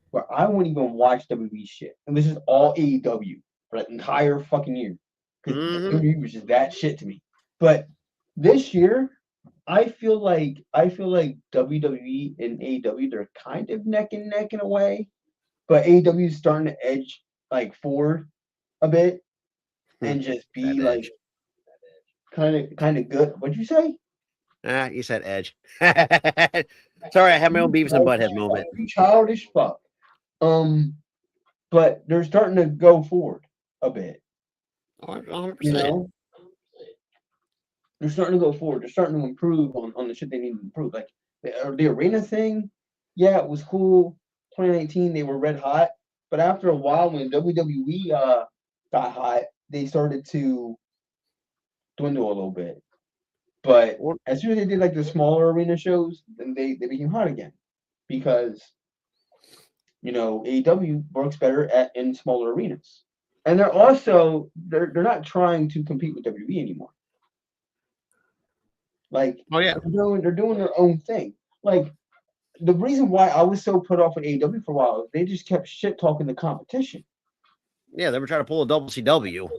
where I wouldn't even watch WWE shit. And this is all AEW for that entire fucking year. Because WWE was just that shit to me. But this year, I feel like WWE and AEW, they're kind of neck and neck in a way. But AEW is starting to edge like forward a bit and just be like kind of good. What'd you say? You said edge. Sorry, I have my own Beavis and Butthead moment. Childish fuck. But they're starting to go forward a bit. 100%. You know? They're starting to go forward. They're starting to improve on the shit they need to improve. Like the arena thing, yeah, it was cool. 2019, they were red hot. But after a while, when WWE got hot, they started to dwindle a little bit. But as soon as they did like the smaller arena shows, then they became hot again. Because, you know, AEW works better in smaller arenas. And they're also, they're not trying to compete with WWE anymore. Like, they're doing their own thing. Like, the reason why I was so put off with AEW for a while is they just kept shit talking the competition. Yeah, they were trying to pull a WCW.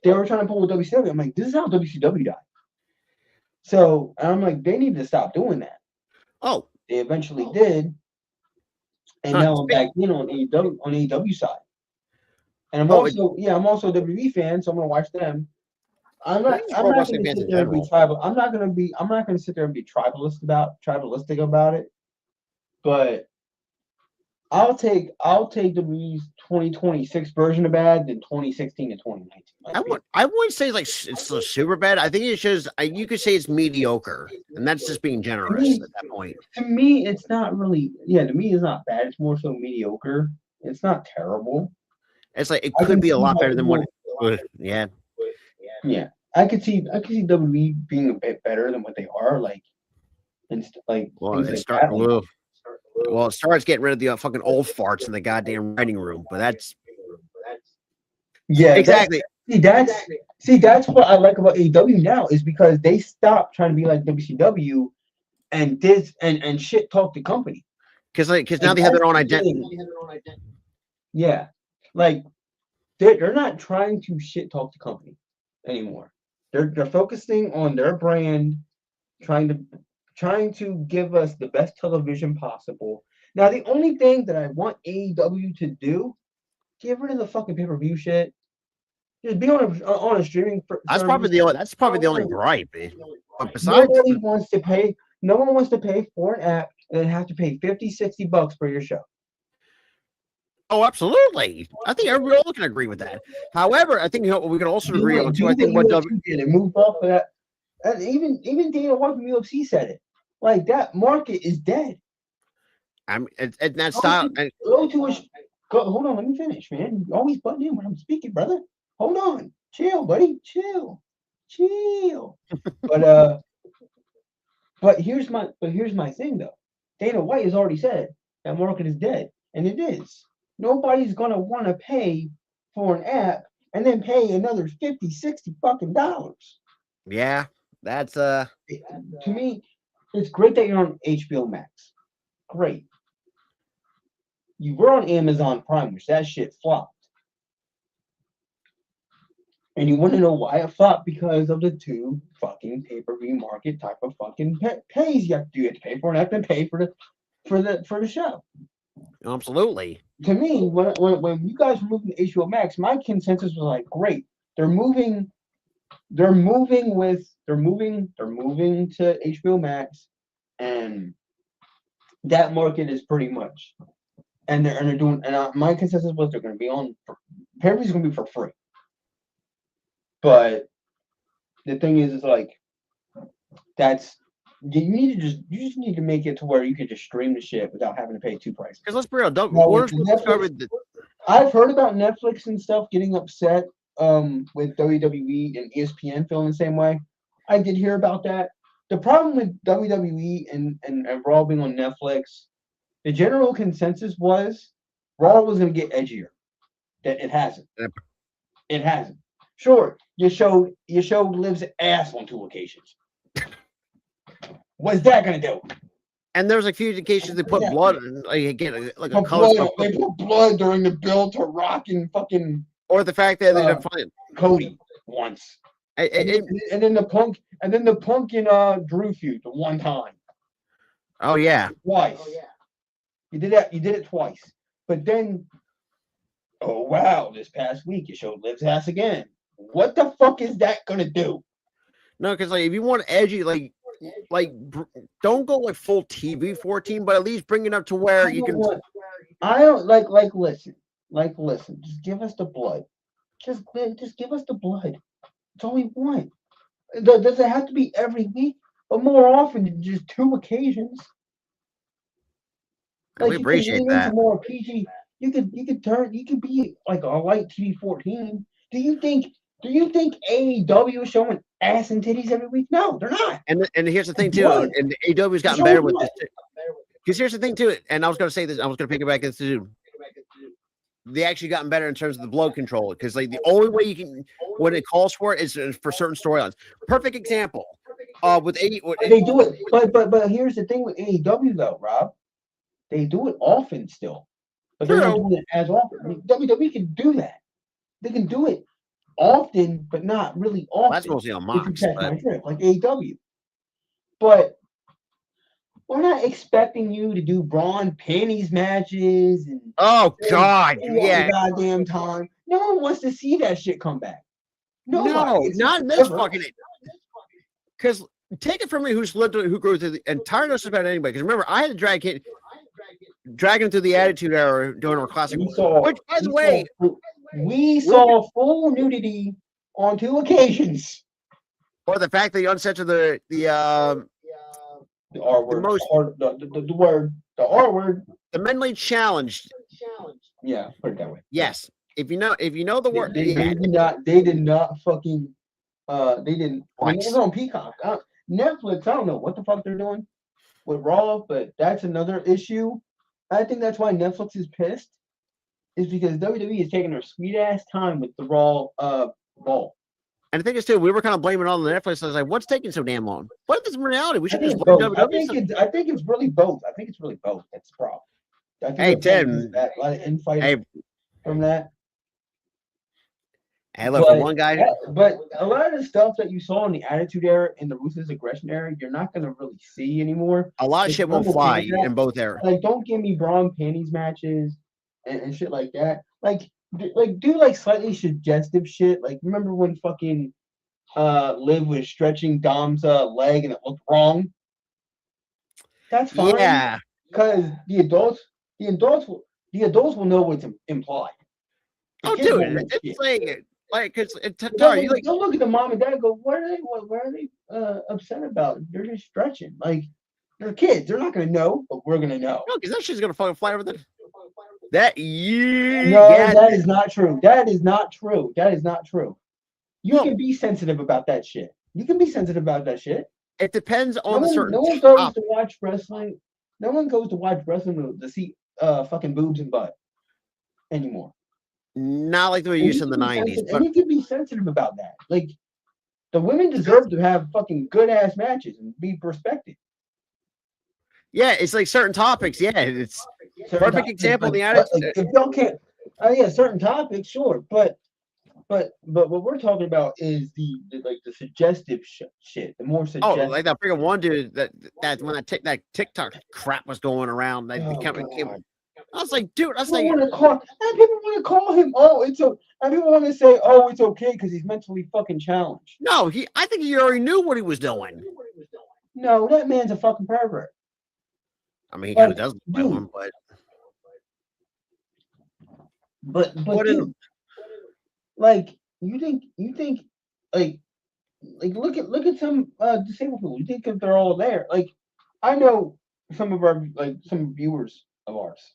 They were trying to pull a WCW. I'm like, this is how WCW died. So I'm like, they need to stop doing that. Oh, they eventually did, and now I'm back in on AEW side. And I'm also a WWE fan, so I'm gonna watch them. I'm not gonna sit there and be tribal. I'm not gonna sit there and be tribalistic about it. But I'll take WWE's 2026 version of bad than 2016 to 2019. I wouldn't say like it's so super bad. I think it's just you could say it's mediocre, and that's just being generous at that point. To me, it's not really. Yeah, to me, it's not bad. It's more so mediocre. It's not terrible. It's like it could be a lot better than what. Yeah. Yeah, I could see WWE being a bit better than what they are. Like, and like. Well, it starts getting rid of the fucking old farts in the goddamn writing room, but that's exactly. That's what I like about AEW now is because they stopped trying to be like WCW and shit talk the company. because now they have their own identity. Yeah, like they're not trying to shit talk the company anymore. They're focusing on their brand, trying to give us the best television possible. Now, the only thing that I want AEW to do, get rid of the fucking pay-per-view shit. Just be on a streaming That's service. probably the only gripe. But besides, Nobody wants to pay. No one wants to pay for an app and then have to pay $50-$60 for your show. oh, absolutely. I think everybody all can agree with that. However, I think we can also agree on too. I think what UFC did and move off of that. And even Dana White from UFC said it. Like that market is dead. and that style. And, Hold on, let me finish, man. You always butt in when I'm speaking, brother. Hold on, chill, buddy, chill. But here's my thing though. Dana White has already said that market is dead, and it is. Nobody's gonna want to pay for an app and then pay another $50-$60 fucking dollars. yeah, that's To me, it's great that you're on HBO Max. Great. You were on Amazon Prime, which that shit flopped. And you want to know why it flopped? Because of the two fucking pay-per-view market type of fucking pays you have to do. You have to pay for an app and pay for the show. absolutely. To me, when you guys were moving to HBO Max, my consensus was like, great. They're moving to HBO Max, and that market is pretty much, and they're doing. And my consensus was they're going to be on. Pay-per-view is going to be for free. But the thing is like you just need to make it to where you can just stream the shit without having to pay two prices. Because let's be real, I've heard about Netflix and stuff getting upset with WWE and ESPN feeling the same way. I did hear about that. The problem with WWE and Raw being on Netflix, the general consensus was Raw was going to get edgier. That it hasn't. It hasn't. Sure, you showed Liv's ass on 2 occasions. What's that gonna do? And there's a few occasions they put blood, again, like a color. They put blood during the build to Rock and fucking. Or the fact that they didn't find Cody once, and then the Punk and Drew feud the one time. Oh yeah, twice. You did that. You did it twice, but then. Oh wow! This past week you showed Liv's ass again. What the fuck is that gonna do? No, because like if you want edgy, like don't go like full TV 14, but at least bring it up to where you can. I don't like listen. Just give us the blood. Just give us the blood. That's all we want. Does it have to be every week, but more often than just 2 occasions? Like, we appreciate that. More PG. You could be like a light TV 14. Do you think AEW is showing ass and titties every week? No, they're not. And here's the thing too, and AEW's gotten better with this. Because here's the thing too, and I was going to say this, I was going to pick it back this too. They actually gotten better in terms of the blood control, because like the only way you can, when it calls for it, is for certain storylines. Perfect example. With AEW, they do it, but here's the thing with AEW though, Rob. They do it often still. But they're not doing it as often. I mean, WWE can do that. They can do it often, but not really often. That's mostly on Mox. Like AEW. But we're not expecting you to do Braun panties matches and oh god, yeah, goddamn time. No one wants to see that shit come back. No, not in this fucking. Because take it from me, who grew through the entire just about anybody. Because remember, I had to drag him through the Attitude Era during our classic. Which, by the way, we saw full nudity on 2 occasions. Or the fact that you uncensored the R word, the R word, the mentally challenged. Yeah, put it that way. Yes, if you know the word, they did not fucking. They didn't. When it was on Peacock, Netflix. I don't know what the fuck they're doing with Raw, but that's another issue. I think that's why Netflix is pissed, is because WWE is taking their sweet ass time with the Raw ball. And the thing is, too, we were kind of blaming it on the Netflix. I was like, what's taking so damn long? What if it's in reality? We I should think just it's blame both. WWE. I think it's really both. I think it's really both. That's the problem. I think Hey, they're playing Tim. that a lot of infighting Hey, from that. look, for But one guy, but a lot of the stuff that you saw in the Attitude Era and the Ruthless Aggression Era, you're not gonna really see anymore. a lot of Like, shit I'm won't okay fly with that. in both eras. Like, don't give me bra and panties matches and shit like that. Like do like slightly suggestive shit. Like, remember when fucking Liv was stretching Dom's leg and it looked wrong? That's fine. Yeah. Because the adults will know what's implied. The Oh, kids dude, won't know shit. it's like, because They'll you like, they'll look at the mom and dad and go, what are they upset about? They're just stretching. Like, they're kids. They're not gonna know, but we're gonna know. no, because that shit's gonna fucking fly over the. That No, yeah, that is not true. That is not true. That is not true. You Well- can be sensitive about that shit. You can be sensitive about that shit. it depends on the certain. No one goes topic. to watch wrestling. No one goes to watch wrestling to see fucking boobs and butt anymore. Not like they were used in the '90s, but And you can be sensitive about that. Like, the women deserve to have fucking good ass matches and be respected. yeah, it's like certain topics. Yeah, it's perfect example. The Attitude. If y'all can't, yeah, certain topics, sure, but what we're talking about is the suggestive shit, the more Oh, suggestive. like that freaking one dude that when that TikTok crap was going around. That Oh, came, God. I was like, dude, I was People like, want to call him. Oh, and people want to say, oh, it's okay because he's mentally fucking challenged. no, I think he already knew what he was doing. No, that man's a fucking pervert. I mean, he kind of Like, does look like one, but What in- dude, like, you think like look at some disabled people. You think if they're all there? Like, I know some of our some viewers of ours.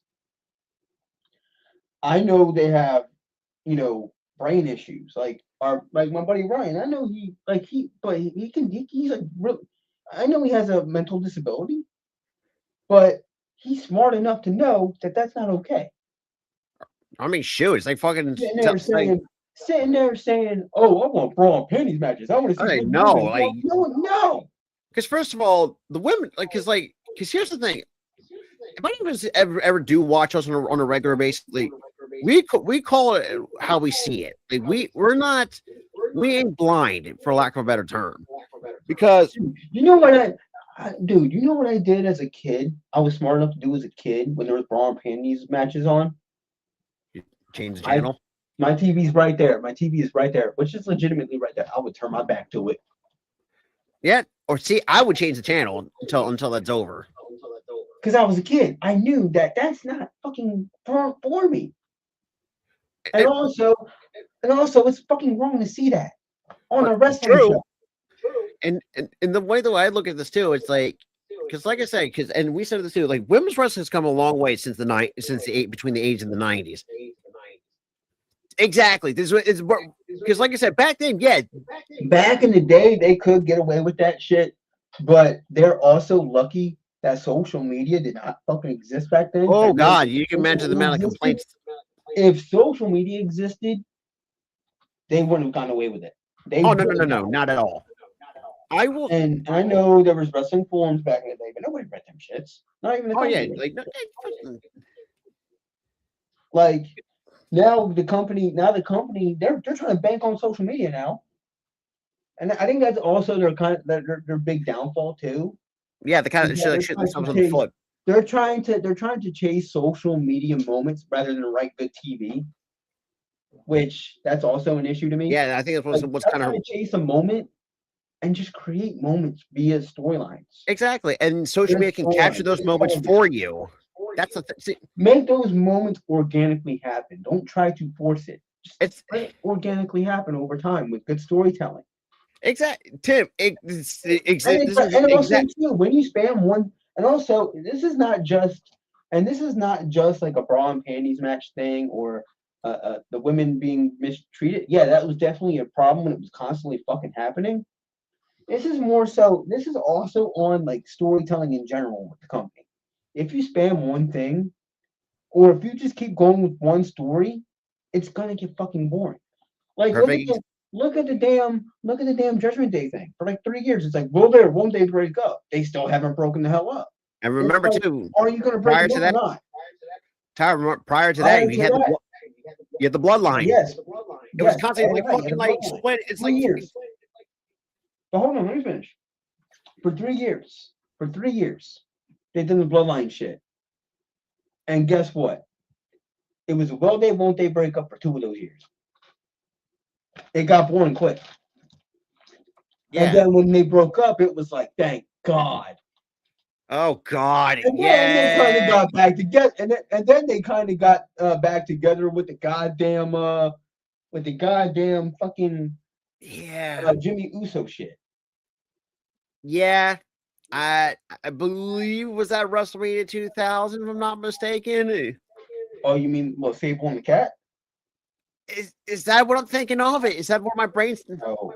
I know they have, brain issues. Like my buddy Ryan. I know he's like really. I know he has a mental disability, but he's smart enough to know that that's not okay. I mean, shoot, it's like fucking. Sitting there saying, "Oh, I want bra and panties matches. I want to see." Okay, no, like, no. because first of all, the women, because here's the thing. If anyone ever do watch us on a regular basis, like, we call it how we see it. Like, we ain't blind, for lack of a better term, because You know what dude, you know what I did as a kid? I was smart enough to do as a kid when there was bra and panties matches on. change the channel. My TV's right there. My TV is right there, which is legitimately right there. I would turn my back to it. Yeah, or see, I would change the channel until that's over. Because I was a kid. I knew that that's not fucking for me. And also, it's fucking wrong to see that on a wrestling show. And the way I look at this too, it's like, because like I said, and we said this too, like, women's wrestling has come a long way since between the 80s and the 90s. Exactly. This is because, like I said, back then, yeah. Back in the day, they could get away with that shit, but they're also lucky that social media did not fucking exist back then. Oh God, you can imagine the amount of complaints. If social media existed, they wouldn't have gone away with it. No, not at all. I will, and I know there was wrestling forums back in the day, but nobody read them shits. Not even the company. Like now the company, they're trying to bank on social media now, and I think that's also their big downfall too. Yeah, the kind of shit shooting themselves on the foot. They're trying to chase social media moments rather than write good TV, which that's also an issue to me. Yeah, I think that's what's kind of chase a moment and just create moments via storylines. Exactly, and social media can capture those moments for you. That's the thing. Make those moments organically happen. Don't try to force it. Just let it organically happen over time with good storytelling. Exactly, Tim. And also too, when you spam one, and also this is not just like a bra and panties match thing or the women being mistreated. Yeah, that was definitely a problem when it was constantly fucking happening. This is also on like storytelling in general with the company. If you spam one thing, or if you just keep going with one story, it's gonna get fucking boring. Like Look at the damn Judgment Day thing. For like 3 years, it's like, will they or won't they break up? They still haven't broken the hell up. And remember like, too, are you gonna break prior it to up that, or not? prior to Prior that, to you had that, the bloodline. Yes. It was constantly like fucking like split. It's like years. But hold on, let me finish. For 3 years, they did the bloodline shit. And guess what? It was will they, won't they break up for 2 of those years. It got boring quick. Yeah. And then when they broke up, it was like, thank God. Oh God. And then Yeah. they kind of got back together, and then they kind of got back together with the goddamn fucking Jimmy Uso shit. Yeah. I believe was that WrestleMania 2000, if I'm not mistaken. Oh, you mean Sable and the Cat? Is that what I'm thinking of? Is that where my brain's? No.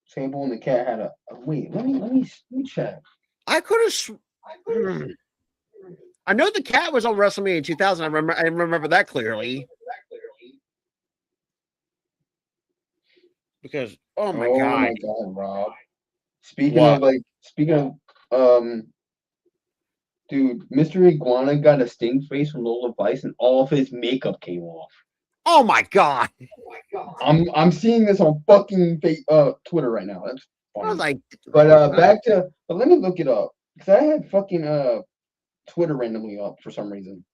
Sable and the Cat had a wait. Let me check. I could have. I know the Cat was on WrestleMania 2000. I remember that clearly. Because oh my god, Rob. Speaking of dude, Mr. Iguana got a sting face from Lola Vice, and all of his makeup came off. Oh my god! I'm seeing this on fucking Twitter right now. That's funny. I was like, but let me look it up because I had fucking Twitter randomly up for some reason.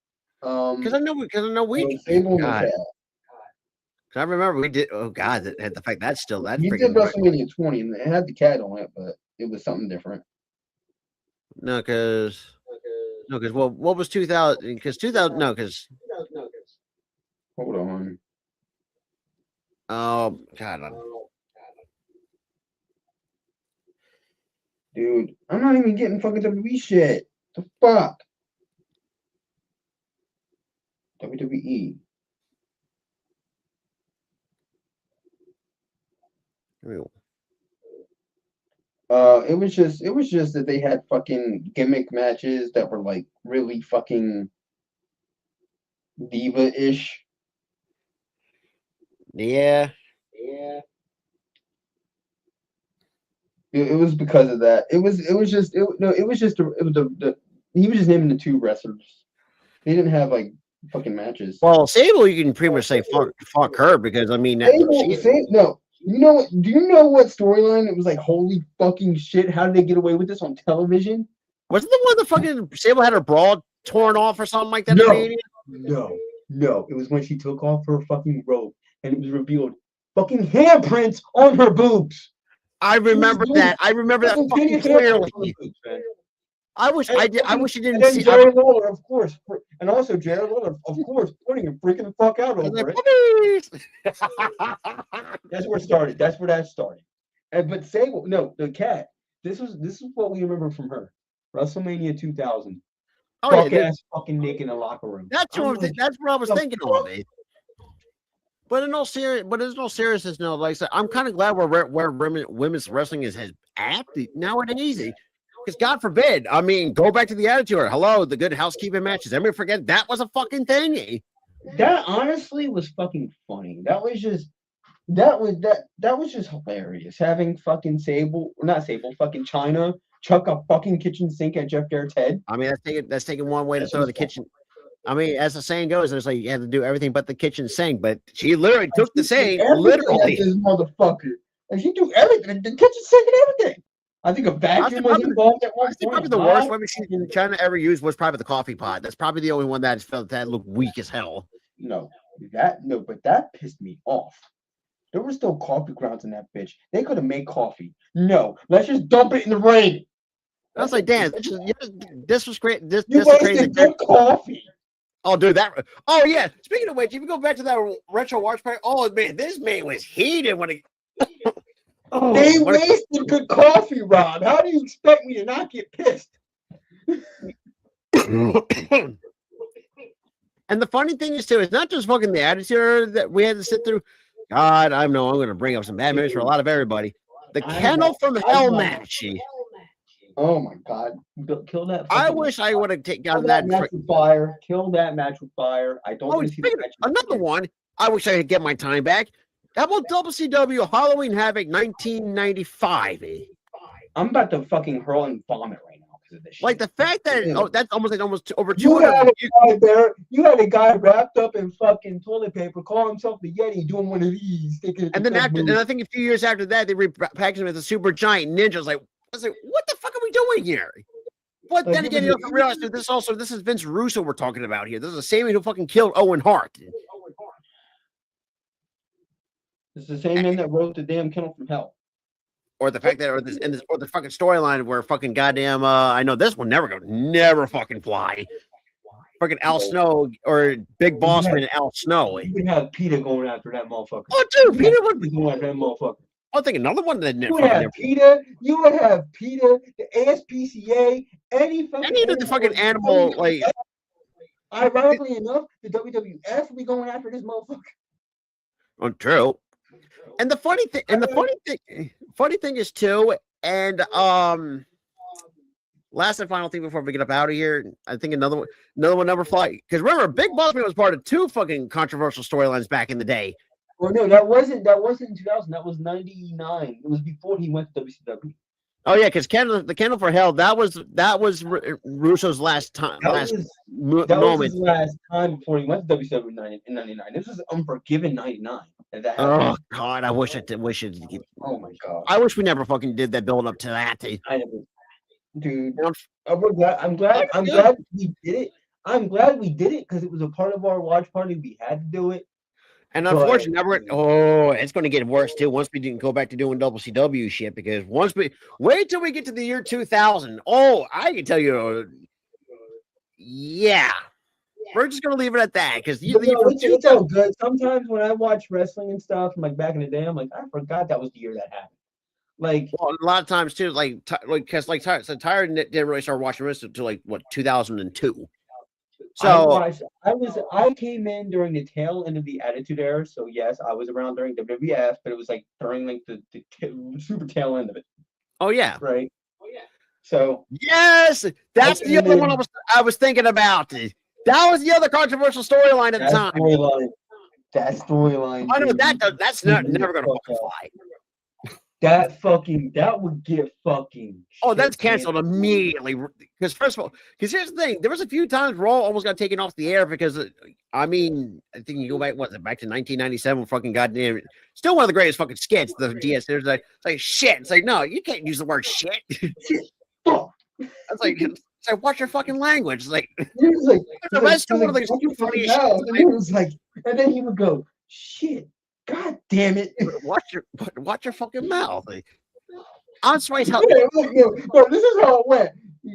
Because I know we. God. I remember we did. Oh God, the fact that's you did WrestleMania 20 and it had the cat on it, but it was something different. No, because what was 2000? Because 2000. No, because. Hold on. Oh God. Dude, I'm not even getting fucking WWE shit. The fuck? WWE. It was just that they had fucking gimmick matches that were like really fucking diva-ish. Yeah. It was because of that. He was just naming the 2 wrestlers. They didn't have like fucking matches. Well, Sable, you can pretty much say fuck her because I mean, no. You know what? Do you know what storyline? It was like, holy fucking shit! How did they get away with this on television? Wasn't the one that fucking Sable had her bra torn off or something like that? No. It was when she took off her fucking robe and it was revealed fucking handprints on her boobs. I remember that. I remember that fucking clearly. I wish I did. I wish you didn't see. Jerry Lawler, of course, and also Jerry Lawler, of course, putting him freaking the fuck out over it. That's where it started. That's where that started. But Sable, no, the Cat. This is what we remember from her. WrestleMania 2000. Ass fucking naked in the locker room. That's what I was thinking of it. But in all seriousness, no. Like I said, I'm kind of glad where women's wrestling is at nowadays. Because God forbid, I mean, go back to the Attitude Era. Hello, the Good Housekeeping matches. Everybody forget that was a fucking thing. That honestly was fucking funny. That was just hilarious. Having fucking fucking China chuck a fucking kitchen sink at Jeff Jarrett's head. I mean, that's taking one way to throw the kitchen. I mean, as the saying goes, it's like you have to do everything but the kitchen sink. But she literally took the sink, literally. This motherfucker, and she do everything, the kitchen sink and everything. I think a vacuum was involved at one point. Probably the worst one machine China ever used was probably the coffee pot. That's probably the only one that felt that looked weak as hell. But that pissed me off. There were still coffee grounds in that bitch. They could have made coffee. No, let's just dump it in the rain. I was like, damn, this was great. This is crazy. Good coffee. Oh, dude, that. Oh, yeah. Speaking of which, if you go back to that retro watch party, oh man, this man was heated when he. They wasted good coffee, Rob. How do you expect me to not get pissed? And the funny thing is, too, it's not just fucking the Attitude that we had to sit through. God, I know I'm going to bring up some bad memories for a lot of everybody. The Kennel from Hell match. Oh my God! Kill that! I wish I would have taken that match with fire. Kill that match with fire. I don't want to see that match. Another one. I wish I could get my time back. How about WCW Halloween Havoc 1995? I'm about to fucking hurl and vomit right now because of this shit. Like the fact that that's almost over You 200. had a guy there. You had a guy wrapped up in fucking toilet paper, calling himself the Yeti, doing one of these. And then and I think a few years after that, they repackaged him as a super giant ninja. I was like, what the fuck are we doing here? But then again, you have to realize that this is Vince Russo we're talking about here. This is the same man who fucking killed Owen Hart. It's the same man that wrote the damn Kennel from Hell. Or the fact that, or the fucking storyline where fucking goddamn, I know this will never fucking fly. Fucking Al Snow or Big Boss Man Al Snow. You would have Peter going after that motherfucker. Oh, dude, Peter would be going after that motherfucker. I think another one that you would have Peter. You would have Peter, the ASPCA, any of the fucking animal like. Ironically enough, the WWF will be going after this motherfucker. Oh, true. And the funny thing is too, and last and final thing before we get up out of here, I think another one never fly. Because remember, Big Boss Man was part of 2 fucking controversial storylines back in the day. Well, no, that wasn't in 2000. That was 99. It was before he went to WCW. Oh yeah, because the Candle for Hell, that was Russo's last time. That was his last time before he went to WCW in 99. This was Unforgiven 99. Oh God, I wish it. Oh my God. I wish we never fucking did that build up to that. I never, dude. I'm glad we did it. I'm glad we did it because it was a part of our watch party. We had to do it. And unfortunately, it's going to get worse too once we didn't go back to doing WCW shit. Because wait till we get to the year 2000. Oh, I can tell you, yeah, we're just going to leave it at that. Because it's all good. Sometimes when I watch wrestling and stuff, like back in the day, I'm like, I forgot that was the year that happened. Like, well, a lot of times too, because Tyler didn't really start watching wrestling until 2002. So I came in during the tail end of the Attitude Era. So yes, I was around during WWF, but it was like during the super tail end of it. Oh yeah, right. Oh yeah. So yes, that's the other one I was thinking about. That was the other controversial storyline at the time. That storyline. I know that's never gonna fucking fly. That would get fucking. Oh, that's canceled immediately. Because first of all, here's the thing: there was a few times Raw almost got taken off the air because I think you go back back to 1997, fucking goddamn, still one of the greatest fucking skits. The DS, there's like shit. It's like no, you can't use the word shit. That's like. It's like, watch your fucking language. It's like, he was like, that's one of the funniest shit. And he was like, and then he would go, shit. God damn it! Watch your fucking mouth. I'm surprised how. No, this is how it went.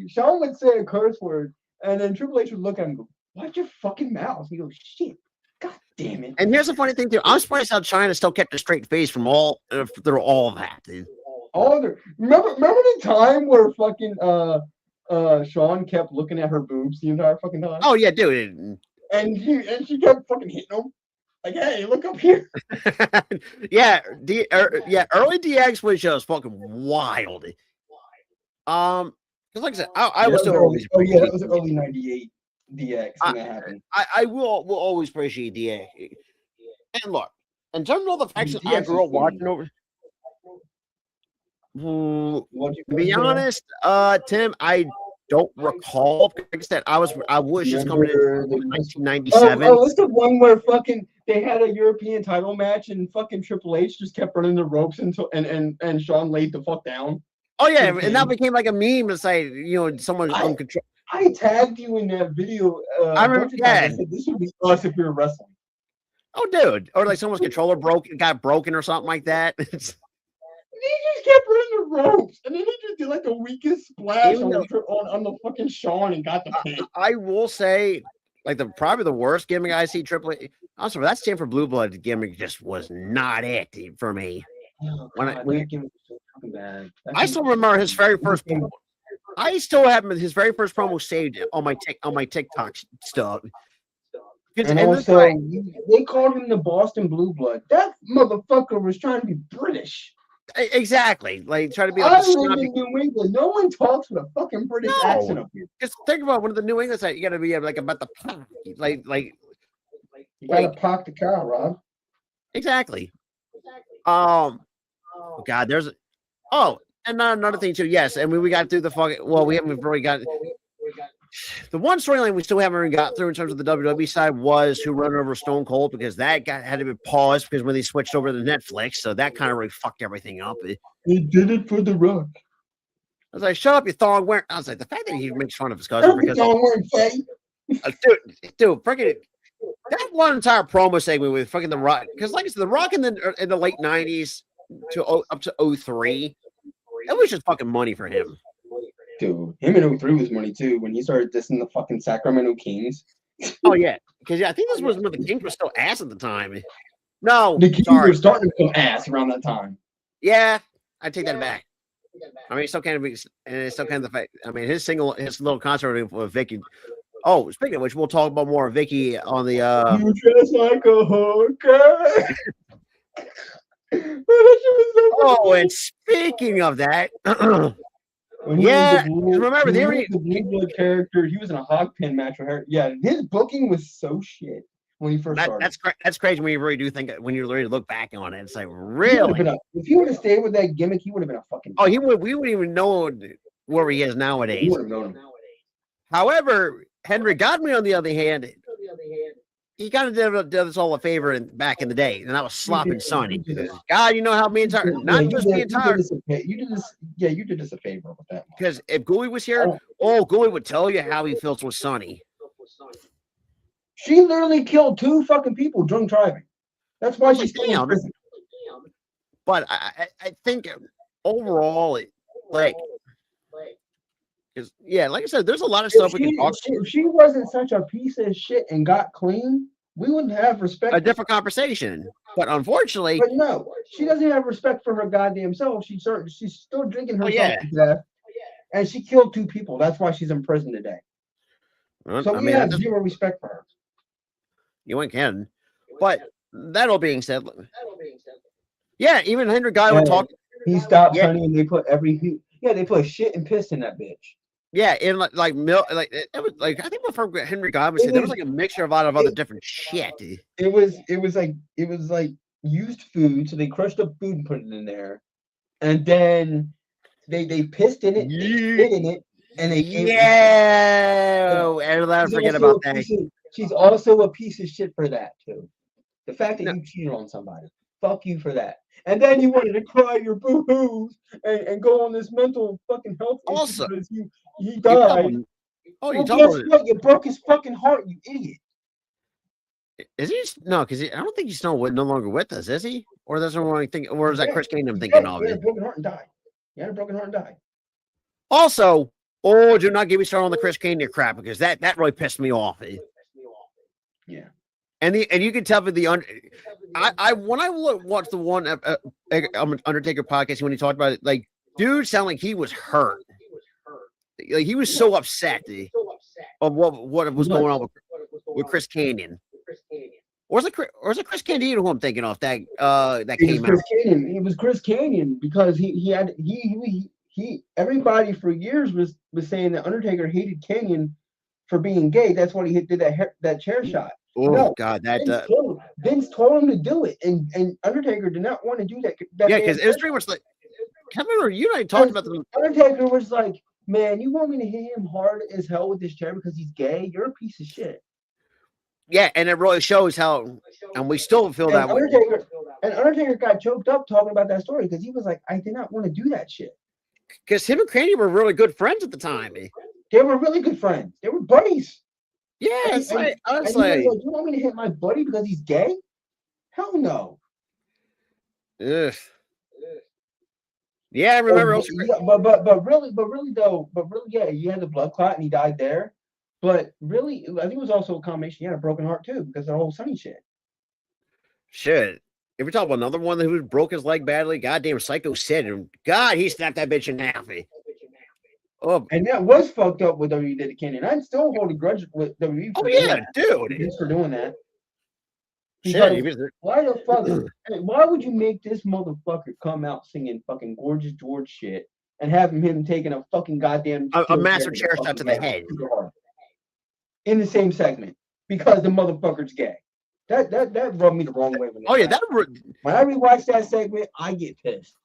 Sean would say a curse word, and then Triple H would look at him and go, "Watch your fucking mouth." He goes, "Shit, god damn it!" And here's the funny thing too. I'm surprised how China still kept a straight face from through all of that. Dude. Remember the time where fucking Sean kept looking at her boobs the entire fucking time? Oh yeah, dude. And she kept fucking hitting him. Like, hey, look up here. Yeah, early DX was just fucking wild. Because like I said, I was still always. Oh yeah, that was early '98 DX when that happened. I will always appreciate DX. And look, in terms of all the facts that I grew up watching over. To be honest, Tim, I don't recall. Like I said, I was just coming in 1997. Oh, it's the one where fucking they had a European title match and fucking Triple H just kept running the ropes until and Sean laid the fuck down. Oh yeah, and that became like a meme to say, someone's uncontrolled. I tagged you in that video. I remember. Yeah, I said, this would be us if we were wrestling. Oh, dude, or like someone's controller got broken or something like that. He just kept running the ropes, and then he just did like the weakest splash on the fucking Sean and got the pin. I will say, like probably the worst gimmick I see Triple H. Also, that Stand for Blue Blood gimmick just was not it for me. Oh, I still remember his very first promo. I still have his very first promo saved on my TikTok stuff. And also, they called him the Boston Blue Blood. That motherfucker was trying to be British. Exactly, like try to be. I live in New England. No one talks with a fucking British accent up here. Just think about one of the New England side. You got to be like about the like. You got to park the car, Rob. Exactly. Oh God, there's and another thing too. Yes, I mean we got through the fucking. Well, we haven't really got the one storyline we still haven't really got through in terms of the WWE side was who run over Stone Cold because that had to be paused because when they switched over to Netflix, so that kind of really fucked everything up. They did it for The Rock. I was like, "Shut up, you thong wearing." I was like, the fact that he makes fun of his cousin because dude, freaking that one entire promo segment with fucking The Rock because like I said, The Rock in the late '90s to up to 03, it was just fucking money for him. Dude, him in 03 was money too when he started dissing the fucking Sacramento Kings. Oh yeah, because I think this was when the Kings were still ass at the time. No, the Kings were starting to become ass around that time. Yeah, I take that back. I mean, it's still kind of, and it's still kind of the fact. I mean, his little concert with Vicky. Oh, speaking of which, we'll talk about more of Vicky on the. You dress like a hooker. Oh, and speaking of that, yeah, remember the Blue Blood character. He was in a hog pin match with her. Yeah, his booking was so shit when he first started. That's crazy when you really do think when you really look back on it. It's like really. If he would have stayed with that gimmick, he would have been a fucking. Oh, he would. We wouldn't even know where he is nowadays. He would have known him. However, Henry Godwin, on the other hand, he kind of did us all a favor back in the day, and that was slopping Sonny. God, you know how me and Tyler, not just me and Tyler. You did us a favor with that. Because if Gooey was here, Gooey would tell you how he feels with Sonny. She literally killed 2 fucking people drunk driving. That's why she's still in prison. But I think overall, like I said, there's a lot of stuff we can talk about. If she wasn't such a piece of shit and got clean, we wouldn't have respect. A different conversation. But unfortunately, but no, she doesn't have respect for her goddamn self. She's still drinking herself to death, and she killed 2 people. That's why she's in prison today. So we have zero respect for her. You ain't kidding. But that all being said, yeah, even Henry Guy would talk. He stopped Honey, and they put they put shit and piss in that bitch. Yeah, in like milk, it was like I think before Henry Godwin said there was like a mixture of a lot of other different shit. It was like used food, so they crushed up food and put it in there, and then they pissed in it, they spit in it, and they and I'll forget about that. She's also a piece of shit for that too. The fact that you cheated on somebody, fuck you for that. And then you wanted to cry your boo-hoos and go on this mental fucking health issue also because he died. You broke his fucking heart, you idiot. Is he? No, because I don't think he's no longer with us, is he? Or that's what I think. Or is that Chris Kingdom thinking of? He had a broken heart and died. He had a broken heart and died. Also, do not get me started on the Chris Kingdom crap because that really pissed me off. Yeah. And you can tell when I watched the one Undertaker podcast when he talked about it, like dude sounded like he was hurt, like he was so upset of what was going on with Chris Canyon. Or is it Chris Candido who I'm thinking of that came out? It was Chris Canyon because he everybody for years was saying that Undertaker hated Canyon for being gay. That's why he did that chair shot. Oh no, God, Vince told him to do it, and Undertaker did not want to do that. Yeah, because it was pretty much like I remember you and I talked about the Undertaker was like, "Man, you want me to hit him hard as hell with this chair because he's gay? You're a piece of shit." Yeah, and it really shows how, and we still feel that way. And Undertaker got choked up talking about that story because he was like, "I did not want to do that shit." Because him and Cranny were really good friends at the time. They were really good friends. They were buddies. Yeah, it's like, you want me to hit my buddy because he's gay? Hell no. Ugh. Yeah, I remember. But really, yeah, he had the blood clot and he died there. But really, I think it was also a combination. He had a broken heart too because of the whole Sonny shit. Shit. If we talk about another one who broke his leg badly, goddamn Psycho Sid, and God, he snapped that bitch in half. Oh, and that was fucked up with WWE did to Kenny. And I still hold a grudge with WWE. Oh yeah, dude, just for doing that. Shit, why the fuck? Why would you make this motherfucker come out singing fucking Gorgeous George shit and have him taking a fucking goddamn a massive chair shot to the head in the same segment because the motherfucker's gay? That rubbed me the wrong way. Oh yeah, when I rewatch that segment, I get pissed.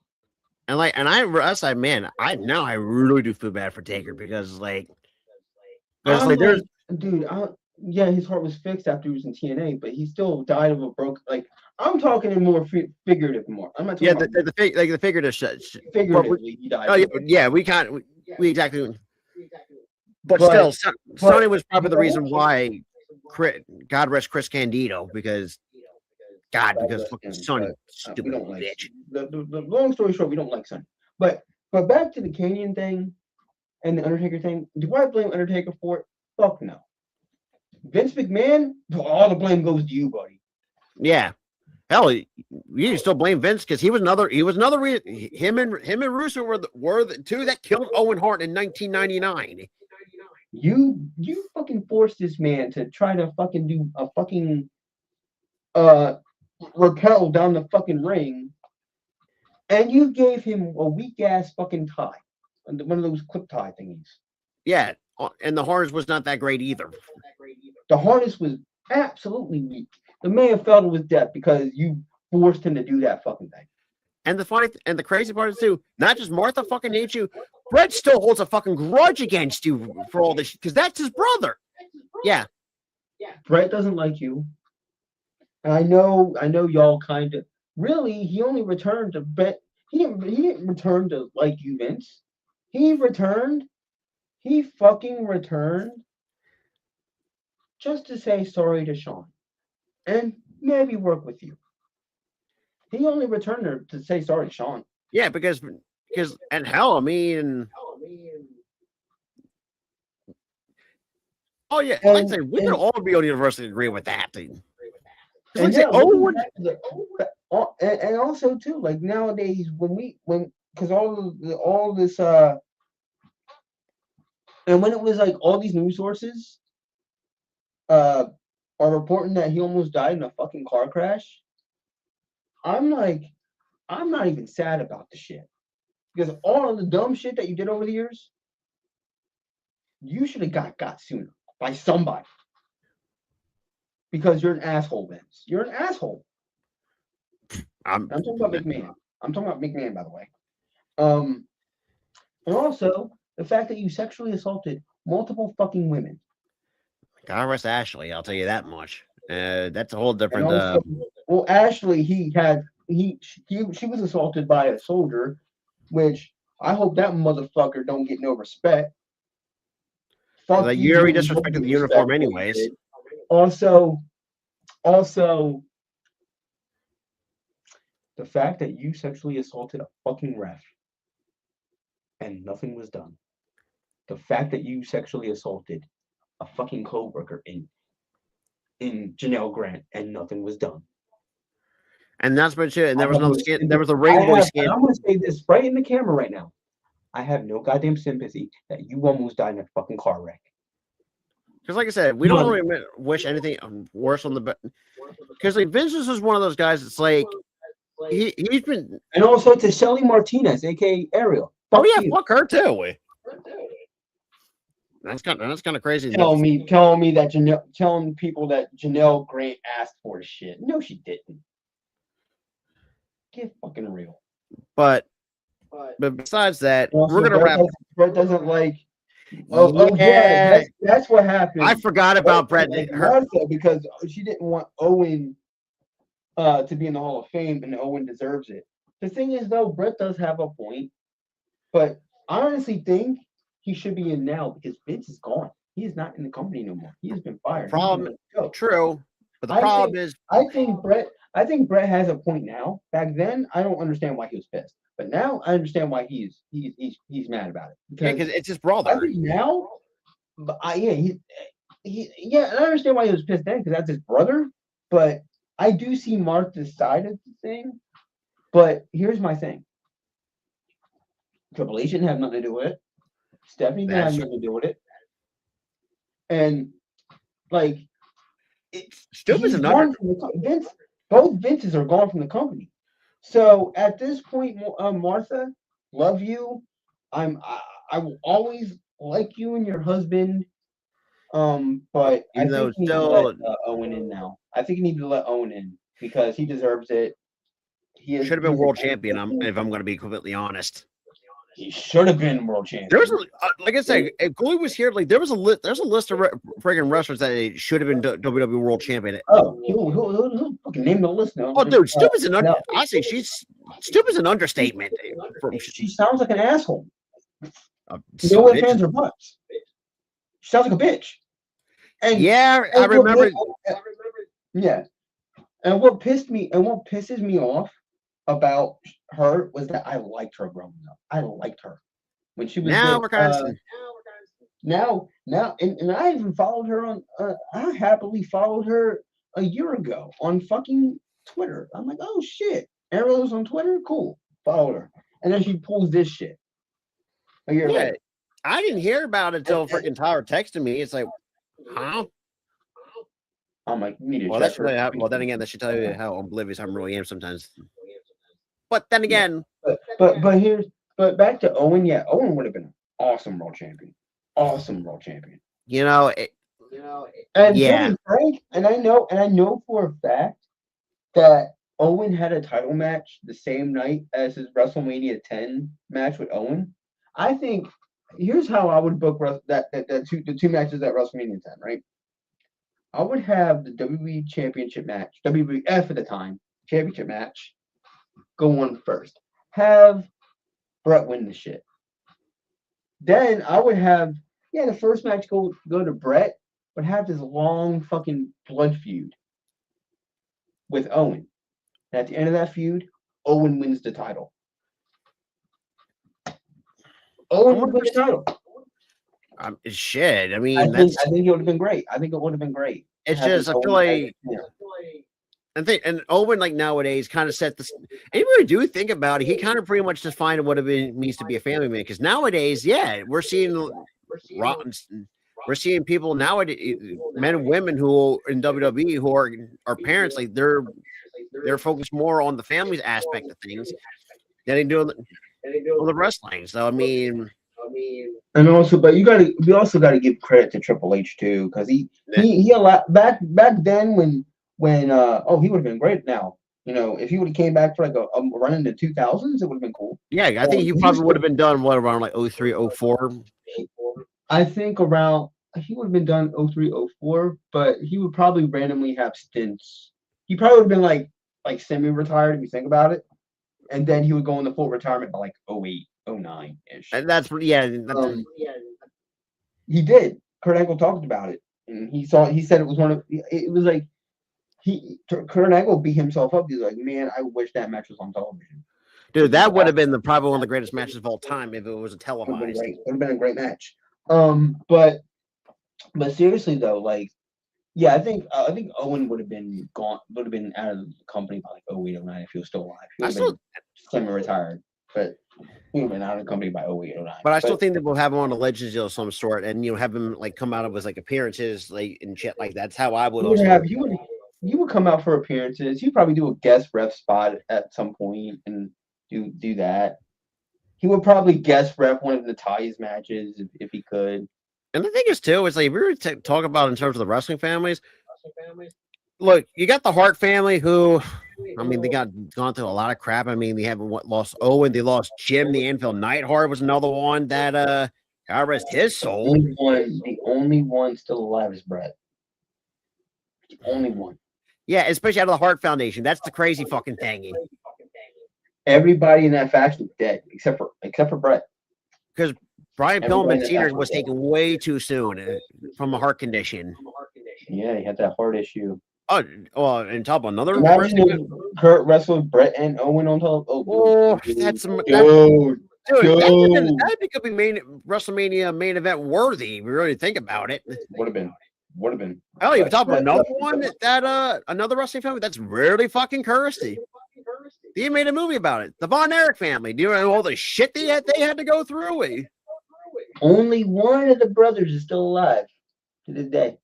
and I said, man, I really do feel bad for Taker because there's dude, yeah, his heart was fixed after he was in TNA, but he still died of a broken. Like, I'm talking in more figurative, more. I'm not talking about the figurative shit. Figuratively, he died. Oh yeah, we exactly. But still, Sonny was probably the reason why. God rest Chris Candido because fucking Sonny, stupid we don't like bitch. The long story short, we don't like Sonny. But back to the Canyon thing and the Undertaker thing. Do I blame Undertaker for it? Fuck no. Vince McMahon, all the blame goes to you, buddy. Yeah. Hell, you still blame Vince because he was another him and Russo were the two that killed Owen Hart in 1999. You fucking forced this man to try to fucking do a fucking rappel down the fucking ring, and you gave him a weak ass fucking tie, one of those clip tie thingies. Yeah, and the harness was not that great either. The harness was absolutely weak. The man fell to his death because you forced him to do that fucking thing. And the crazy part is too, not just Martha fucking hates you, Brett still holds a fucking grudge against you for all this because that's his brother. Yeah. Brett doesn't like you. And I know y'all kind of really. He only returned to bet. He didn't return to like you, Vince. He fucking returned just to say sorry to Sean and maybe work with you. He only returned to say sorry to Sean. Yeah, because and hell, I mean, oh yeah, like I said, we could all be on the university agree with that thing. And also too, like nowadays because all this and when it was like all these news sources are reporting that he almost died in a fucking car crash, I'm like, I'm not even sad about the shit. Because all of the dumb shit that you did over the years, you should have got sooner by somebody. Because you're an asshole, Vince. You're an asshole. I'm talking about McMahon. I'm talking about McMahon, by the way. And also the fact that you sexually assaulted multiple fucking women. God rest Ashley, I'll tell you that much. That's a whole different. Also, well, Ashley, she was assaulted by a soldier, which I hope that motherfucker don't get no respect. Fuck like you already disrespected the uniform, anyways. Also, the fact that you sexually assaulted a fucking ref and nothing was done. The fact that you sexually assaulted a fucking co-worker in Janelle Grant and nothing was done. And that's been shit. And there was another skin. There was a rainbow skin. I'm gonna say this right in the camera right now. I have no goddamn sympathy that you almost died in a fucking car wreck. Because, like I said, we don't really wish anything worse on the. Because like Vince is one of those guys. It's like he's been. And also to Shelly Martinez, aka Ariel. Fuck fuck her too. That's kind of crazy. Telling people that Janelle Grant asked for the shit. No, she didn't. Get fucking real. But besides that, also, we're gonna wrap. Brett doesn't like. Yeah, that's what happened. I forgot about Brett. Because she didn't want Owen to be in the Hall of Fame, and Owen deserves it. The thing is, though, Brett does have a point, but I honestly think he should be in now because Vince is gone. He is not in the company no more. He has been fired. True, but the problem is, I think Brett has a point now. Back then, I don't understand why he was pissed, but now I understand why he's mad about it. Because it's his brother. I think now, but I understand why he was pissed then because that's his brother. But I do see Martha's side of the thing. But here's my thing: Triple H didn't have nothing to do with it. Stephanie didn't have nothing to do with it. And like, Vince. Both Vinces are gone from the company. So at this point, Martha, love you. I will always like you and your husband. But I Even though think you need to let Owen in now. I think you need to let Owen in because he deserves it. should have been world champion. If I'm going to be completely honest. He should have been world champion. There was, like I said, if Glee was here, like there's a list of friggin' wrestlers that should have been WWE World Champion. Oh, who fucking name the list now? Oh, dude, stupid's I say stupid's an understatement. She sounds like an asshole. No No ifs, ands, or buts. She sounds like a bitch. And I remember. Yeah, and what pisses me off about her was that I liked her growing up. I liked her when she was. Now we're kind of. Now, and I even followed her on. I happily followed her a year ago on fucking Twitter. I'm like, oh shit, Arrow's on Twitter, cool. Followed her, and then she pulls this shit a year later. I didn't hear about it until freaking Tyler texted me. It's like, huh? I'm like, you need to well, that's really well. Then again, that should tell you how oblivious I really am sometimes. But then again, but back to Owen. Yeah, Owen would have been an awesome world champion. Awesome world champion. And yeah. Frank, and I know for a fact that Owen had a title match the same night as his WrestleMania 10 match with Owen. I think here's how I would book the two matches at WrestleMania 10, right? I would have the WWE Championship match, WWF at the time, championship match, go on first. Have Brett win the shit. Then I would have, the first match go to Brett, but have this long fucking blood feud with Owen. And at the end of that feud, Owen wins the title. Owen would win the title. Shit. I mean, I think it would have been great. It's just I feel like, and Owen like nowadays kind of set this. And you really do think about it, he kind of pretty much defined what it means to be a family man. Because nowadays, we're seeing people nowadays, men and women who in WWE who are parents, like they're focused more on the family's aspect of things than they do on the wrestling. So I mean. And also, but we also got to give credit to Triple H too, because he allowed back then when he would have been great now. If he would have came back for like a run in the 2000s, it would have been cool. Yeah, I think he probably would have been done around like 03, 04. I think around he would have been done 03, 04, but he would probably randomly have stints. He probably would have been like semi-retired if you think about it, and then he would go into full retirement by like 08. 09-ish. And that's he did. Kurt Angle talked about it, and he said it was it was like Kurt Angle beat himself up. He's like, man, I wish that match was on television. Dude, that would have been probably one of the greatest matches of all time if it was a televised. It would have been a great match. But seriously though, I think Owen would have been out of the company by like 08, 09 if he was still alive. He would have been semi-retired, but he would have been out of the company by 08, 09. But I still think that we'll have him on a Legends deal of some sort, and have him like come out of his like appearances, like and shit like that. That's how I would. He would come out for appearances. He'd probably do a guest ref spot at some point and do that. He would probably guest ref one of Natalia's matches if he could. And the thing is too, it's like we were talking about in terms of the wrestling families. Look, you got the Hart family who, I mean, they gone through a lot of crap. I mean, they haven't lost Owen, they lost Jim, the Anvil Neidhart was another one that God rest his soul. The only one still alive is Brett. The only one. Yeah, especially out of the Hart Foundation. That's the crazy fucking thing. Everybody in that faction is dead except for Brett. Because Brian Pillman Sr. was taken way too soon from a heart condition. Yeah, he had that heart issue. Oh, well, and top of another. Kurt wrestled Brett and Owen on top. That's some. Dude, that could be WrestleMania main event worthy. If we really think about it. Would have been. Oh, you talk about another one that another wrestling family that's really fucking cursed. They made a movie about it. The Von Erich family. Do you know all the shit they had to go through? Only one of the brothers is still alive to this day.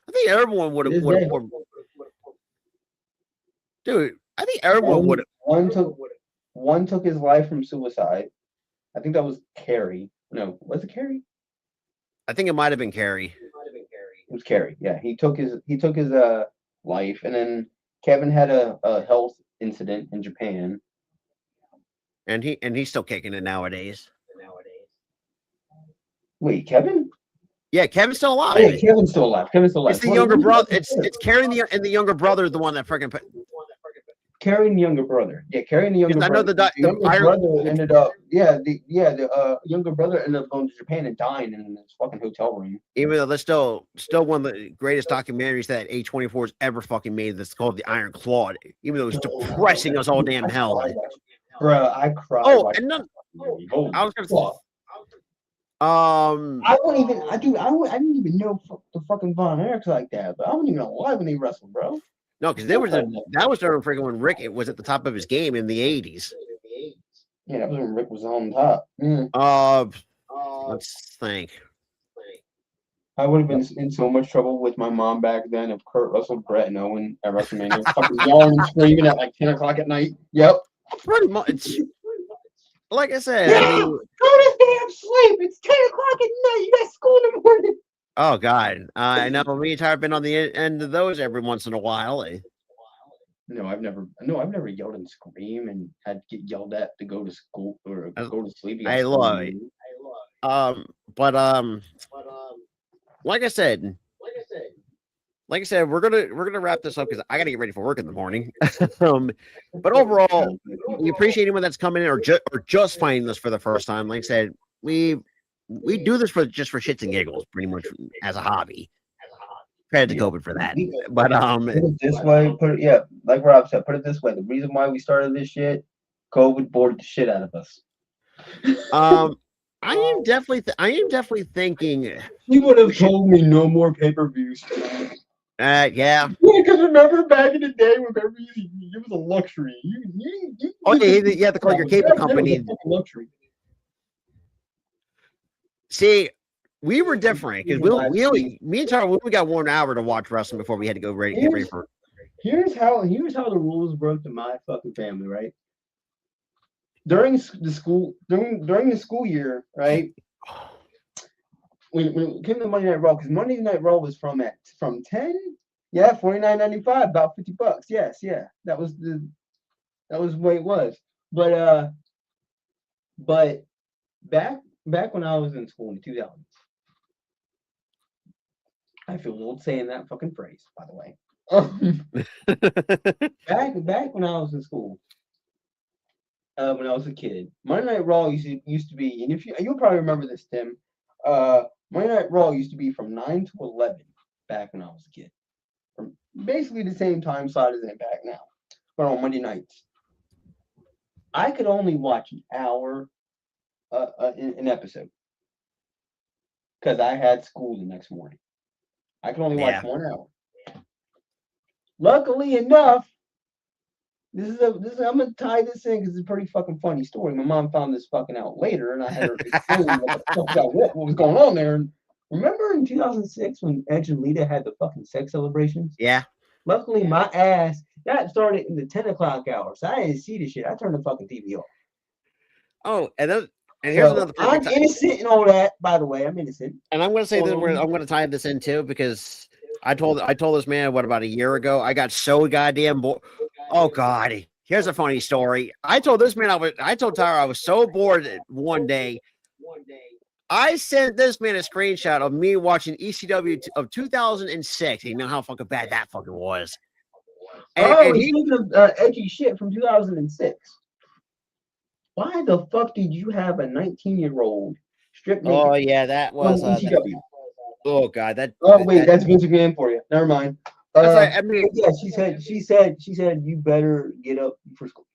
I think everyone would have. Dude, I think everyone would have. One took his life from suicide. I think that was Carrie. No, was it Carrie? I think it might have been Carrie. It was Kerry. Yeah, he took his life, and then Kevin had a health incident in Japan. And he's still kicking it nowadays. Wait, Kevin? Yeah, Kevin's still alive. Oh, yeah, Kevin's still alive. Kevin's still alive. It's the younger brother. It's Carrie and the younger brother is the one that freaking. Carrie and the younger brother. Yeah, Carrie and the younger brother. I know the younger brother ended up. Yeah, the younger brother ended up going to Japan and dying in this fucking hotel room. Even though that's still one of the greatest documentaries that A24 has ever fucking made. That's called The Iron Claw. Even though it's depressing us all damn hell. Bro, I cried. Oh, and none. I was gonna say. I wouldn't even. I didn't even know the fucking Von Erichs like that. But I wasn't even alive when they wrestled, bro. No, because that was during freaking when Rick was at the top of his game in the 80s. Yeah, that was when Rick was on top. Let's think. I would have been in so much trouble with my mom back then if Kurt wrestled Brett and Owen at WrestleMania, fucking yelling and screaming at like 10 o'clock at night. Yep. Pretty much. Like I said, yeah, go to damn sleep. It's 10 o'clock at night. You got school in the morning. Oh God, I know. Me and Tyler have been on the end of those every once in a while. No, I've never yelled and screamed and had to get yelled at to go to school or go to sleep. I love it. Like I said, we're gonna wrap this up because I gotta get ready for work in the morning. But overall, we appreciate anyone that's coming in or just finding this for the first time. Like I said, we do this for shits and giggles, pretty much as a hobby. Credit to COVID for that. But put it this way, like Rob said, put it this way. The reason why we started this shit, COVID bored the shit out of us. I am definitely thinking. He would have told me no more pay-per-views. Yeah. Because remember back in the day when pay-per-views, it was a luxury. You have to call your cable company. Luxury. See, we were different because me and Tyler, we got 1 hour to watch wrestling before we had to go get ready for. Here's how the rules broke to my fucking family, right? During the school year, right? When it came to Monday Night Raw, because Monday Night Raw was from 10, yeah, $49.95, about $50. Yes, yeah, that was what it was. But back when I was in school in the 2000s, I feel old saying that fucking phrase, by the way. Back when I was in school, when I was a kid, Monday Night Raw used to be, and you'll probably remember this, Tim. Monday Night Raw used to be from 9 to 11 back when I was a kid. From basically the same time slot as Impact now, but on Monday nights. I could only watch an hour an episode because I had school the next morning. I could only watch 1 hour. Luckily enough, I'm gonna tie this in because it's a pretty fucking funny story. My mom found this fucking out later, and I had her explain what was going on there. And remember in 2006 when Edge and Lita had the fucking sex celebrations? Yeah. Luckily, my ass that started in the 10 o'clock hour, so I didn't see the shit. I turned the fucking TV off. Oh, and here's another. I'm innocent and all that. By the way, I'm innocent. And I'm gonna say that I'm gonna tie this in too because I told this man about a year ago. I got so goddamn bored. Oh God! Here's a funny story. I told this man I told Tyler I was so bored one day. I sent this man a screenshot of me watching ECW of 2006. You know how fucking bad that fucking was. And speaking of edgy shit from 2006. Why the fuck did you have a 19-year-old strip naked? Oh yeah, that was ECW. Oh God, that's Vince McMahon for you. Never mind. I mean, yeah, she said you better get up for school.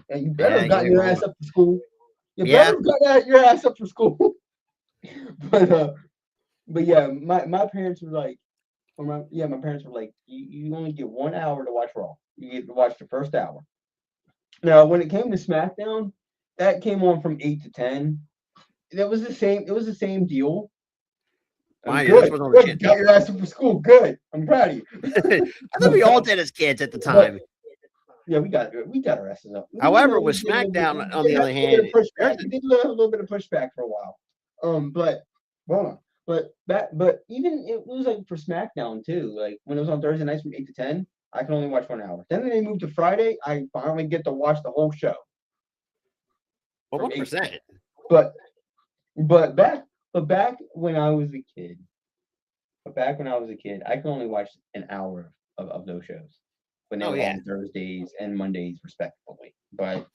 And you better got your ass up for school. You better got your ass up for school. but yeah, my parents were like, my parents were like, you only get 1 hour to watch Raw. You get to watch the first hour. Now, when it came to SmackDown, that came on from 8 to 10. It was the same deal. Good. Got your ass up for school. Good. I'm proud of you. I think we all did as kids at the time. Yeah, we got our asses up. However, with SmackDown, on the other hand, we did have a little bit of pushback for a while. But hold on. But even it was like for SmackDown too. Like when it was on Thursday nights from 8 to 10, I can only watch 1 hour. Then they moved to Friday. I finally get to watch the whole show. Well, 1%. But back when I was a kid, I could only watch an hour of those shows when they were on Thursdays and Mondays respectively. But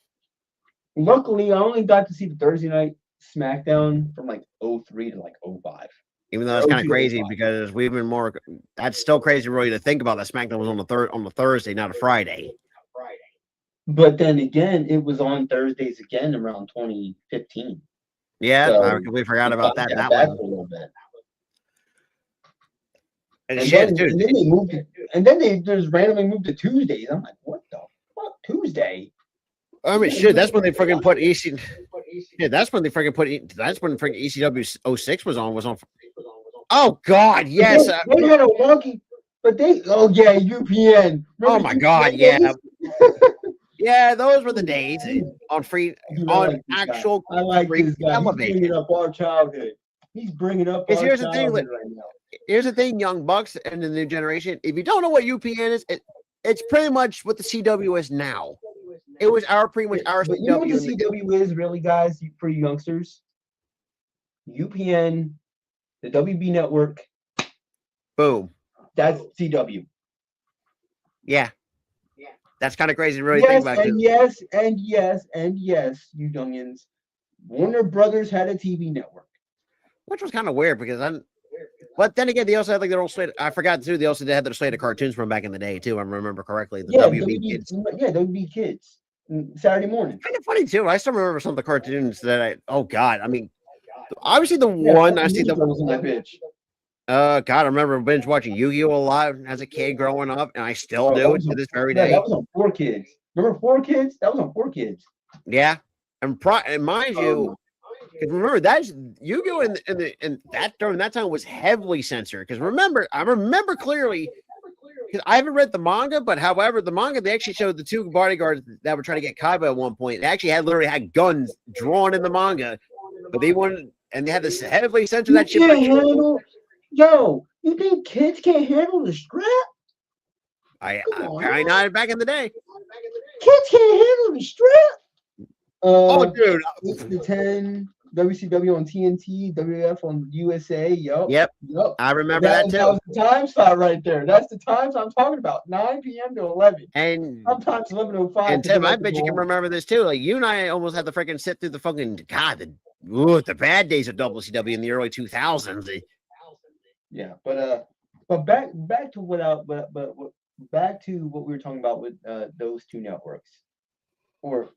luckily, I only got to see the Thursday night SmackDown from like 03 to like 05. Even though it's kind of crazy because we've been more. That's still crazy, really, to think about that SmackDown was on the Thursday, not a Friday. But then again, it was on Thursdays again around 2015. Yeah, So, I completely forgot about that. That back one. a little bit. And shit, dude. And then they moved it, and then they just randomly moved to Tuesdays. I'm like, what the fuck, Tuesday? I mean, shit. That's when they freaking put EC. Yeah, that's when they freaking put. That's when freaking ECW 06 was on. Oh God, yes. They had a wonky, but they. Oh yeah, UPN. Remember oh my God, yeah. Yeah, those were the days on free on actual. I like free this guy. television. He's bringing up our childhood. He's bringing up our here's the thing, childhood right now. Here's the thing, young bucks and the new generation. If you don't know what UPN is, it's pretty much what the CW is now. It was pretty much our CW. You know what the CW is really, guys, for you youngsters? UPN, the WB network. Boom. That's CW. Yeah. That's kind of crazy to really think about. Yes, you youngins. Warner Brothers had a TV network. Which was kind of weird because but then again, they also had like their old slate. I forgot too. They also had their slate of cartoons from back in the day too. I remember correctly. The WB Kids. Yeah, WB Kids. Saturday morning. Kind of funny too. I still remember some of the cartoons that oh God. I mean, obviously the one I see the was my bitch. God, I remember binge watching Yu-Gi-Oh! A lot as a kid growing up, and I still do it to this very day. That was on 4Kids. Remember 4Kids? That was on 4Kids. Yeah, and mind you, remember that's Yu-Gi-Oh! in that during that time was heavily censored. Because I remember clearly. Because I haven't read the manga, but however, the manga they actually showed the two bodyguards that were trying to get Kaiba at one point. They actually literally had guns drawn in the manga, but they wanted and they had this heavily censored that shit. Yo, you think kids can't handle the strap? I not back in the day. Kids can't handle the strap. Oh, dude. 8 to 10, WCW on TNT, WF on USA. Yep. I remember that too. That was the time slot right there. That's the times I'm talking about. 9 p.m. to 11. And sometimes 11:05. And Tim, I bet you can remember this too. Like you and I almost had to freaking sit through the fucking the bad days of WCW in the early 2000s. Yeah, but back to back to what we were talking about with those two networks, or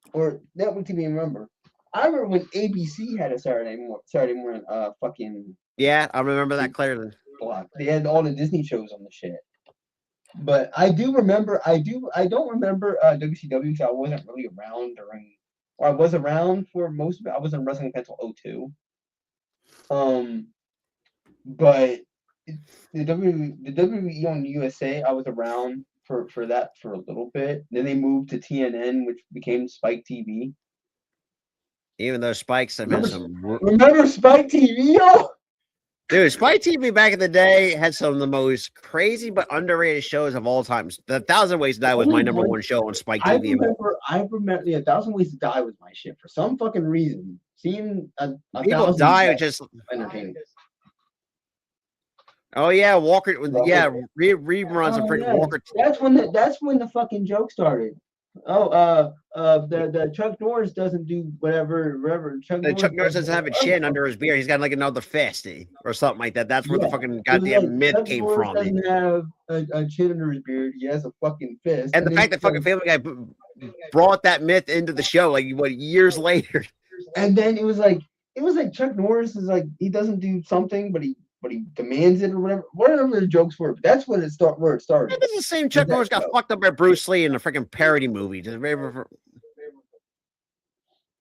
network TV. Remember, I remember when ABC had a Saturday morning fucking. Yeah, I remember that clearly. Block. They had all the Disney shows on the shit. But I do remember. I don't remember WCW because I wasn't really around during. Or I was around for most of it. I wasn't wrestling until 02. But. The WWE on USA, I was around for that for a little bit. Then they moved to TNN, which became Spike TV. Even though Spike's have been remember Spike TV, yo? Dude, Spike TV back in the day had some of the most crazy but underrated shows of all time. The 1,000 Ways to Die was my number one show on Spike TV. I remember, yeah, 1,000 Ways to Die was my shit for some fucking reason. Seeing people die was just entertaining. Oh yeah, Walker. Yeah, reruns of freaking Walker. That's when the fucking joke started. The Chuck Norris doesn't do whatever. Chuck Norris doesn't have a chin under his beard. He's got like another fist or something like that. That's where the fucking goddamn myth came from. He doesn't have a chin under his beard. He has a fucking fist. And the fact that fucking Family Guy brought that myth into the show, like years later. And then it was like Chuck Norris is like he doesn't do something, but he demands it or whatever the jokes were. But that's where it started. This is the same Chuck Norris got fucked up by Bruce Lee in a freaking parody movie.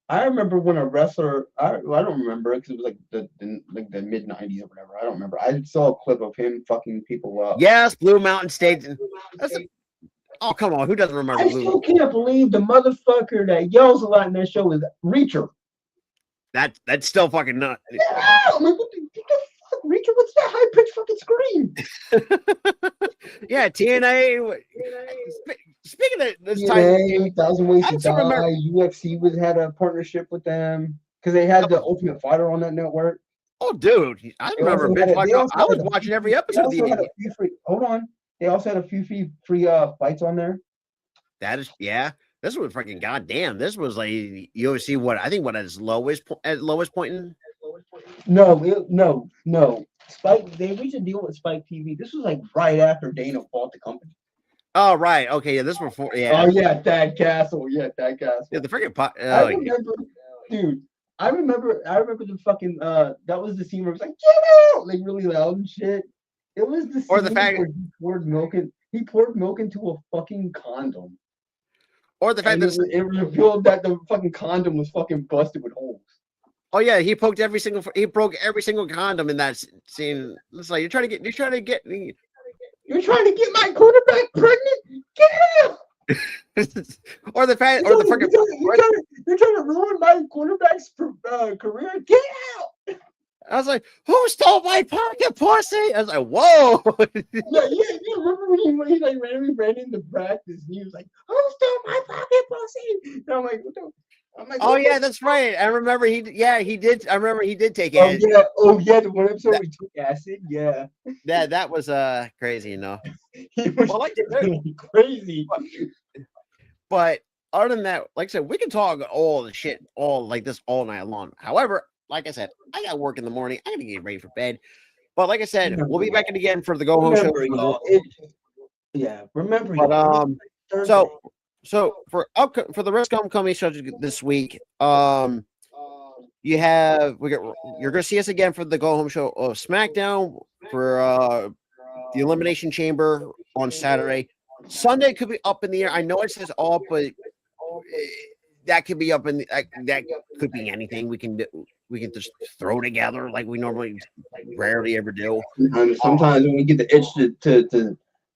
I remember when a wrestler. I don't remember it because it was like the mid '90s or whatever. I don't remember. I saw a clip of him fucking people up. Yes, Blue Mountain State. Oh come on, who doesn't remember? I still can't believe the motherfucker that yells a lot in that show is Reacher. That's still fucking nuts. Yeah, I'm like, what the fuck? Reacher Andrew, what's that high pitched fucking scream? Yeah, TNA. Speaking of this time, TNA, Thousand Ways I to still Die. remember. UFC had a partnership with them because they had the Ultimate Fighter on that network. Oh, dude, I They remember also binge had a, they watching. also I was had a watching few, every they episode of also had a the. few free. Hold on, they also had a few free fights on there. That is, yeah. This was freaking goddamn. This was like UFC. What I think what at its lowest point in. No. Spike. They reached a deal with Spike TV. This was like right after Dana bought the company. Oh right, okay, yeah. This was before. Yeah. Oh yeah, Thad Castle. Yeah, Thad Castle. Yeah, the freaking pot. I Oh, yeah. remember, dude. I remember the fucking that was the scene where it was like, get out, like really loud and shit. It was the scene Or the fact- where he poured milk into a fucking condom. Or the fact And that it revealed that the fucking condom was fucking busted with holes. oh yeah, he broke every single condom in that scene. It's like you're trying to get You're trying to get my quarterback pregnant? Get out! or the fact or the freaking You're trying to ruin my quarterback's career? Get out! I was like, who stole my pocket pussy? I was like, whoa. Yeah. You remember when he like ran into practice and he was like, "Who stole my pocket pussy?" And I'm like, "What the?" I'm like, Oh "What yeah, the that's right. I remember he did. I remember he did take Oh it. yeah, the one episode where he took acid. Yeah, That was crazy, you know. he was Well, like, crazy. but other than that, like I said, we can talk all the shit all like this all night long. However, like I said, I got work in the morning. I gotta get ready for bed. But like I said, we'll be back in again for the go home show. Remember, But Thursday. so for the rest of upcoming shows this week, you're gonna see us again for the go home show of SmackDown for the Elimination Chamber on Saturday. Sunday could be up in the air. I know it says off, but that could be up in that could be anything. We can just throw together like we normally rarely ever do. Sometimes when we get the itch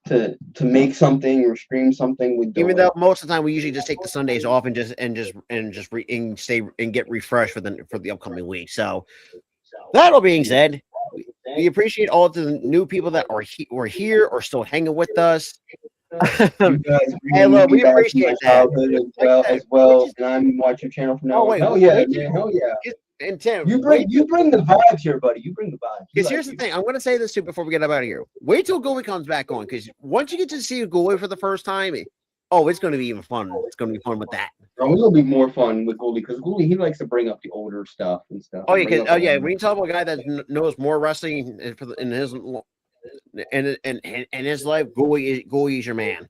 to make something or stream something, we do. Even though most of the time we usually just take the Sundays off and get refreshed for the upcoming week. So that all being said, we appreciate all the new people that are here or still hanging with us. Hey, look, we appreciate that as well. And I'm watching your channel from now. Hell yeah. And Tim, you bring the vibes here, buddy. You bring the vibes. Because here's the thing, I'm going to say this too before we get out of here. Wait till Goey comes back on, because once you get to see Goey for the first time, it's going to be even fun. It's going to be fun with that. Oh, it'll be more fun with Goldie because Goldie, he likes to bring up the older stuff and stuff. Oh yeah, when you talk about a guy that knows more wrestling in his life, Goey is your man.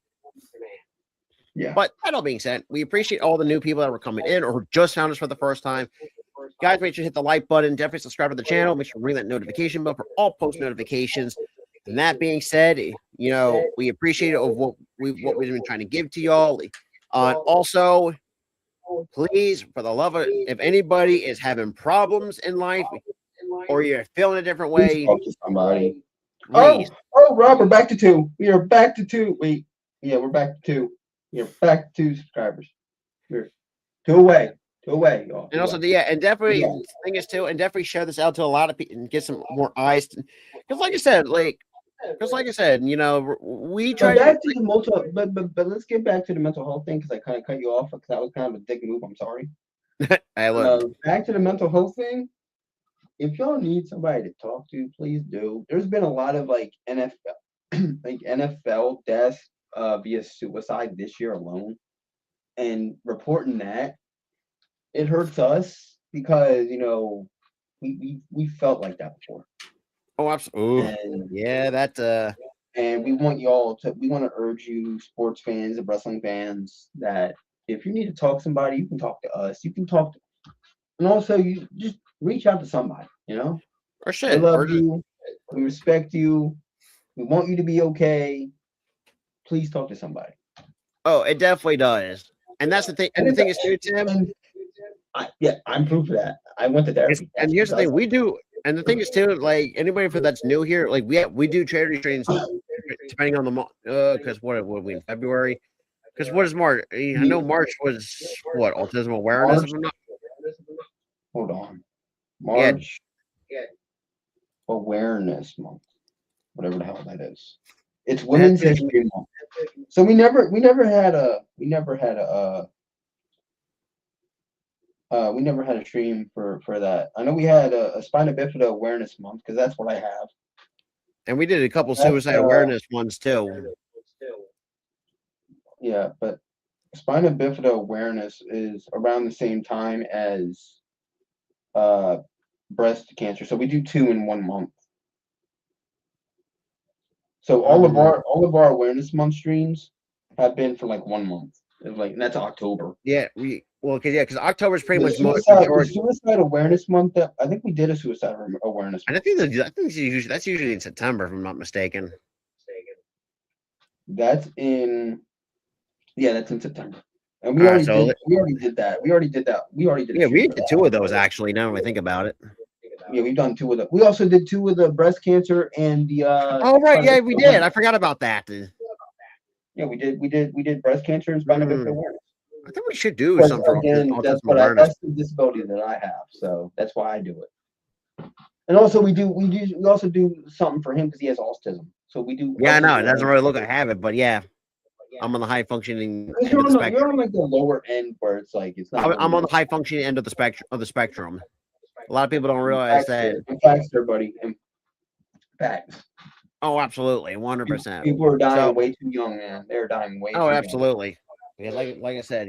Yeah. But that all being said, we appreciate all the new people that were coming in or just found us for the first time. Guys, make sure to hit the like button. Definitely subscribe to the channel. Make sure to ring that notification bell for all post notifications. And that being said, we appreciate what we've been trying to give to y'all. Also, please, for the love of, if anybody is having problems in life or you're feeling a different way, talk to somebody. Please. Oh, Rob, we're back to 2. We are back to 2. Wait, yeah, we're back to 2. You're back to 2 subscribers. We're 2 away. 2 away, y'all. And also, and definitely, the thing is too, and definitely share this out to a lot of people and get some more eyes. Because, like I said, we try back to the mental, but let's get back to the mental health thing because I kind of cut you off because that was kind of a dick move. I'm sorry. Back to the mental health thing. If y'all need somebody to talk to, please do. There's been a lot of NFL deaths via suicide this year alone, and reporting that it hurts us because we felt like that before. Oh, absolutely. And we want to urge you, sports fans and wrestling fans, that if you need to talk to somebody, you can talk to us. You can talk to, and also you just reach out to somebody. Or shit. I love you. We respect you. We want you to be okay. Please talk to somebody. Oh, it definitely does. And that's the thing. And the thing is, too, Tim. I'm proof of that. I went to therapy. And here's the thing: we do. And the thing is, too, like anybody that's new here, like we do charity trains depending on the month. Because what are we in February? Because what is March? I know March was what, autism awareness. Hold on. March. Awareness Month, whatever the hell that is. It's That's Women's it. History Month. So we never had a stream for that. I know we had a Spina Bifida Awareness Month because that's what I have. And we did a couple That's, suicide awareness ones too. Yeah, but Spina Bifida Awareness is around the same time as breast cancer. So we do 2 in 1 month. So all of our awareness month streams have been for like 1 month. It's like, and that's October. Yeah, because October is pretty much the suicide awareness month. I think we did a suicide awareness. And I think that's usually in September, if I'm not mistaken. That's in September. And we already did that. Yeah, we did 2 of those actually. Now when I think about it. Yeah, we've done 2 of them. We also did 2 of the breast cancer and the. Oh right, yeah, we did. I forgot about that. Yeah, we did breast cancer and spina bifida awareness. I think we should do something for autism awareness. That's the disability that I have, so that's why I do it. And also we also do something for him because he has autism. So we do. Yeah, I know it doesn't really look like I have it, but yeah, I'm on the high functioning end of the spectrum. You're on like the lower end where it's like it's not. I'm on the high functioning end of the spectrum. A lot of people don't realize that. Facts, there, buddy. Facts. Oh, absolutely, 100%. People are dying way too young, man. They're dying way. Oh, too absolutely. Yeah, like I said,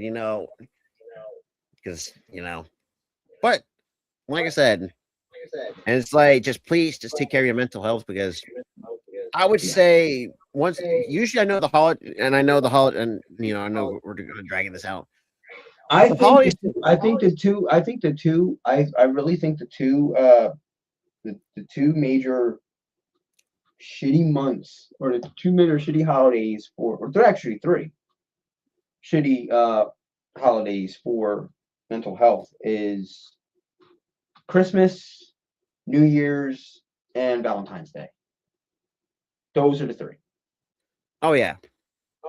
because but like I said, and it's like please take care of your mental health because I would say usually I know the holiday, and I know I know we're dragging this out. I really think the two major shitty months, or the 2 major shitty holidays or they're actually 3 shitty holidays for mental health is Christmas, New Year's, and Valentine's Day. Those are the 3. Oh yeah.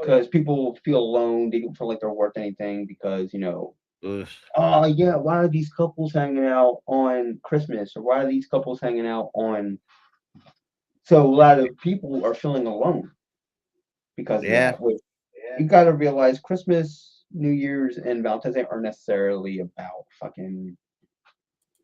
Because people feel alone, they don't feel like they're worth anything because, Ugh. Oh yeah, why are these couples hanging out on Christmas, or why are these couples hanging out on? So a lot of people are feeling alone because of that. Which you got to realize Christmas, New Year's, and Valentine's Day aren't necessarily about fucking.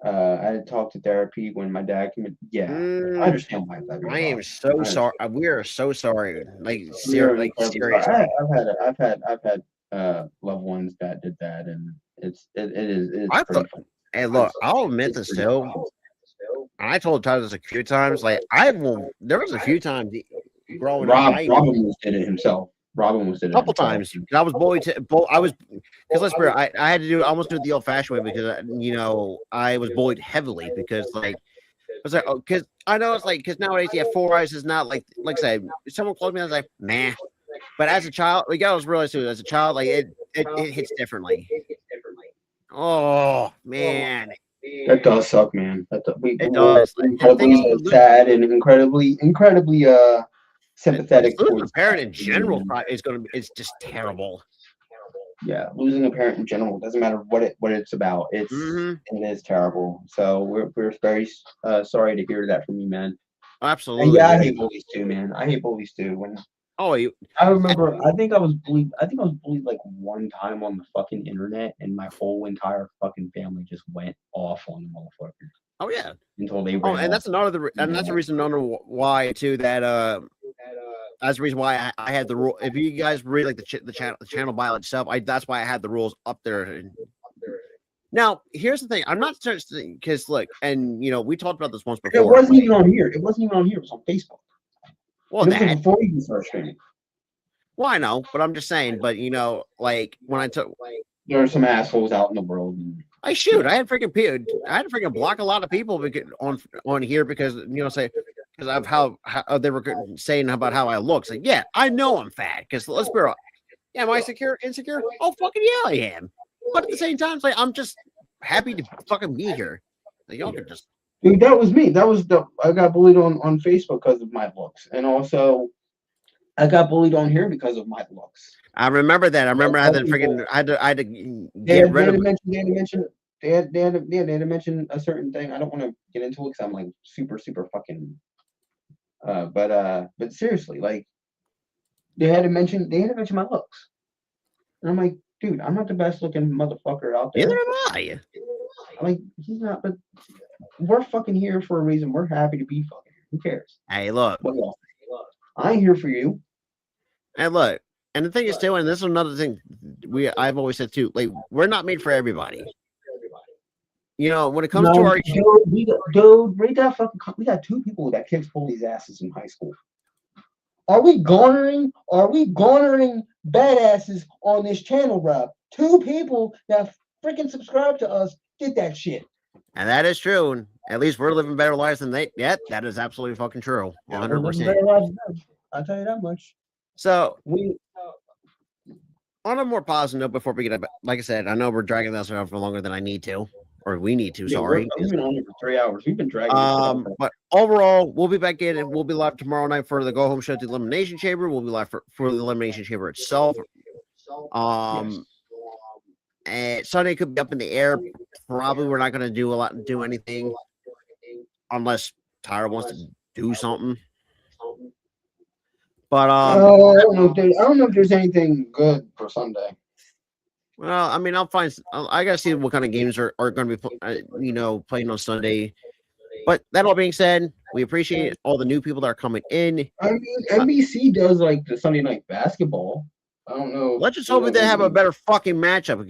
I had talked to therapy when my dad came in. Yeah, I understand why. I am so sorry. We are so sorry. Like seriously. seriously. I've had loved ones that did that, and it is. Hey, look, I'll admit this too. And I told Tyler this a few times. Like there was a few times growing up. Robin did it himself. Robin was did it a couple times. I was bullied. Because let's be real, I had to almost do it the old-fashioned way because I was bullied heavily because I was like, because I know it's like because nowadays you have 4 eyes is not like I said, if someone called me, I was like, nah. But as a child, like I was realized too, as a child, like it hits differently. Oh man. That does suck, man. It does. Incredibly sad and incredibly sympathetic. Losing a parent in general it's just terrible. Yeah, losing a parent in general doesn't matter what it's about. It is terrible. So we're very sorry to hear that from you, man. Absolutely. And yeah, I hate bullies too, man. I hate bullies too. I remember, I think I was bullied like 1 time on the fucking internet, and my whole entire fucking family just went off on the motherfucker. Oh yeah. Until they and that's that's the reason why too that that's the reason why I had the rule. If you guys read like the channel bio itself, that's why I had the rules up there. Now, here's the thing. I'm not certain because look, and we talked about this once before. It wasn't even on here. It was on Facebook. Well, this was before you started streaming. Well, I know, but I'm just saying. But like when I took, there are some assholes out in the world. I had freaking block a lot of people on here because because of how they were saying about how I look. So yeah, I know I'm fat because let's be real. Yeah, am I insecure? Oh fucking yeah, I am. But at the same time, it's like I'm just happy to fucking be here. Like, y'all can just. Dude, that was me. I got bullied on Facebook because of my looks, and also I got bullied on here because of my looks. I remember that. I remember I had to get rid of. They had to mention they had to mention a certain thing. I don't want to get into it because I'm like super fucking. But seriously, like they had to mention my looks, and I'm like, dude, I'm not the best looking motherfucker out there. Neither am I. I'm like, he's not, but we're fucking here for a reason. We're happy to be fucking here. Who cares? Hey, look. What else? I ain't here for you. Hey, look. And the thing is too, and this is another thing I've always said too, like we're not made for everybody. You know, when it comes to our dude, read that fucking. We got 2 people that kicked bullies' asses in high school. Are we garnering badasses on this channel, Rob? 2 people that freaking subscribe to us did that shit. And that is true. And at least we're living better lives than they. Yeah, that is absolutely fucking true. 100%. I'll tell you that much. So on a more positive note, before we get up, like I said, I know we're dragging this out for longer than I need to, or we need to. Sorry, we've been on here for 3 hours. We've been dragging. But overall, we'll be back in, and we'll be live tomorrow night for the Go Home Show at the Elimination Chamber. We'll be live for the Elimination Chamber itself. And Sunday could be up in the air. Probably we're not going to do anything unless Tyra wants to do something. But I don't know if there's anything good for Sunday. Well, I mean, I'll find. I gotta see what kind of games are going to be, playing on Sunday. But that all being said, we appreciate all the new people that are coming in. I mean, NBC does like the Sunday night basketball. I don't know. Let's just hope they have a better fucking matchup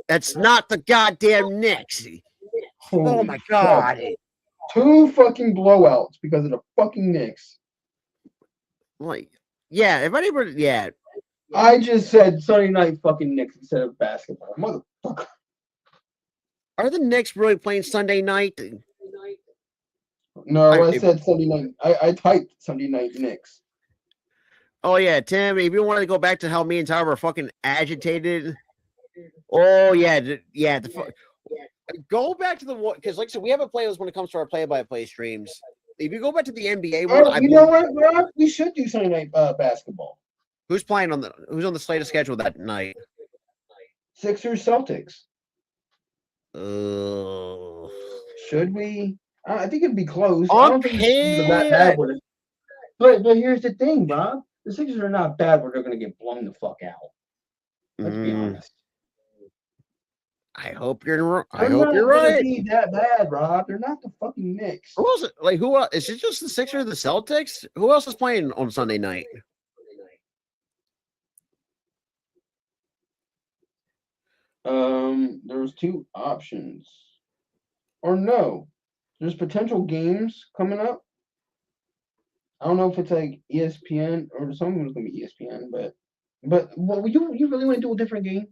it's not the goddamn Knicks. Oh my god! 2 fucking blowouts because of the fucking Knicks. Like, yeah, if anybody, yeah. I just said Sunday night fucking Knicks instead of basketball. Motherfucker. Are the Knicks really playing Sunday night? No, I said Sunday night. I typed Sunday night Knicks. Oh, yeah, Tim, if you want to go back to how me and Tyler were fucking agitated. Oh, yeah. Go back to the one, because like I said, we have a playlist when it comes to our play-by-play streams. If you go back to the NBA one, you know what, Rob? We should do Sunday night basketball. Who's on the slate of schedule that night? Sixers, Celtics. Uh, Should we? I think it'd be close. Okay. I don't think it's that bad with it. But here's the thing, Bob. The Sixers are not bad where they're going to get blown the fuck out. Let's be honest. I hope you're right. Be that bad, Rob. They're not the fucking Knicks. Who else? Like who else? Is it just the Sixers or the Celtics? Who else is playing on Sunday night? There's 2 options. Or no. There's potential games coming up. I don't know if it's like ESPN or someone's gonna be ESPN, but you really want to do a different game?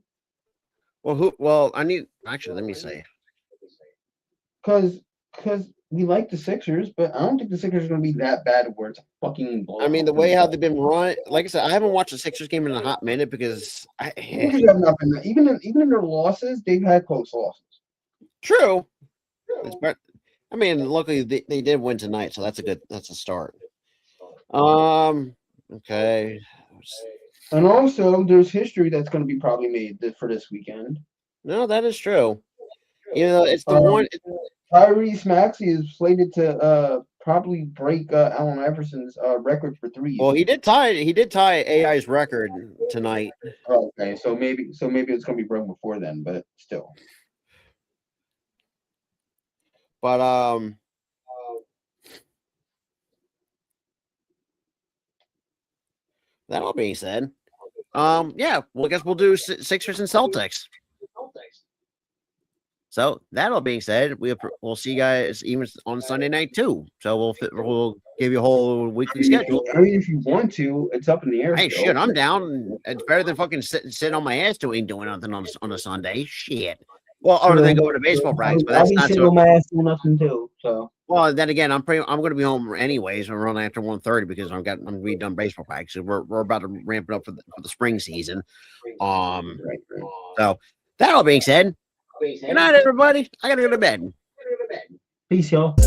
Well, I need actually. Let me say, because we like the Sixers, but I don't think the Sixers are gonna be that bad where it's a fucking blowout. I mean, the way how they've been run, like I said, I haven't watched the Sixers game in a hot minute because Sixers have not been even in their losses, they've had close losses. True. I mean, luckily they did win tonight, so that's a start. Okay. And also, there's history that's going to be probably made for this weekend. No, that is true. It's the one. Tyrese Maxey is slated to probably break Allen Iverson's record for threes. Well, he did tie AI's record tonight. Okay, so maybe it's going to be broken before then, but still. But that all being said, yeah, well, I guess we'll do Sixers and Celtics. So that all being said, we'll see you guys even on Sunday night too. So we'll give you a whole weekly schedule. I mean, if you want to, it's up in the air. Hey, shit, I'm down. It's better than fucking sitting on my ass doing nothing on a Sunday. Shit. Well, other than going to baseball practice, but that's not so. My ass doing nothing too. So. Well, then again, I'm going to be home anyways. We're running after 1:30 because I'm be done baseball practice. We're about to ramp it up for the spring season. So that all being said, good night, everybody. I gotta go to bed. Peace, y'all.